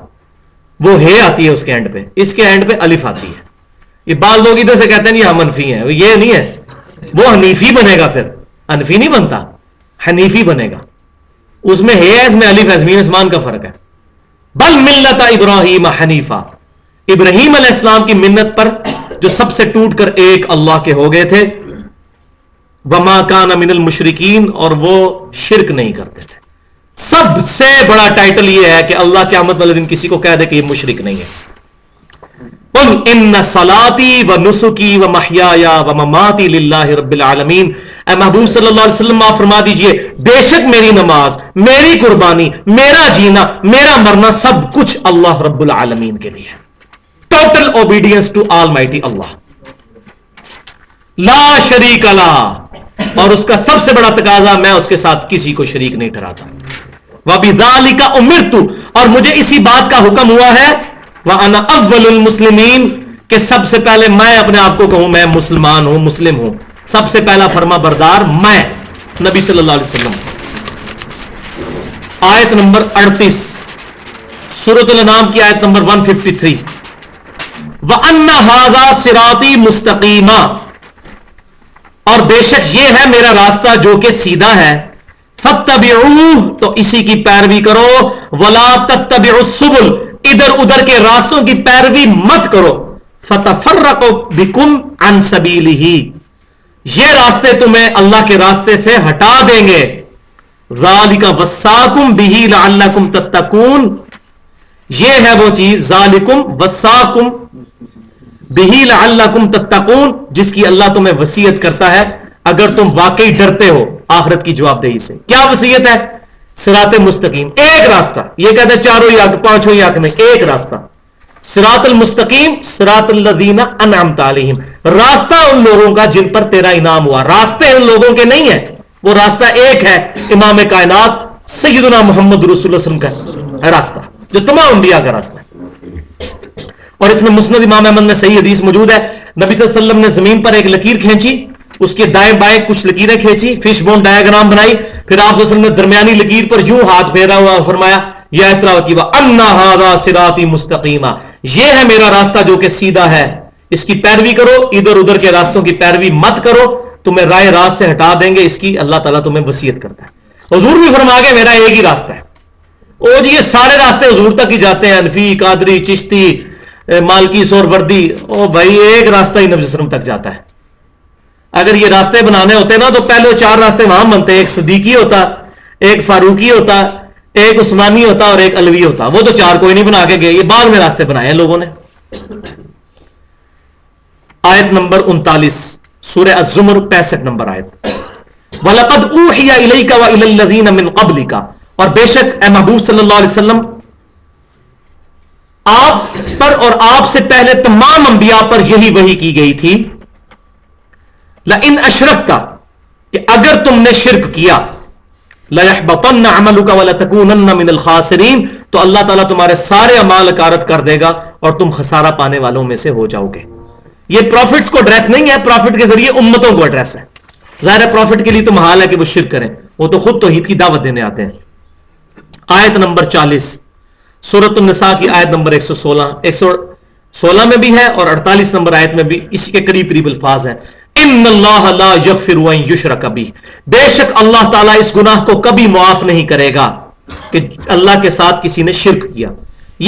وہ ہے آتی ہے اس کے اینڈ پہ، اس کے اینڈ پہ الف آتی ہے. یہ بعض لوگ ادھر سے کہتے ہیں یہ منفی ہیں، یہ نہیں ہے، وہ حنیفی بنے گا، پھر حنفی نہیں بنتا، حنیفی بنے گا. اس میں ہے، اس میں الف ہے، زمین اسمان کا فرق ہے. بل ملت ابراہیم حنیفہ، ابراہیم علیہ السلام کی ملت پر جو سب سے ٹوٹ کر ایک اللہ کے ہو گئے تھے. وما کان من المشرکین، اور وہ شرک نہیں کرتے تھے. سب سے بڑا ٹائٹل یہ ہے کہ اللہ قیامت والے دن کسی کو کہہ دے کہ یہ مشرک نہیں ہے. قل ان صلاتی و نسکی و محیای و مماتی للہ رب العالمین، اے محبوب صلی اللہ علیہ وسلم آپ فرما دیجئے بے شک میری نماز، میری قربانی، میرا جینا، میرا مرنا سب کچھ اللہ رب العالمین کے لیے. ٹوٹل اوبیڈینس ٹو آلمائٹی اللہ، لا شریک لہ، اور اس کا سب سے بڑا تقاضا میں اس کے ساتھ کسی کو شریک نہیں ٹھہراتا. وَبِذَلِكَ أُمِرْتُ، اور مجھے اسی بات کا حکم ہوا ہے، وَأَنَا أَوَّلُ الْمُسْلِمِينَ، کہ سب سے پہلے میں اپنے آپ کو کہوں میں مسلمان ہوں، مسلم ہوں. سب سے پہلا فرما بردار میں. نبی صلی اللہ علیہ وسلم. آیت نمبر 38 سورۃ الانعام کی آیت نمبر 153. وَأَنَّ هَذَا صِرَاطِي مُسْتَقِيمًا، اور بے شک یہ ہے میرا راستہ جو کہ سیدھا ہے. فَاتَّبِعُوهُ، تو اسی کی پیروی کرو. وَلَا تَتَّبِعُوا السُّبُلَ، ادھر ادھر کے راستوں کی پیروی مت کرو. فَتَفَرَّقُ بِكُمْ عَنْ سَبِيلِهِ، یہ راستے تمہیں اللہ کے راستے سے ہٹا دیں گے. ذَلِكَ وَصَّاكُمْ بِهِ لَعَلَّكُمْ تَتَّقُونَ، یہ ہے وہ چیز ذالکم وصاکم بہ لعلکم تتقون، جس کی اللہ تمہیں وصیت کرتا ہے اگر تم واقعی ڈرتے ہو آخرت کی جواب دہی سے. کیا وصیت ہے؟ صراط مستقیم، ایک راستہ. یہ کہتے ہیں چاروں یا پانچوں یا میں ایک راستہ. صراط المستقیم صراط الذین انعمت علیہم، راستہ ان لوگوں کا جن پر تیرا انعام ہوا. راستے ان لوگوں کے نہیں ہیں، وہ راستہ ایک ہے، امام کائنات سیدنا محمد رسول اللہ صلی اللہ علیہ وسلم کا راستہ، جو تمام انبیاء کا راستہ ہے. اور اس میں مسند امام احمد میں صحیح حدیث موجود ہے. نبی صلی اللہ علیہ وسلم نے زمین پر ایک لکیر کھینچی، اس کے دائیں بائیں کچھ لکیریں کھینچی، فش بون ڈایاگرام بنائی، پھر آپ صلی اللہ علیہ وسلم نے درمیانی لکیر پر یوں ہاتھ پھیرا ہوا فرمایا یا تلاوت کی وَأَنَّ هَذَا صِرَاطِي مُسْتَقِيمًا، یہ ہے میرا راستہ جو کہ سیدھا ہے، اس کی پیروی کرو، ادھر ادھر کے راستوں کی پیروی مت کرو، تمہیں رائے راست سے ہٹا دیں گے. اس کی اللہ تعالیٰ تمہیں وصیت کرتا ہے. حضور بھی فرما گئے میرا ایک ہی راستہ ہے. او جی یہ سارے راستے حضور تک ہی جاتے ہیں، حنفی، قادری، چشتی، مالکی، سہروردی. او بھائی ایک راستہ ہی نبی صلی اللہ علیہ وسلم تک جاتا ہے. اگر یہ راستے بنانے ہوتے نا تو پہلے 4 راستے وہاں بنتے، ایک صدیقی ہوتا، ایک فاروقی ہوتا، ایک عثمانی ہوتا اور ایک علوی ہوتا. وہ تو 4 کوئی نہیں بنا کے گئے، یہ بعد میں راستے بنائے ہیں لوگوں نے. آیت نمبر 39 سورہ الزمر 65 نمبر آیت. وَلَقَدْ أُوحِيَ إِلَيْكَ وَإِلَى الَّذِينَ مِنْ قَبْلِكَ، اور بے شک اے محبوب صلی اللہ علیہ وسلم آپ پر اور آپ سے پہلے تمام انبیاء پر یہی وحی کی گئی تھی. لَإِنْ أَشْرَكْتَ، کہ اگر تم نے شرک کیا، لَيَحْبَطَنَّ عَمَلُكَ وَلَتَكُونَنَّ مِنَ الْخَاسِرِينَ، تو اللہ تعالیٰ تمہارے سارے اعمال اکارت کر دے گا اور تم خسارہ پانے والوں میں سے ہو جاؤ گے. یہ پروفٹس کو ایڈریس نہیں ہے، پروفٹ کے ذریعے امتوں کو ایڈریس ہے. ظاہر ہے پروفٹ کے لیے تو محال ہے کہ وہ شرک کریں، وہ تو خود توحید کی دعوت دینے آتے ہیں. آیت نمبر 40 سورۃ النساء کی آیت نمبر 116 میں بھی ہے اور 48 نمبر آیت میں بھی اسی کے قریب الفاظ ہیں. ان اللہ لا یغفر ان یشرک بہ، بے شک اللہ تعالیٰ اس گناہ کو کبھی معاف نہیں کرے گا کہ اللہ کے ساتھ کسی نے شرک کیا.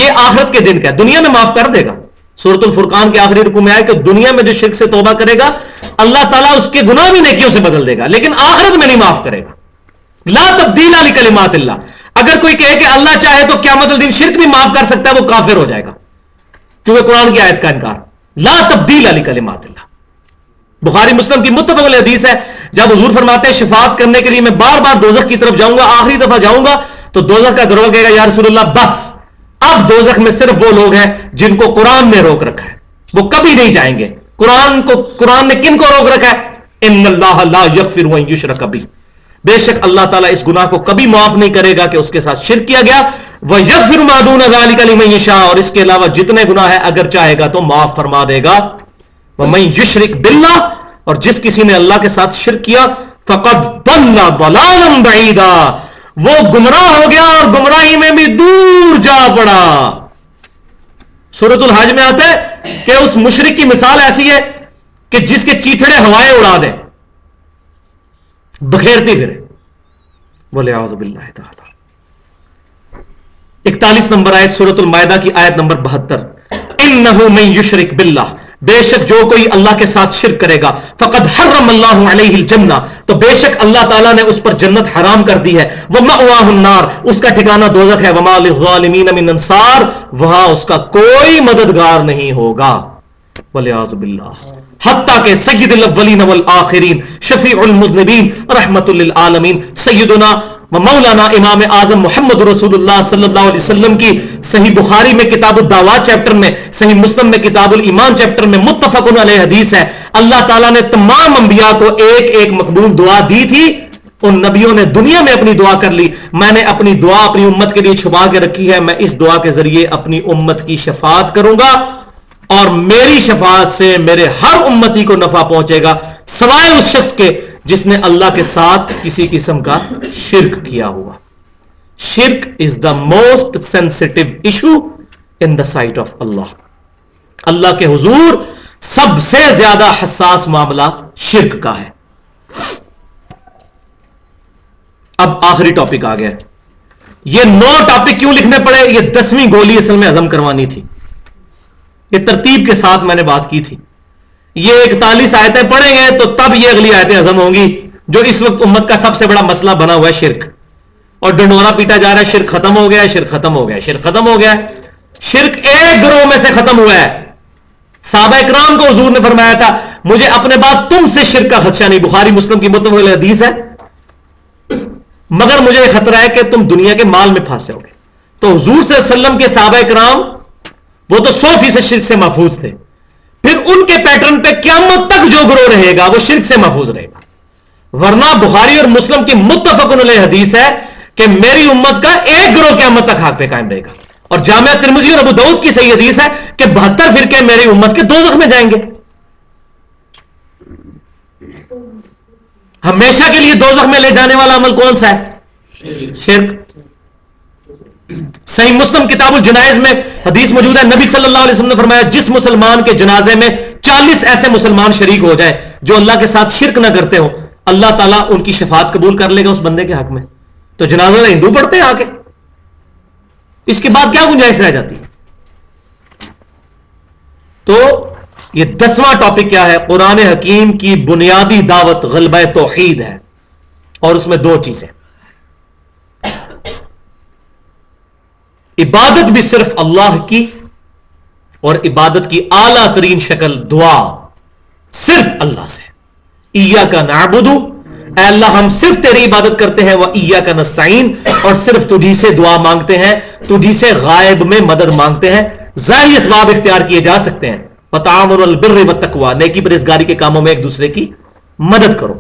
یہ آخرت کے دن کا ہے، دنیا میں معاف کر دے گا. سورۃ الفرقان کے آخری رکوع میں آیا کہ دنیا میں جو شرک سے توبہ کرے گا اللہ تعالیٰ اس کے گناہ بھی نیکیوں سے بدل دے گا، لیکن آخرت میں نہیں معاف کرے گا. لا تبدیل لکلمات اللہ، اگر کوئی کہے کہ اللہ چاہے تو قیامت الدین شرک بھی معاف کر سکتا ہے، وہ کافر ہو جائے گا، کیونکہ قرآن کی آیت کا انکار. لا تبدیل لکلمات اللہ، بخاری مسلم کی متفق علیہ حدیث ہے. جب حضور فرماتے ہیں شفاعت کرنے کے لیے میں بار بار دوزخ کی طرف جاؤں گا، آخری دفعہ جاؤں گا تو دوزخ کا دروازہ کہے گا یا رسول اللہ بس اب دوزخ میں صرف وہ لوگ ہیں جن کو قرآن نے روک رکھا ہے، وہ کبھی نہیں جائیں گے. قرآن نے کن کو روک رکھا ہے؟ ان اللہ لا یغفر ان یشرک بہ، بے شک اللہ تعالیٰ اس گناہ کو کبھی معاف نہیں کرے گا کہ اس کے ساتھ شرک کیا گیا. وَيَغْفِرُ مَا دُونَ ذَلِكَ لِمَن يَشَاءُ، اور اس کے علاوہ جتنے گناہ ہے اگر چاہے گا تو معاف فرما دے گا. وَمَن يُشْرِكْ بِاللَّهِ، اور جس کسی نے اللہ کے ساتھ شرک کیا فَقَدْ ضَلَّ ضَلَالًا بَعِيدًا، وہ گمراہ ہو گیا اور گمراہی میں بھی دور جا پڑا. سورۃ الحج میں آتا ہے کہ اس مشرک کی مثال ایسی ہے کہ جس کے چیتڑے ہوائیں اڑا دیں، بکھیرتی پھرے. بولے اعوذ باللہ تعالی. 41 نمبر آیت سورۃ المائدہ کی آیت نمبر 72. انہ من یشرک باللہ، بے شک جو کوئی اللہ کے ساتھ شرک کرے گا فقد حرم اللہ علیہ الجنہ، تو بے شک اللہ تعالیٰ نے اس پر جنت حرام کر دی ہے. ومأواہ النار، اس کا ٹھکانہ دوزخ ہے. وما للظالمین من انصار، وہاں اس کا کوئی مددگار نہیں ہوگا. والیاذ باللہ. حتیٰ کہ سید الاولین والآخرین شفیع المذنبین رحمت للعالمین سیدنا و مولانا امام اعظم محمد رسول اللہ صلی اللہ علیہ وسلم کی صحیح بخاری میں کتاب الدعوات چیپٹر میں، صحیح مسلم میں کتاب الایمان چیپٹر میں متفق علیہ حدیث ہے. اللہ تعالیٰ نے تمام انبیاء کو ایک ایک مقبول دعا دی تھی، ان نبیوں نے دنیا میں اپنی دعا کر لی. میں نے اپنی دعا اپنی امت کے لیے چھپا کے رکھی ہے، میں اس دعا کے ذریعے اپنی امت کی شفاعت کروں گا اور میری شفاعت سے میرے ہر امتی کو نفع پہنچے گا سوائے اس شخص کے جس نے اللہ کے ساتھ کسی قسم کا شرک کیا ہوا. شرک is the most sensitive issue in the sight of Allah. اللہ کے حضور سب سے زیادہ حساس معاملہ شرک کا ہے. اب آخری ٹاپک آ گیا. یہ 9 ٹاپک کیوں لکھنے پڑے؟ یہ 10ویں گولی اصل میں ہضم کروانی تھی. یہ ترتیب کے ساتھ میں نے بات کی تھی. یہ 41 آیتیں پڑھیں گے تو تب یہ اگلی آیتیں ہضم ہوں گی. جو اس وقت امت کا سب سے بڑا مسئلہ بنا ہوا ہے شرک, اور ڈنڈورا پیٹا جا رہا ہے شرک ختم ہو گیا ہے, شرک ختم ہو گیا ہے, شرک ختم ہو گیا ہے. شرک ایک گروہ میں سے ختم ہوا ہے. صحابہ اکرام کو حضور نے فرمایا تھا مجھے اپنے بعد تم سے شرک کا خدشہ نہیں. بخاری مسلم کی متفق حدیث ہے. مگر مجھے خطرہ ہے کہ تم دنیا کے مال میں پھنس جاؤ گے. تو حضور صلی اللہ علیہ وسلم کے صحابہ اکرام وہ تو 100% شرک سے محفوظ تھے. پھر ان کے پیٹرن پہ قیامت تک جو گروہ رہے گا وہ شرک سے محفوظ رہے گا. ورنہ بخاری اور مسلم کی متفق علیہ حدیث ہے کہ میری امت کا ایک گروہ قیامت تک حق پہ قائم رہے گا. اور جامعہ ترمذی اور ابو داؤد کی صحیح حدیث ہے کہ 72 فرقے میری امت کے دوزخ میں جائیں گے. ہمیشہ کے لیے دوزخ میں لے جانے والا عمل کون سا ہے؟ شرک. صحیح مسلم کتاب الجنائز میں حدیث موجود ہے, نبی صلی اللہ علیہ وسلم نے فرمایا جس مسلمان کے جنازے میں 40 ایسے مسلمان شریک ہو جائیں جو اللہ کے ساتھ شرک نہ کرتے ہوں, اللہ تعالیٰ ان کی شفاعت قبول کر لے گا اس بندے کے حق میں. تو جنازہ ہندو پڑھتے ہیں آ کے, اس کے بعد کیا گنجائش رہ جاتی ہے؟ تو یہ 10واں ٹاپک کیا ہے؟ قرآن حکیم کی بنیادی دعوت غلبہ توحید ہے. اور اس میں 2 چیزیں, عبادت بھی صرف اللہ کی, اور عبادت کی اعلیٰ ترین شکل دعا صرف اللہ سے. ایاک نعبد, اے اللہ ہم صرف تیری عبادت کرتے ہیں, وایاک نستعین, اور صرف تجھی سے دعا مانگتے ہیں, تجھی سے غائب میں مدد مانگتے ہیں. ظاہری اسباب اختیار کیے جا سکتے ہیں, وتعاونوا علی البر والتقوی, نیکی پرہیزگاری کے کاموں میں ایک دوسرے کی مدد کرو.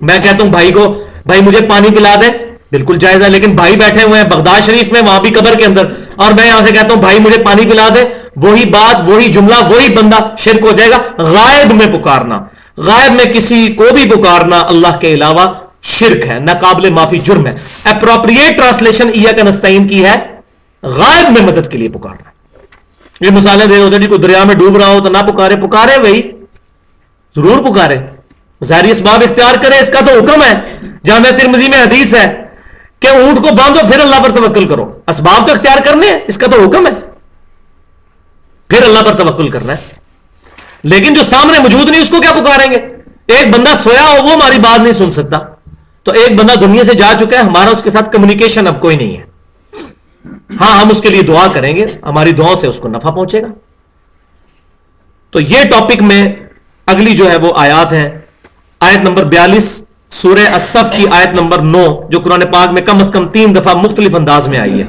میں کہتا ہوں بھائی کو بھائی مجھے پانی پلا دے, بالکل جائز ہے, لیکن بھائی بیٹھے ہوئے ہیں بغداد شریف میں وہاں بھی قبر کے اندر, اور میں یہاں سے کہتا ہوں بھائی مجھے پانی پلا دے, وہی بات وہی جملہ وہی بندہ, شرک ہو جائے گا. غائب میں پکارنا, غائب میں کسی کو بھی پکارنا اللہ کے علاوہ شرک ہے, ناقابل معافی جرم ہے. اپروپریٹ ٹرانسلیشن ایاک نستعین کی ہے غائب میں مدد کے لیے پکارنا. یہ مثالیں دے ہوتے جی کوئی دریا میں ڈوب رہا ہو تو نہ پکارے, پکارے بھائی ضرور پکارے, ظاہری اسباب اختیار کرے, اس کا تو حکم ہے. جامعہ ترمذی میں حدیث ہے کہ اونٹ کو باندھو پھر اللہ پر توکل کرو. اسباب تو اختیار کرنے ہیں, اس کا تو حکم ہے, پھر اللہ پر توکل کرنا ہے. لیکن جو سامنے موجود نہیں اس کو کیا پکاریں گے؟ ایک بندہ سویا ہو وہ ہماری بات نہیں سن سکتا, تو ایک بندہ دنیا سے جا چکا ہے, ہمارا اس کے ساتھ کمیونیکیشن اب کوئی نہیں ہے. ہاں ہم اس کے لیے دعا کریں گے, ہماری دعاؤں سے اس کو نفع پہنچے گا. تو یہ ٹاپک میں اگلی جو ہے وہ آیات ہیں. آیت نمبر 42 سورہ الصف کی آیت نمبر 9 جو قرآن پاک میں کم از کم 3 دفعہ مختلف انداز میں آئی ہے.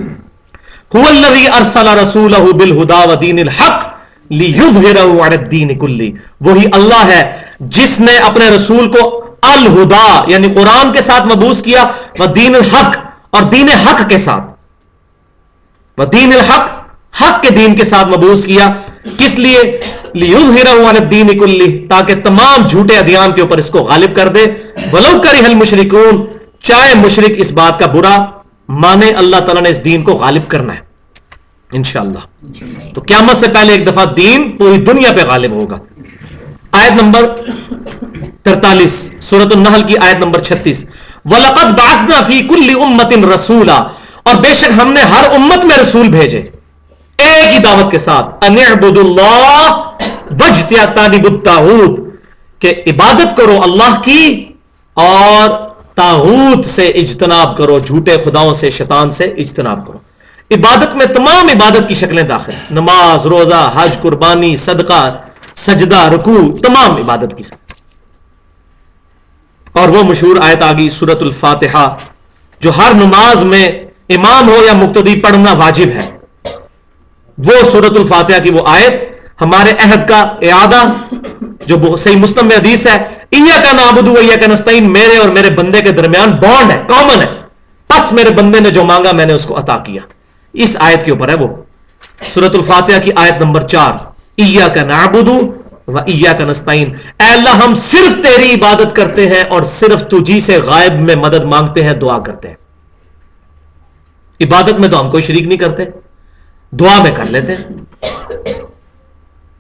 هو الذی ارسل رسولہ بالہدی ودین الحق لیظہرہ علی الدین کلہ, وہی اللہ ہے جس نے اپنے رسول کو الہدا یعنی قرآن کے ساتھ مبعوث کیا, ودین الحق اور دین حق کے ساتھ, ودین الحق حق کے دین کے ساتھ مبعوث کیا. کس لیے؟ لیظہرہ علی الدین کلہ, تاکہ تمام جھوٹے ادیان کے اوپر اس کو غالب کر دے. ولو کرہ المشرکون, چاہے مشرک اس بات کا برا مانے, اللہ تعالیٰ نے اس دین کو غالب کرنا ہے انشاءاللہ. تو قیامت سے پہلے ایک دفعہ دین پوری دنیا پہ غالب ہوگا. آیت نمبر 43 سورۃ النحل کی آیت نمبر 36 وَلَقَدْ بَعَثْنَا فِي كُلِّ أُمَّةٍ رَسُولًا, اور بے شک ہم نے ہر امت میں رسول بھیجے ایک ہی دعوت کے ساتھ, أَنِ اعْبُدُوا اللَّهَ وَاجْتَنِبُوا الطَّاغُوتَ, کہ عبادت کرو اللہ کی اور طاغوت سے اجتناب کرو, جھوٹے خداؤں سے شیطان سے اجتناب کرو. عبادت میں تمام عبادت کی شکلیں داخل ہیں, نماز, روزہ, حج, قربانی, صدقہ, سجدہ, رکوع, تمام عبادت کی. اور وہ مشہور آیت آگئی سورۃ الفاتحہ جو ہر نماز میں امام ہو یا مقتدی پڑھنا واجب ہے. وہ سورۃ الفاتحہ کی وہ آیت ہمارے عہد کا اعادہ جو صحیح مسلم میں حدیث ہے, ایاک نعبد وایاک نستعین, میرے اور میرے بندے کے درمیان بانڈ ہے, کامن ہے, بس میرے بندے نے جو مانگا میں نے اس کو عطا کیا. اس آیت کے اوپر ہے وہ سورۃ الفاتحہ کی آیت نمبر 4, ایاک نعبد وَإِيَّاكَ نَسْتَعِينُ، اے اللہ ہم صرف تیری عبادت کرتے ہیں اور صرف تجھی سے غائب میں مدد مانگتے ہیں، دعا کرتے ہیں. عبادت میں تو ہم کوئی شریک نہیں کرتے، دعا میں کر لیتے ہیں.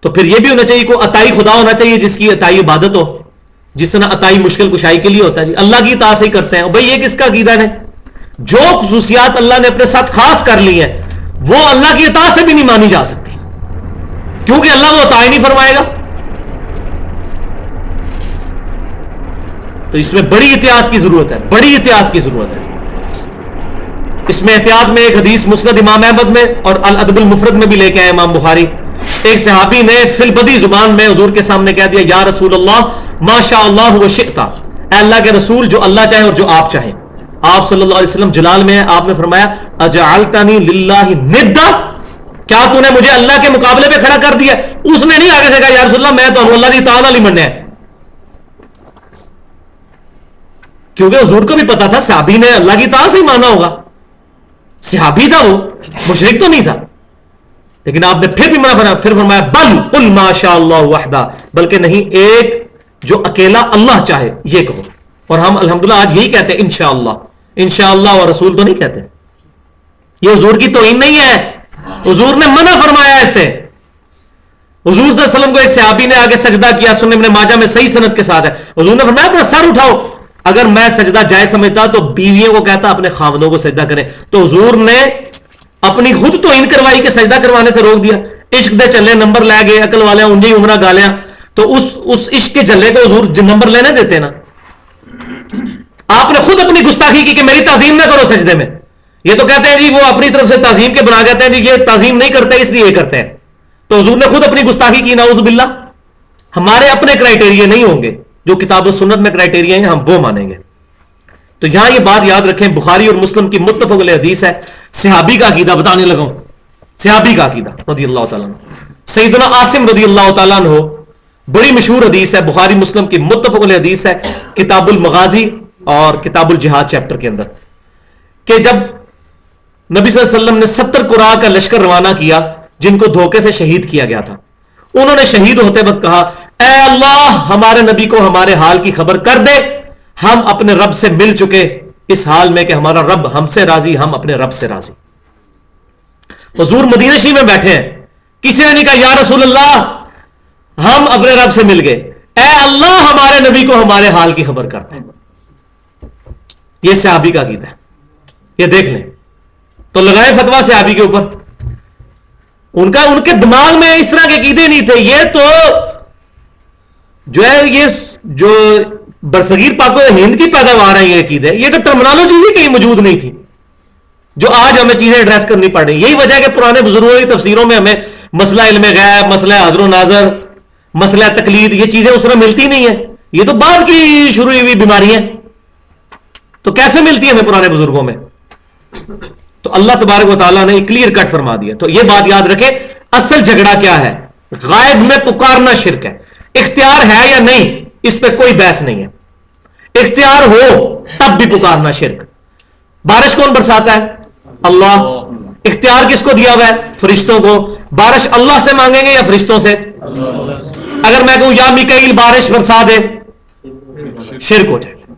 تو پھر یہ بھی ہونا چاہیے کوئی عطائی خدا ہونا چاہیے جس کی عطائی عبادت ہو، جس طرح عطائی مشکل کشائی کے لیے ہوتا ہے. اللہ کی اطاعت سے ہی کرتے ہیں. بھئی یہ کس کا عقیدہ ہے؟ جو خصوصیات اللہ نے اپنے ساتھ خاص کر لی ہیں وہ اللہ کی اطاعت سے بھی نہیں مانی جا سکتی، کیونکہ اللہ وہ عطا ہی نہیں فرمائے گا. تو اس میں بڑی احتیاط کی ضرورت ہے، بڑی احتیاط کی ضرورت ہے. اس میں احتیاط میں ایک حدیث مسند امام احمد میں اور الادب المفرد میں بھی لے کے آئے امام بخاری. ایک صحابی نے فی البدی زبان میں حضور کے سامنے کہہ دیا، یا رسول اللہ ما شاء اللہ و شئت، اے اللہ کے رسول جو اللہ چاہے اور جو آپ چاہیں. آپ صلی اللہ علیہ وسلم جلال میں ہیں، آپ نے فرمایا اجعلتنی للہ ندا، کیا تو نے مجھے اللہ کے مقابلے پہ کھڑا کر دیا؟ اس نے نہیں آگے سے کہا یا رسول اللہ میں تو اللہ کی اطاعت والی مننے ہے، کیونکہ حضور کو بھی پتا تھا صحابی نے اللہ کی اطاعت سے ہی مانا ہوگا، صحابی تھا وہ، مشرک تو نہیں تھا. لیکن آپ نے پھر بھی منع فرمایا، پھر فرمایا بل قل ما شاء اللہ وحدہ، بلکہ نہیں ایک جو اکیلا اللہ چاہے یہ کہو. اور ہم الحمدللہ آج یہی کہتے ہیں انشاءاللہ، انشاءاللہ اور رسول تو نہیں کہتے. یہ حضور کی توہین نہیں ہے، حضور نے منع فرمایا اس سے. حضور صلی اللہ علیہ وسلم کو ایک صحابی نے آگے سجدہ کیا، سنن ابن ماجہ میں صحیح سند کے ساتھ ہے. حضور نے فرمایا اپنا سر اٹھاؤ. اگر میں سجدہ جائز سمجھتا تو بیویوں کو کہتا اپنے خاوندوں کو سجدہ کریں. تو حضور نے اپنی خود توہین کروائی کہ سجدہ کروانے سے روک دیا. عشق دے چلے نمبر لے گئے عقل والے انجی عمرہ گالیاں، تو اس عشق کے جلے کو حضور نمبر لینے دیتے نا. آپ نے خود اپنی گستاخی کی کہ میری تعظیم نہ کرو سجدے میں. یہ تو کہتے ہیں جی وہ اپنی طرف سے تعظیم کے بنا کہتے ہیں جی یہ تعظیم نہیں کرتے اس لیے یہ کرتے ہیں. تو حضور نے خود اپنی گستاخی کی، نعوذ باللہ. ہمارے اپنے کرائٹیریا نہیں ہوں گے، جو کتاب و سنت میں کرائٹیریا ہیں ہم وہ مانیں گے. تو یہاں یہ بات یاد رکھیں، بخاری اور مسلم کی متفق علیہ حدیث ہے. صحابی کا عقیدہ بتانے لگا ہوں، صحابی کا عقیدہ رضی اللہ تعالیٰ عنہ. سیدنا عاصم رضی اللہ تعالیٰ عنہ، بڑی مشہور حدیث ہے، بخاری مسلم کی متفق علیہ حدیث ہے، کتاب المغازی اور کتاب الجہاد چیپٹر کے اندر، کہ جب نبی صلی اللہ علیہ وسلم نے 70 قراء کا لشکر روانہ کیا جن کو دھوکے سے شہید کیا گیا تھا، انہوں نے شہید ہوتے وقت کہا اے اللہ ہمارے نبی کو ہمارے حال کی خبر کر دے، ہم اپنے رب سے مل چکے اس حال میں کہ ہمارا رب ہم سے راضی، ہم اپنے رب سے راضی. حضور مدینہ شریف میں بیٹھے ہیں، کسی نے نہیں کہا یا رسول اللہ ہم اپنے رب سے مل گئے، اے اللہ ہمارے نبی کو ہمارے حال کی خبر کرتے ہیں. یہ صحابی کا عقیدہ ہے، یہ دیکھ لیں. تو لگائے فتویٰ صحابی کے اوپر، ان کے دماغ میں اس طرح کے عقیدے نہیں تھے. یہ تو جو ہے یہ جو برصغیر پاک و ہند کی پیداوار ہے یہ عقیدے، یہ تو ٹرمنالوجی ہی کہیں موجود نہیں تھی جو آج ہمیں چیزیں ایڈریس کرنی پڑ رہی. یہی وجہ ہے کہ پرانے بزرگوں کی تفسیروں میں ہمیں مسئلہ علم غیب، مسئلہ حضر و ناظر، مسئلہ تقلید، یہ چیزیں اس طرح ملتی نہیں ہیں. یہ تو بعد کی شروع ہوئی بیماریاں، تو کیسے ملتی ہیں ہمیں پرانے بزرگوں میں؟ تو اللہ تبارک و تعالیٰ نے کلیئر کٹ فرما دیا. تو یہ بات یاد رکھے، اصل جھگڑا کیا ہے؟ غائب میں پکارنا شرک ہے. اختیار ہے یا نہیں اس پہ کوئی بحث نہیں ہے. اختیار ہو تب بھی پکارنا شرک. بارش کون برساتا ہے؟ اللہ. اختیار کس کو دیا ہوا ہے؟ فرشتوں کو. بارش اللہ سے مانگیں گے یا فرشتوں سے؟ اگر میں کہوں یا میکائیل بارش برسا دے، شرک ہو جائے گا.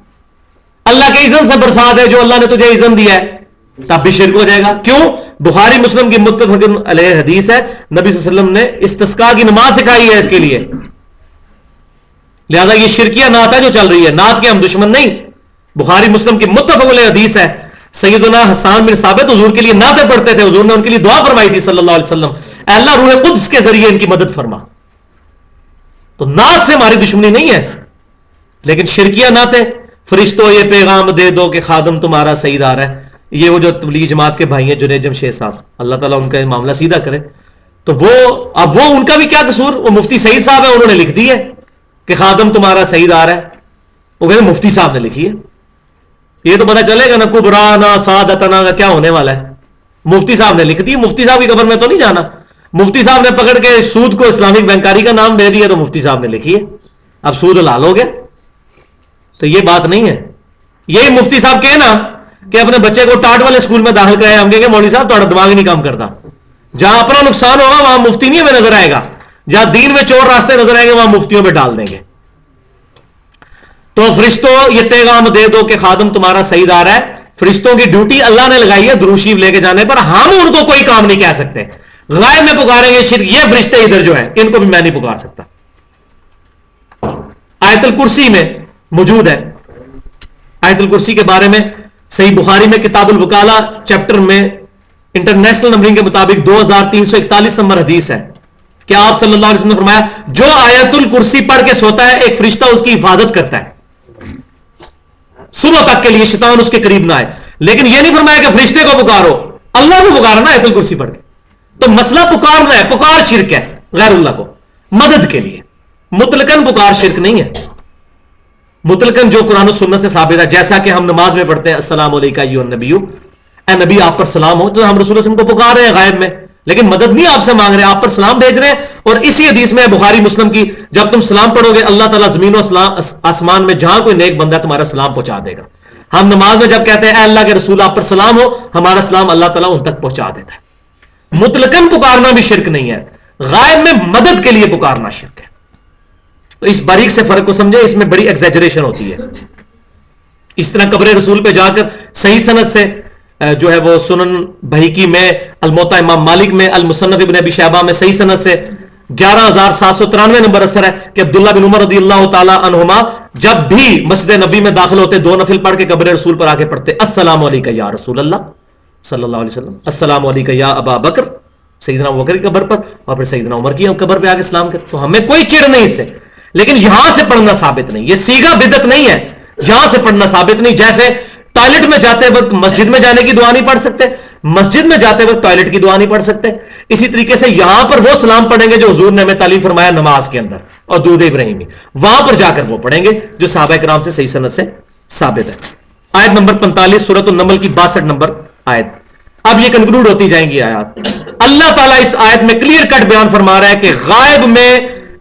اللہ کے اذن سے برسا دے جو اللہ نے تجھے اذن دیا ہے، تب بھی شرک ہو جائے گا. کیوں؟ بخاری مسلم کی متفق علیہ حدیث ہے، نبی صلی اللہ علیہ وسلم نے استسقاء کی نماز سکھائی ہے اس کے لیے. لہذا یہ شرکیہ نعت ہے جو چل رہی ہے، نعت کے ہم دشمن نہیں. بخاری مسلم کی متفق علیہ حدیث ہے، سیدنا حسان بن ثابت حضور کے لیے نعتیں پڑھتے تھے، حضور نے ان کے لیے دعا فرمائی تھی صلی اللہ علیہ وسلم، اے اللہ روح قدس کے ذریعے ان کی مدد فرما. تو نعت سے ہماری دشمنی نہیں ہے، لیکن شرکیہ نعتیں، فرشتوں یہ پیغام دے دو کہ خادم تمہارا سعید آ رہا ہے. یہ وہ جو تبلیغ جماعت کے بھائی ہیں جنید جمشید صاحب، اللہ تعالیٰ ان کا معاملہ سیدھا کرے. تو وہ اب وہ ان کا بھی کیا قصور؟ وہ مفتی سعید صاحب ہے، انہوں نے لکھ دی ہے کہ خادم تمہارا سعید آ رہا ہے. وہ کہتے ہیں مفتی صاحب نے لکھی ہے. یہ تو پتہ چلے گا نا کبرا نا سعادتنا کا کیا ہونے والا ہے. مفتی صاحب نے لکھ دی. مفتی صاحب کی قبر میں تو نہیں جانا. مفتی صاحب نے پکڑ کے سود کو اسلامک بینکاری کا نام دے دیا تو مفتی صاحب نے لکھی ہے. اب سود حلال ہو گیا. تو یہ بات نہیں ہے. یہی مفتی صاحب کہنا کہ اپنے بچے کو ٹاٹ والے اسکول میں داخل کرائے، ہم کہیں گے مولوی صاحب تھوڑا دماغ نہیں کام کرتا. جہاں اپنا نقصان ہوگا وہاں مفتی نہیں ہمیں نظر آئے گا. جہاں دین میں اور راستے نظر آئیں گے وہاں مفتیوں پہ ڈال دیں گے. تو فرشتوں یہ پیغام دے دو کہ خادم تمہارا صحیح آ رہا ہے. فرشتوں کی ڈیوٹی اللہ نے لگائی ہے درود شریف لے کے جانے پر. ہم ان کو کوئی کام نہیں کہہ سکتے. غائب میں پکاریں گے شرک. یہ فرشتے ادھر جو ہیں ان کو بھی میں نہیں پکار سکتا. آیت الکرسی میں موجود ہے. آیت الکرسی کے بارے میں صحیح بخاری میں کتاب الوکالہ چیپٹر میں انٹرنیشنل نمبرنگ کے مطابق 2341 نمبر حدیث ہے کہ آپ صلی اللہ علیہ وسلم نے فرمایا جو آیت الکرسی پڑھ کے سوتا ہے ایک فرشتہ اس کی حفاظت کرتا ہے صبح تک کے لیے شیطان اس کے قریب نہ آئے. لیکن یہ نہیں فرمایا کہ فرشتے کو پکارو, اللہ کو پکارو نا آیت الکرسی پڑھ کے. تو مسئلہ پکارنا ہے, پکار شرک ہے غیر اللہ کو مدد کے لیے. مطلقاً پکار شرک نہیں ہے. مطلقاً جو قرآن و سنت سے ثابت ہے, جیسا کہ ہم نماز میں پڑھتے ہیں السلام علیکم ایھا النبی, اے نبی آپ پر سلام ہو, تو ہم رسول اللہ کو پکار رہے ہیں غائب میں, لیکن مدد نہیں آپ سے مانگ رہے, آپ پر سلام بھیج رہے ہیں. اور اسی حدیث میں بخاری مسلم کی, جب تم سلام پڑھو گے اللہ تعالیٰ زمین و آسمان میں جہاں کوئی نیک بندہ تمہارا سلام پہنچا دے گا. ہم نماز میں جب کہتے ہیں اے اللہ کے رسول آپ پر سلام ہو, ہمارا سلام اللہ تعالیٰ ان تک پہنچا دیتا ہے. مطلقاً پکارنا بھی شرک نہیں ہے, غائب میں مدد کے لیے پکارنا شرک ہے. تو اس باریک سے فرق کو سمجھے, اس میں بڑی ایگزیجریشن ہوتی ہے. اس طرح قبر رسول پہ جا کر صحیح سند سے جو ہے وہ سنن بہیقی میں, الموطا امام مالک میں, المصنف ابن ابی شیبہ میں صحیح سند سے 11793 نمبر اثر ہے کہ عبداللہ بن عمر رضی اللہ تعالی عنہما جب بھی مسجد نبی میں داخل ہوتے 2 نفل پڑھ کے قبر رسول پر آ کے پڑھتے السلام علیکم یا رسول اللہ صلی اللہ علیہ وسلم, السلام علیکم یا ابا بکر, سیدنا ابو بکر کی قبر پر, اور پھر سیدنا عمر کی قبر پہ آ کے سلام کرتے. تو ہمیں کوئی چڑ نہیں اس سے, لیکن یہاں سے پڑھنا ثابت نہیں. یہ سیگا بدعت نہیں ہے, یہاں سے پڑھنا ثابت نہیں. جیسے ٹوائلٹ میں جاتے وقت مسجد میں جانے کی دعا نہیں پڑھ سکتے, مسجد میں جاتے وقت ٹوائلٹ کی دعا نہیں پڑھ سکتے, اسی طریقے سے یہاں پر وہ سلام پڑھیں گے جو حضور نے ہمیں تعلیم فرمایا نماز کے اندر اور درود ابراہیمی, وہاں پر جا کر وہ پڑھیں گے جو صحابہ کرام سے صحیح سند سے ثابت ہے. آیت نمبر 45 سورۃ النمل کی 62 نمبر آیت. اب یہ کنکلوڈ ہوتی جائیں گی آیات. اللہ تعالیٰ اس آیت میں کلیئر کٹ بیان فرما رہا ہے کہ غائب میں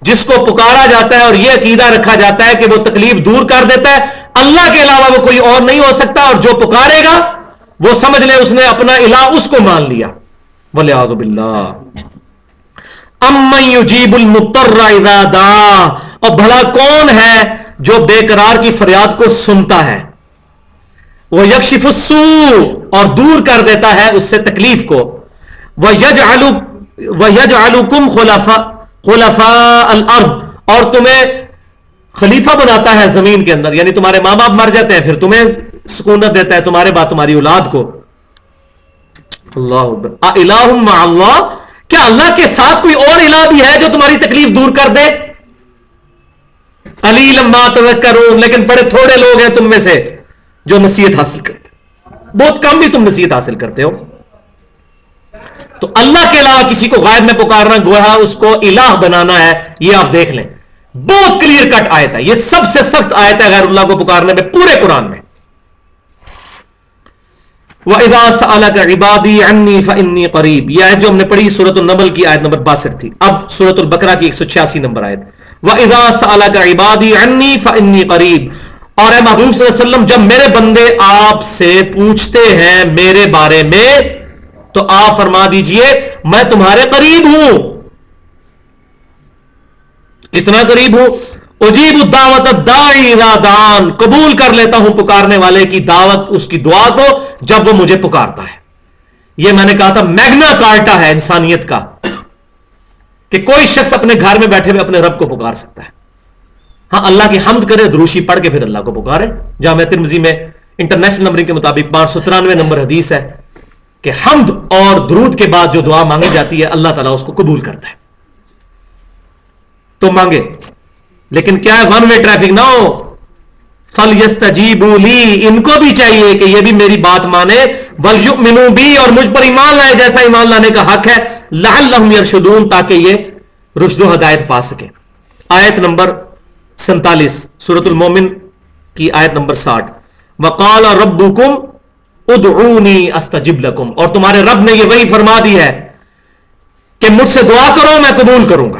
جس کو پکارا جاتا ہے اور یہ عقیدہ رکھا جاتا ہے کہ وہ تکلیف دور کر دیتا ہے, اللہ کے علاوہ وہ کوئی اور نہیں ہو سکتا, اور جو پکارے گا وہ سمجھ لے اس نے اپنا الہ اس کو مان لیا. وَلِعَاذُ بِاللَّهِ. أَمَّن يُجِيبُ الْمُضْطَرَّ إِذَا دَعَاهُ, اور بھلا کون ہے جو بے قرار کی فریاد کو سنتا ہے, وَيَكْشِفُ السُّوءَ, اور دور کر دیتا ہے اس سے تکلیف کو, وَيَجْعَلُكُمْ خُلَفَاءَ الْأَرْضِ, اور تمہیں خلیفہ بناتا ہے زمین کے اندر, یعنی تمہارے ماں باپ مر جاتے ہیں پھر تمہیں سکونت دیتا ہے تمہارے بعد تمہاری اولاد کو. اللہ اکبر. الہ مع اللہ, کیا اللہ کے ساتھ کوئی اور الہ بھی ہے جو تمہاری تکلیف دور کر دے؟ قلیلا ما تذکرون, لیکن بڑے تھوڑے لوگ ہیں تم میں سے جو نصیحت حاصل کرتے, بہت کم بھی تم نصیحت حاصل کرتے ہو. تو اللہ کے علاوہ کسی کو غائب میں پکارنا گویا اس کو الہ بنانا ہے. یہ آپ دیکھ لیں, بہت کلیئر کٹ آیت ہے, یہ سب سے سخت آیت ہے غیر اللہ کو پکارنے میں پورے قرآن میں. وَإِذَا سَأَلَكَ عِبَادِي عَنِّي فَإِنِّي قَرِيبٌ, یہ آیت جو ہم نے پڑھی سورۃ النمل کی آیت نمبر 62 تھی. اب سورۃ البقرہ کی 186 نمبر آیت, وَإِذَا سَأَلَكَ عِبَادِي عَنِّي فَإِنِّي قَرِيبٌ, اور اے محبوب صلی اللہ علیہ وسلم جب میرے بندے آپ سے پوچھتے ہیں میرے بارے میں تو آپ فرما دیجئے میں تمہارے قریب ہوں. کتنا قریب ہوں؟ اجیب الدعوت الداعی اذا دعان, قبول کر لیتا ہوں پکارنے والے کی دعوت, اس کی دعا کو جب وہ مجھے پکارتا ہے. یہ میں نے کہا تھا میگنا کارٹا ہے انسانیت کا کہ کوئی شخص اپنے گھر میں بیٹھے ہوئے اپنے رب کو پکار سکتا ہے. ہاں اللہ کی حمد کرے, دروشی پڑھ کے پھر اللہ کو پکارے. جامعہ ترمذی میں انٹرنیشنل نمبرنگ کے مطابق 593 نمبر حدیث ہے کہ حمد اور درود کے بعد جو دعا مانگی جاتی ہے اللہ تعالیٰ اس کو قبول کرتا ہے. تو مانگے, لیکن کیا ہے ون وے ٹریفک نہ ہو. فَلْيَسْتَجِيبُوا لِي, ان کو بھی چاہیے کہ یہ بھی میری بات مانے, وَلْيُؤْمِنُوا بِي, اور مجھ پر ایمان لائے جیسا ایمان لانے کا حق ہے, لَعَلَّهُمْ يَرْشُدُونَ, تاکہ یہ رشد و ہدایت پا سکے. آیت نمبر 47 سورۃ المومن کی آیت نمبر 60, وَقَالَ رَبُّكُمْ ادْعُونِي أَسْتَجِبْ لَكُمْ, اور تمہارے رب نے یہ وہی فرما دی ہے کہ مجھ سے دعا کرو میں قبول کروں گا.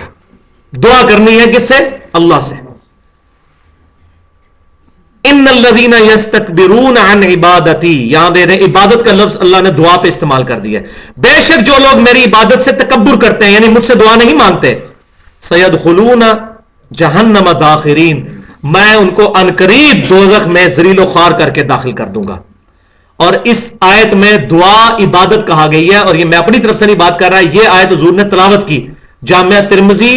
دعا کرنی ہے کس سے؟ اللہ سے. ان الذین یستکبرون عن عبادتی, یہاں دے رہے عبادت کا لفظ اللہ نے دعا پہ استعمال کر دیا ہے. بے شک جو لوگ میری عبادت سے تکبر کرتے ہیں, یعنی مجھ سے دعا نہیں مانگتے, سیدخلون جہنم داخرین، میں ان کو عنقریب دوزخ میں ذلیل و خوار کر کے داخل کر دوں گا. اور اس آیت میں دعا عبادت کہا گئی ہے، اور یہ میں اپنی طرف سے نہیں بات کر رہا، یہ آیت حضور نے تلاوت کی. جامعہ ترمذی،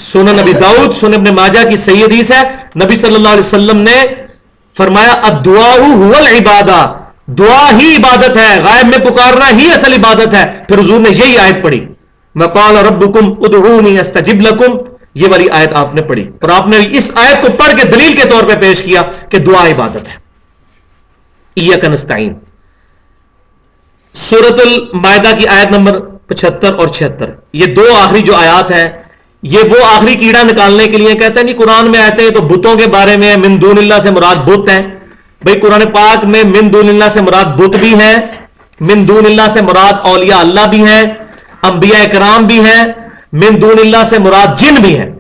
سنن نبی داؤد، سنن ابن ماجہ کی صحیح حدیث ہے. نبی صلی اللہ علیہ وسلم نے فرمایا الدعاء هو العبادہ، دعا ہی عبادت ہے، غائب میں پکارنا ہی اصل عبادت ہے. پھر حضور نے یہی آیت پڑھی، وقال ربکم ادعونی استجب لکم، یہ والی آیت آپ نے پڑھی، اور آپ نے اس آیت کو پڑھ کے دلیل کے طور پہ پیش کیا کہ دعا عبادت ہے. ایاک نستعین، سورۃ المائدہ کی آیت نمبر 75 اور 76، یہ دو آخری جو آیات ہیں، یہ وہ آخری کیڑا نکالنے کے لیے کہتے ہیں نہیں قرآن میں آتے تو بتوں کے بارے میں من دون اللہ سے مراد بت ہیں. بھئی قرآن پاک میں من دون اللہ سے مراد بت بھی ہیں، من دون اللہ سے مراد اولیاء اللہ بھی ہیں، انبیاء کرام بھی ہیں، من دون اللہ سے مراد جن بھی ہیں،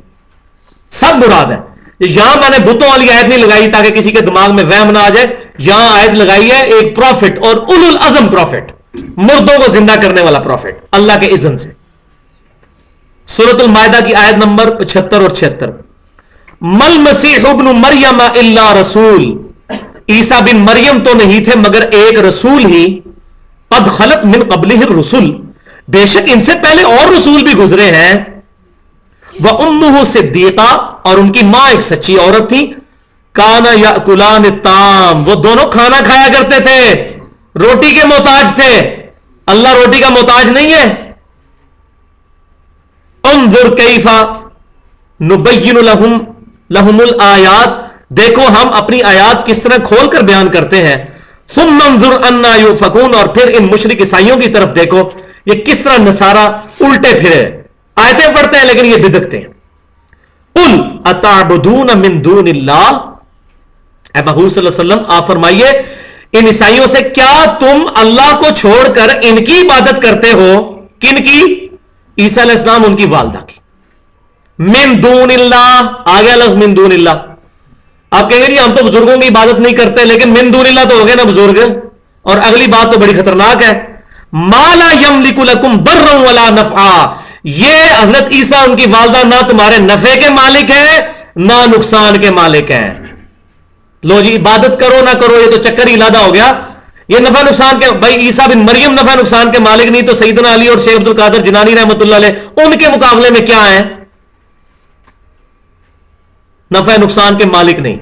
سب مراد ہیں. یہاں میں نے بتوں والی آیت نہیں لگائی تاکہ کسی کے دماغ میں وہم نہ آ جائے، یہاں آیت لگائی ہے ایک پروفٹ، اور اولو العزم پروفٹ، مردوں کو زندہ کرنے والا پروفٹ اللہ کے اذن سے. سورۃ المائدہ کی آیت نمبر 75 اور 76، مل مسیح ابن مریم الا رسول، عیسیٰ بن مریم تو نہیں تھے مگر ایک رسول ہی، قد خلت من قبلہ الرسل، بے شک ان سے پہلے اور رسول بھی گزرے ہیں، وَأُمُّهُ صِدِّيقَةٌ، اور ان کی ماں ایک سچی عورت تھی، كَانَ يَأْكُلَانِ الطَّعَامَ، وہ دونوں کھانا کھایا کرتے تھے، روٹی کے محتاج تھے. اللہ روٹی کا محتاج نہیں ہے. انظر کیف نبین لہم الآیات، دیکھو ہم اپنی آیات کس طرح کھول کر بیان کرتے ہیں. ثم انظر انا یؤفکون، اور پھر ان مشرک عیسائیوں کی طرف دیکھو یہ کس طرح نصارہ الٹے پھرے، آیتیں پڑھتے ہیں لیکن یہ بدعتیں. قل اتعبدون من دون اللہ، اے محبوب صلی اللہ علیہ وسلم آپ فرمائیے ان عیسائیوں سے کیا تم اللہ کو چھوڑ کر ان کی عبادت کرتے ہو؟ کن کی؟ عیسیٰ علیہ السلام ان کی والدہ کی. من دون اللہ، آگے لفظ من دون اللہ. آپ کہیں گے جی ہم تو بزرگوں کی عبادت نہیں کرتے، لیکن من دون اللہ تو ہو گئے نا بزرگ. اور اگلی بات تو بڑی خطرناک ہے، ما لا یملک لکم ضرا ولا نفعا، یہ حضرت عیسیٰ ان کی والدہ نہ تمہارے نفع کے مالک ہیں نہ نقصان کے مالک ہیں. لو جی عبادت کرو نہ کرو یہ تو چکر ہی لادا ہو گیا. یہ نفع نقصان کے، بھائی عیسیٰ بن مریم نفع نقصان کے مالک نہیں تو سیدنا علی اور شیخ عبد القادر جنانی رحمۃ اللہ علیہ ان کے مقابلے میں کیا ہیں؟ نفع نقصان کے مالک نہیں.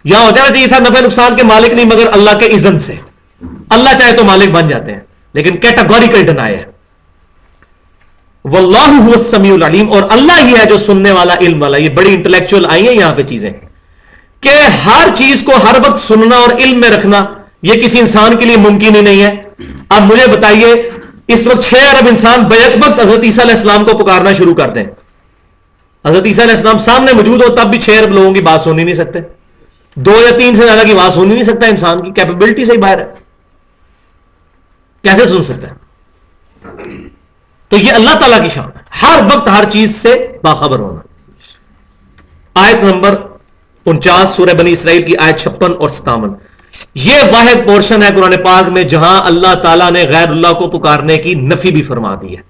یہاں ہو جانا چاہیے تھا نفع نقصان کے مالک نہیں مگر اللہ کے اذن سے، اللہ چاہے تو مالک بن جاتے ہیں، لیکن کیٹاگوریکل ڈینائی ہے. واللہ هو السمیع العلیم، اور اللہ ہی ہے جو سننے والا علم والا. یہ بڑی انٹلیکچوئل آئی ہیں یہاں پہ چیزیں کہ ہر چیز کو ہر وقت سننا اور علم میں رکھنا یہ کسی انسان کے لیے ممکن ہی نہیں ہے. اب مجھے بتائیے اس وقت 6 ارب انسان بیک وقت حضرت عیسیٰ علیہ السلام کو پکارنا شروع کر دیں، حضرت عیسیٰ علیہ السلام سامنے موجود ہو تب بھی 6 ارب لوگوں کی بات سن ہی نہیں سکتے. 2 یا 3 سے زیادہ کی بات سن ہی نہیں سکتا، انسان کی کیپیبلٹی سے ہی باہر ہے، کیسے سن سکتا ہے؟ تو یہ اللہ تعالیٰ کی شان ہے ہر وقت ہر چیز سے باخبر ہونا. آیت نمبر 49 سورہ بنی اسرائیل کی آیت 56 اور 57، یہ واحد پورشن ہے قرآن پاک میں جہاں اللہ تعالیٰ نے غیر اللہ کو پکارنے کی نفی بھی فرما دی ہے.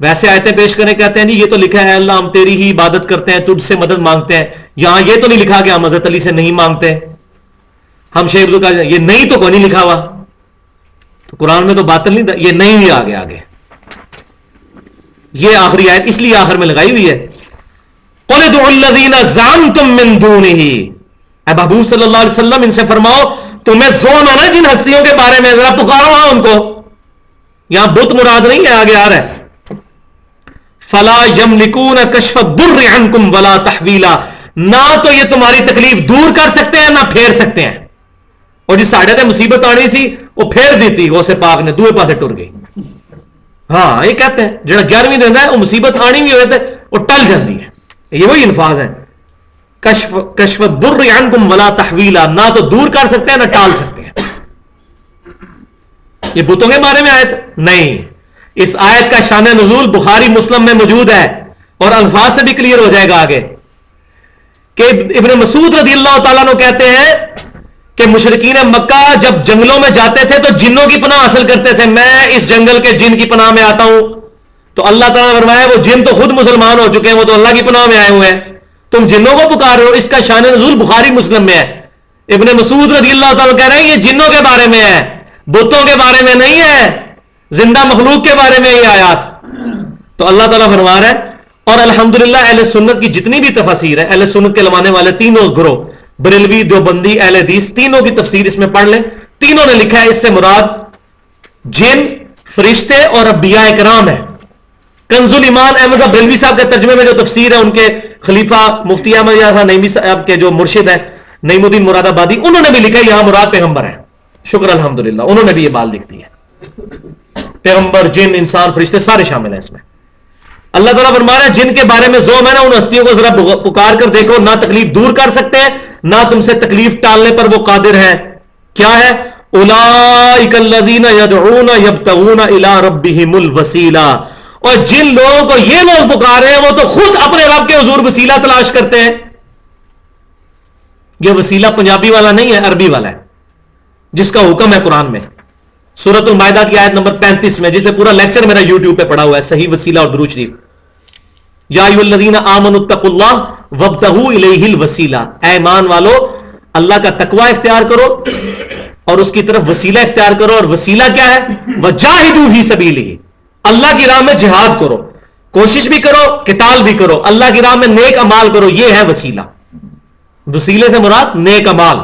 ویسے آیتیں پیش کریں کہتے ہیں جی یہ تو لکھا ہے اللہ ہم تیری ہی عبادت کرتے ہیں، تجھ سے مدد مانگتے ہیں. یہاں یہ تو نہیں لکھا کہ ہم حضرت علی سے نہیں مانگتے، ہم شیخ عبد القادر، یہ نہیں تو کوئی نہیں لکھا ہوا. تو قرآن میں تو باطل نہیں تھا، یہ نہیں بھی آگے یہ آخری آیت اس لیے آخر میں لگائی ہوئی ہے. قُلِ ادْعُوا الَّذِينَ زَعَمْتُم مِّن دُونِهِ، اے محبوب صلی اللہ علیہ وسلم ان سے فرماؤ تمہیں زون آنا جن ہستیوں کے بارے میں ذرا پکارو ان کو. یہاں بت مراد نہیں ہے، آگے آ رہا ہے فَلَا يَمْلِكُونَ كَشْفَ الضُّرِّ عَنْكُمْ وَلَا تَحْوِيلًا، نہ تو یہ تمہاری تکلیف دور کر سکتے ہیں نہ پھیر سکتے ہیں. اور جس ساڑھے تے مصیبت آنی سی وہ پھیر دیتی غوث پاک نے، دوئے پاسے ٹر گئی. ہاں یہ کہتے ہیں جڑا 11ویں دن ہے وہ مصیبت آنی بھی ہوئے تھے وہ ٹل جاتی ہے. یہ وہی الفاظ ہیں کشف الضر عنکم ولا تحویلا، نہ تو دور کر سکتے ہیں نہ ٹال سکتے ہیں. یہ بتوں کے بارے میں آیت نہیں، اس آیت کا شان نزول بخاری مسلم میں موجود ہے اور الفاظ سے بھی کلیئر ہو جائے گا آگے کہ ابن مسعود رضی اللہ تعالیٰ عنہ کہتے ہیں کہ مشرکین مکہ جب جنگلوں میں جاتے تھے تو جنوں کی پناہ حاصل کرتے تھے. میں اس جنگل کے جن کی پناہ میں آتا ہوں، تو اللہ تعالیٰ نے فرمایا وہ جن تو خود مسلمان ہو چکے ہیں, وہ تو اللہ کی پناہ میں آئے ہوئے ہیں, تم جنوں کو پکار رہے ہو. اس کا شان نزول بخاری مسلم میں ہے. ابن مسعود رضی اللہ تعالیٰ کہہ رہے ہیں یہ جنوں کے بارے میں ہے, بتوں کے بارے میں نہیں ہے, زندہ مخلوق کے بارے میں یہ آیات. تو اللہ تعالیٰ فرما رہا ہے. اور الحمدللہ اہل سنت کی جتنی بھی تفاسیر ہے, اہل سنت کے ماننے والے تینوں گروہ, بریلوی, دیوبندی, اہل حدیث, تینوں کی تفسیر اس میں پڑھ لیں. تینوں نے لکھا ہے اس سے مراد جن, فرشتے اور انبیاء کرام ہے. کنز الایمان احمد صاحب بریلوی صاحب کے ترجمے میں جو تفسیر ہے ان کے خلیفہ مفتی احمد یار نعیمی صاحب کے جو مرشد ہیں نعیم الدین مراد آبادی, انہوں نے بھی لکھا ہے یہاں مراد پیغمبر ہے. شکر الحمدللہ, انہوں نے بھی یہ بات لکھ دی ہے. پیغمبر, جن, انسان, فرشتے سارے شامل ہیں اس میں. اللہ تعالیٰ فرما رہا ہے جن کے بارے میں زوم ہے نا, ان ہستیوں کو ذرا پکار کر دیکھو, نہ تکلیف دور کر سکتے ہیں نہ تم سے تکلیف ٹالنے پر وہ قادر ہیں. کیا ہے؟ اولئک الذین یدعون یبتغون الی ربہم الوسیلہ. اور جن لوگوں کو یہ لوگ پکار رہے ہیں وہ تو خود اپنے رب کے حضور وسیلہ تلاش کرتے ہیں. یہ وسیلہ پنجابی والا نہیں ہے, عربی والا ہے, جس کا حکم ہے قرآن میں سورۃ المائدہ کی آیت نمبر 35 میں, جس میں پورا لیکچر میرا یوٹیوب پہ پڑا ہوا ہے, صحیح وسیلہ اور درود شریف. یا ایھا الذین آمنوا اتقوا اللہ وابتغوا الیہ الوسیلہ. اے ایمان والو, اللہ کا تقوی اختیار کرو اور اس کی طرف وسیلہ اختیار کرو. اور وسیلہ کیا ہے؟ وجاہدوا فی سبیلہ, اللہ کی راہ میں جہاد کرو, کوشش بھی کرو, قتال بھی کرو, اللہ کی راہ میں نیک اعمال کرو. یہ ہے وسیلہ. وسیلے سے مراد نیک اعمال.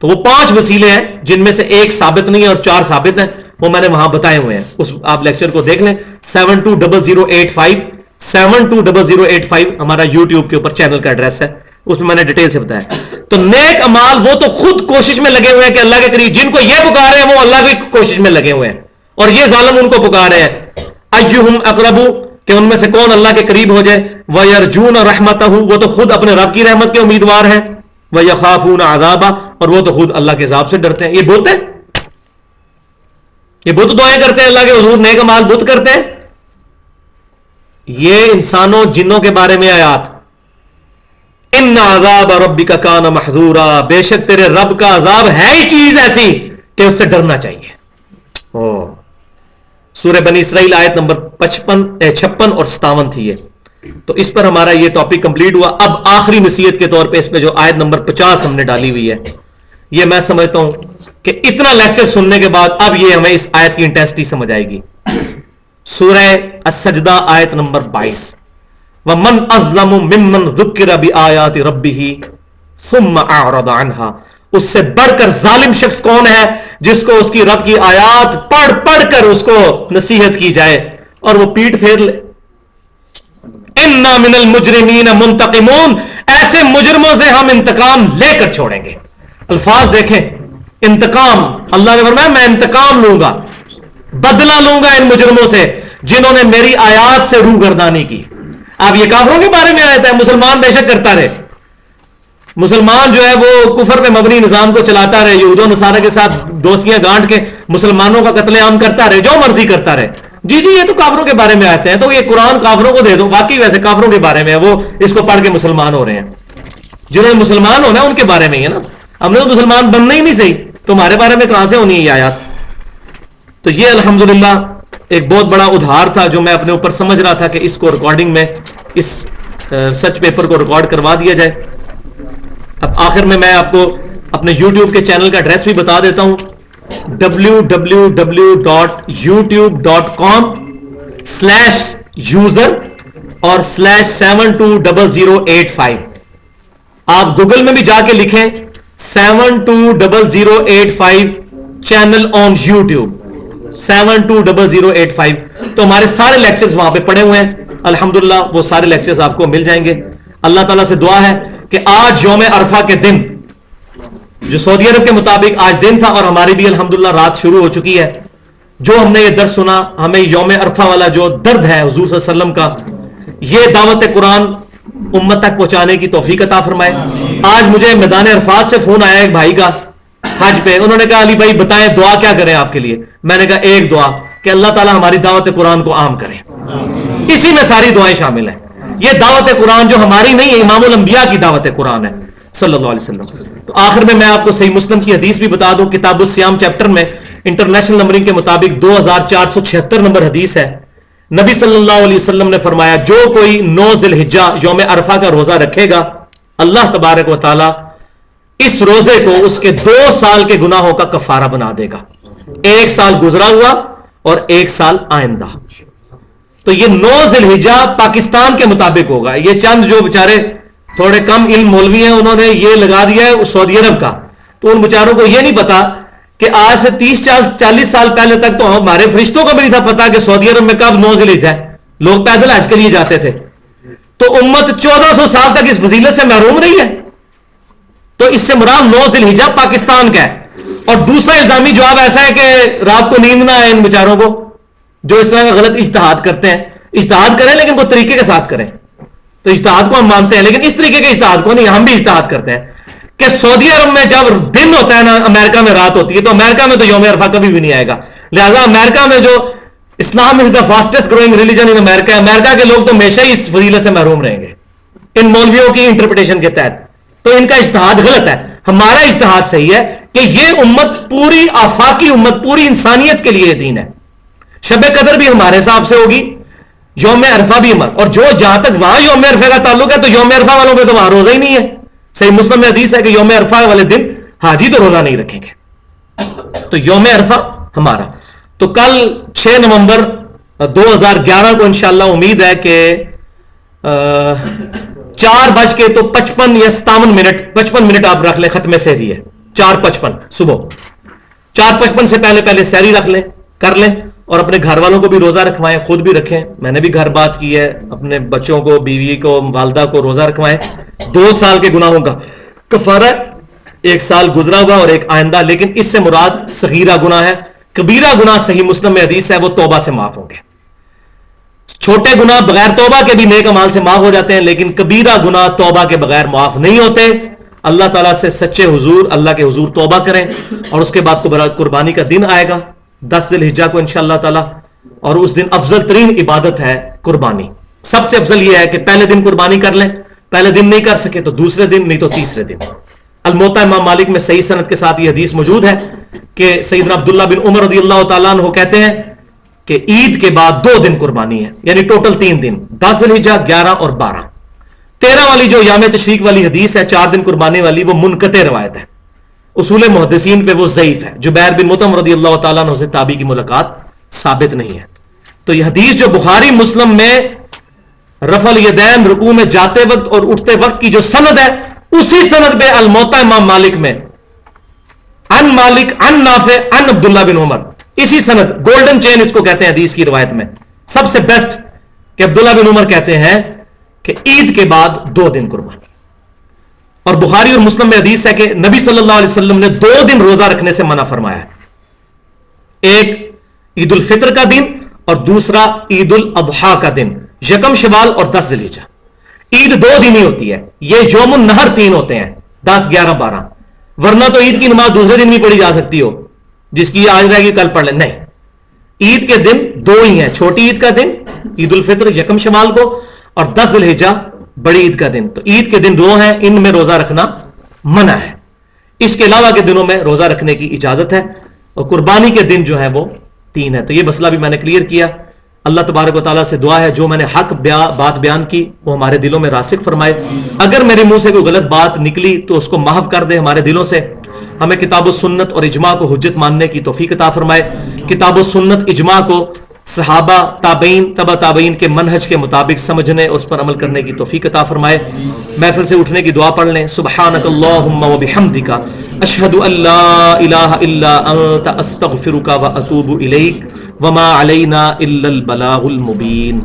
تو وہ 5 وسیلے ہیں جن میں سے ایک ثابت نہیں ہے اور 4 ثابت ہیں, وہ میں نے وہاں بتائے ہوئے ہیں. اس آپ لیکچر کو دیکھ لیں. 720085 720085 ہمارا یوٹیوب کے اوپر چینل کا ایڈریس ہے, اس میں میں نے ڈیٹیل سے بتایا. تو نیک اعمال وہ تو خود کوشش میں لگے ہوئے ہیں کہ اللہ کے قریب, جن کو یہ پکارے ہیں وہ اللہ کی کوشش میں لگے ہوئے ہیں, اور یہ ظالم ان کو پکارے ہیں. ایہم اقرب, کہ ان میں سے کون اللہ کے قریب ہو جائے. وَيَرْجُونَ رَحْمَتَهُ, وہ تو خود اپنے رب کی رحمت کے امیدوار ہیں. وَيَخَافُونَ عَذَابَهُ, اور وہ تو خود اللہ کے عذاب سے ڈرتے ہیں. یہ بت ہے, یہ بت دعائیں کرتے ہیں اللہ کے حضور, نیک اعمال بت کرتے ہیں. یہ انسانوں جنوں کے بارے میں آیات. ان عذاب ربک کان محذورا, بے شک تیرے رب کا عذاب ہے ہی چیز ایسی کہ اس سے ڈرنا چاہیے. سورہ بنی اسرائیل آیت نمبر 56 اور 57 تھی یہ. تو اس پر ہمارا یہ ٹاپک کمپلیٹ ہوا. اب آخری نصیحت کے طور پہ اس پہ جو آیت نمبر 50 ہم نے ڈالی ہوئی ہے, یہ میں سمجھتا ہوں کہ اتنا لیکچر سننے کے بعد اب یہ ہمیں اس آیت کی انٹینسٹی سمجھ آئے گی. سورہ السجدہ آیت نمبر 22, وَمَنْ أَظْلَمُ مِمَّنْ ذُكِّرَ بِآيَاتِ رَبِّهِ ثُمَّ أَعْرَضَ عَنْهَا. اس سے بڑھ کر ظالم شخص کون ہے جس کو اس کی رب کی آیات پڑھ پڑھ کر اس کو نصیحت کی جائے اور وہ پیٹ پھیر لے. اِنَّا مِنَ الْمُجْرِمِينَ مُنْتَقِمُونَ, ایسے مجرموں سے ہم انتقام لے کر چھوڑیں گے. الفاظ دیکھیں, انتقام. اللہ نے فرمایا میں انتقام لوں گا, بدلہ لوں گا ان مجرموں سے جنہوں نے میری آیات سے روگردانی کی. آپ یہ کافروں کے بارے میں آیت ہے, مسلمان بے شک کرتا رہے, مسلمان جو ہے وہ کفر پہ مبنی نظام کو چلاتا رہے, یہود و نصارہ کے ساتھ دوستیاں گانٹ کے مسلمانوں کا قتل عام کرتا رہے, جو مرضی کرتا رہے. جی یہ تو کافروں کے بارے میں آتے ہیں, تو یہ قرآن کافروں کو دے دو. باقی ویسے کافروں کے بارے میں ہے, وہ اس کو پڑھ کے مسلمان ہو رہے ہیں. جنہوں نے مسلمان ہونا ہے ان کے بارے میں ہی ہے نا, ہم نے تو مسلمان بننا ہی نہیں صحیح, تمہارے بارے میں کہاں سے ہونی ہے یہ آیات. تو یہ الحمدللہ ایک بہت بڑا ادھار تھا جو میں اپنے اوپر سمجھ رہا تھا کہ اس کو ریکارڈنگ میں, اس سرچ پیپر کو ریکارڈ کروا دیا جائے. اب آخر میں آپ کو اپنے یوٹیوب کے چینل کا ایڈریس بھی بتا دیتا ہوں, www.youtube.com/user اور /720085. آپ گوگل میں بھی جا کے لکھیں 72085 چینل آن یوٹیوب 72085, تو ہمارے سارے لیکچرز وہاں پہ پڑے ہوئے ہیں. الحمدللہ وہ سارے لیکچرز آپ کو مل جائیں گے. اللہ تعالیٰ سے دعا ہے کہ آج یوم عرفہ کے دن, جو سعودی عرب کے مطابق آج دن تھا اور ہماری بھی الحمدللہ رات شروع ہو چکی ہے, جو ہم نے یہ درس سنا, ہمیں یوم عرفہ والا جو درد ہے حضور صلی اللہ علیہ وسلم کا, یہ دعوت قرآن امت تک پہنچانے کی توفیق عطا فرمائے. آج مجھے میدان عرفات سے فون آیا ایک بھائی کا حج پہ, انہوں نے کہا علی بھائی بتائیں دعا کیا کریں آپ کے لیے. میں نے کہا ایک دعا کہ اللہ تعالیٰ ہماری دعوت قرآن کو عام کرے, اسی میں ساری دعائیں شامل ہیں. یہ دعوت قرآن جو ہماری نہیں ہے, امام الانبیاء کی دعوت قرآن ہے صلی اللہ علیہ وسلم. تو آخر میں آپ کو صحیح مسلم کی حدیث بھی بتا دوں, کتاب الصیام چیپٹر میں انٹرنیشنل نمبرنگ کے مطابق 2476 نمبر حدیث ہے نبی صلی اللہ علیہ وسلم نے فرمایا جو کوئی 9 ذی الحجہ یوم عرفہ کا روزہ رکھے گا اللہ تبارک و تعالی اس روزے کو اس کے 2 سال کے گناہوں کا کفارہ بنا دے گا، 1 سال گزرا ہوا اور 1 سال آئندہ۔ تو یہ 9 ذی الحجہ پاکستان کے مطابق ہوگا۔ یہ چند جو بیچارے تھوڑے کم علم مولوی ہیں انہوں نے یہ لگا دیا ہے سعودی عرب کا، تو ان بیچاروں کو یہ نہیں پتا کہ آج سے 30-40 سال پہلے تک تو ہمارے فرشتوں کو بھی نہیں تھا پتا کہ سعودی عرب میں کب 9 ذی الحجہ ہے، لوگ پیدل حج کے لیے جاتے تھے۔ تو امت 1400 سال تک اس فضیلت سے محروم رہی ہے۔ تو اس سے مراد 9 ذی الحجہ پاکستان کا ہے۔ اور دوسرا الزامی جواب ایسا ہے کہ رات کو نیند نہ آئے ان بیچاروں کو جو اس طرح کا غلط اجتہاد کرتے ہیں۔ اجتہاد کریں لیکن وہ طریقے کے ساتھ کریں۔ تو اجتہاد کو ہم مانتے ہیں لیکن اس طریقے کے اجتہاد کو نہیں، ہم بھی اجتہاد کرتے ہیں کہ سعودی عرب میں جب دن ہوتا ہے نا امریکہ میں رات ہوتی ہے، تو امریکہ میں تو یوم عرفہ کبھی بھی نہیں آئے گا۔ لہذا امریکہ میں جو اسلام is the fastest growing religion ان امریکہ، امریکہ کے لوگ تو ہمیشہ ہی اس فضیلت سے محروم رہیں گے ان مولویوں کی انٹرپریٹیشن کے تحت۔ تو ان کا اجتہاد غلط ہے، ہمارا اجتہاد صحیح ہے کہ یہ امت پوری آفاقی امت، پوری انسانیت کے لیے دین ہے۔ شب قدر بھی ہمارے حساب سے ہوگی، یوم عرفہ بھی اور جو جہاں تک وہاں یوم عرفہ کا تعلق ہے تو یوم عرفہ والوں پہ تو وہاں روزہ ہی نہیں ہے۔ صحیح مسلم میں حدیث ہے کہ یوم عرفہ والے دن حاجی تو روزہ نہیں رکھیں گے۔ تو یوم عرفہ ہمارا تو کل 6 نومبر 2011 کو انشاءاللہ امید ہے کہ 4:55 یا 57 منٹ آپ رکھ لیں، ختم سحری ہے 4:55 صبح، 4:55 سے پہلے سحری رکھ لیں، کر لیں، اور اپنے گھر والوں کو بھی روزہ رکھوائیں، خود بھی رکھیں۔ میں نے بھی گھر بات کی ہے، اپنے بچوں کو، بیوی کو، والدہ کو روزہ رکھوائیں۔ 2 سال کے گناہوں کا کفارہ، 1 سال گزرا ہوا اور 1 آئندہ، لیکن اس سے مراد صغیرہ گناہ ہے۔ کبیرہ گناہ صحیح مسلم میں حدیث ہے وہ توبہ سے معاف ہوں گے۔ چھوٹے گناہ بغیر توبہ کے بھی نیک اعمال سے معاف ہو جاتے ہیں، لیکن کبیرہ گناہ توبہ کے بغیر معاف نہیں ہوتے۔ اللہ تعالیٰ سے سچے حضور، اللہ کے حضور توبہ کریں، اور اس کے بعد قربانی کا دن آئے گا 10 ذی الحجہ کو انشاءاللہ تعالیٰ، اور اس دن افضل ترین عبادت ہے قربانی۔ سب سے افضل یہ ہے کہ پہلے دن قربانی کر لیں، پہلے دن نہیں کر سکے تو دوسرے دن، نہیں تو تیسرے دن۔ الموطا امام مالک میں صحیح سند کے ساتھ یہ حدیث موجود ہے کہ سیدنا عبداللہ بن عمر رضی اللہ تعالیٰ عنہ کہتے ہیں کہ عید کے بعد 2 دن قربانی ہے، یعنی ٹوٹل 3 دن، 10 ذی الحجہ، 11 اور 12۔ 13 والی جو یوم تشریق والی حدیث ہے 4 دن قربانی والی، وہ منقطع روایت ہے، اصول محدثین پہ وہ ضعیف ہے۔ جبیر بن مطعم رضی اللہ تعالیٰ عنہ سے تابعی کی ملاقات ثابت نہیں ہے۔ تو یہ حدیث جو بخاری مسلم میں رفع الیدین رکوع میں جاتے وقت اور اٹھتے وقت کی جو سند ہے، اسی سند پہ الموطا امام مالک میں عن مالک عن نافع عن عبداللہ بن عمر، اسی سند، گولڈن چین اس کو کہتے ہیں حدیث کی روایت میں، سب سے بیسٹ، کہ عبداللہ بن عمر کہتے ہیں کہ عید کے بعد 2 دن قربانی۔ اور بخاری اور مسلم میں حدیث ہے کہ نبی صلی اللہ علیہ وسلم نے 2 دن روزہ رکھنے سے منع فرمایا ہے، ایک عید الفطر کا دن اور دوسرا عید الاضحیٰ کا دن، یکم شوال اور 10 ذی الحجہ۔ عید 2 دن ہی ہوتی ہے، یہ یوم النہر 3 ہوتے ہیں، 10، 11، 12، ورنہ تو عید کی نماز دوسرے دن بھی پڑھی جا سکتی ہو، جس کی آج رہے گی کل پڑھ لیں، نہیں، عید کے دن 2 ہی ہیں، چھوٹی عید کا دن عید الفطر یکم شوال کو، اور 10 ذی الحجہ بڑی عید کا دن۔ تو عید کے دن 2 ہیں، ان میں روزہ رکھنا منع ہے، اس کے علاوہ کے دنوں میں روزہ رکھنے کی اجازت ہے، اور قربانی کے دن جو ہے وہ 3 ہے۔ تو یہ مسئلہ بھی میں نے کلیئر کیا۔ اللہ تبارک و تعالیٰ سے دعا ہے جو میں نے حق بات بیان کی وہ ہمارے دلوں میں راسخ فرمائے، اگر میرے منہ سے کوئی غلط بات نکلی تو اس کو محو کر دے ہمارے دلوں سے، ہمیں کتاب و سنت اور اجماع کو حجت ماننے کی توفیق عطا فرمائے، کتاب و سنت اجماع کو صحابہ، تابعین، تبع تابعین کے منہج کے مطابق سمجھنے اور اس پر عمل کرنے کی توفیق عطا فرمائے۔ محفل سے اٹھنے کی دعا پڑھ لیں، سبحانک اللہم وبحمدک، اشہد ان لا الہ الا انت، استغفرک واتوب الیک، وما علینا الا البلاغ المبین۔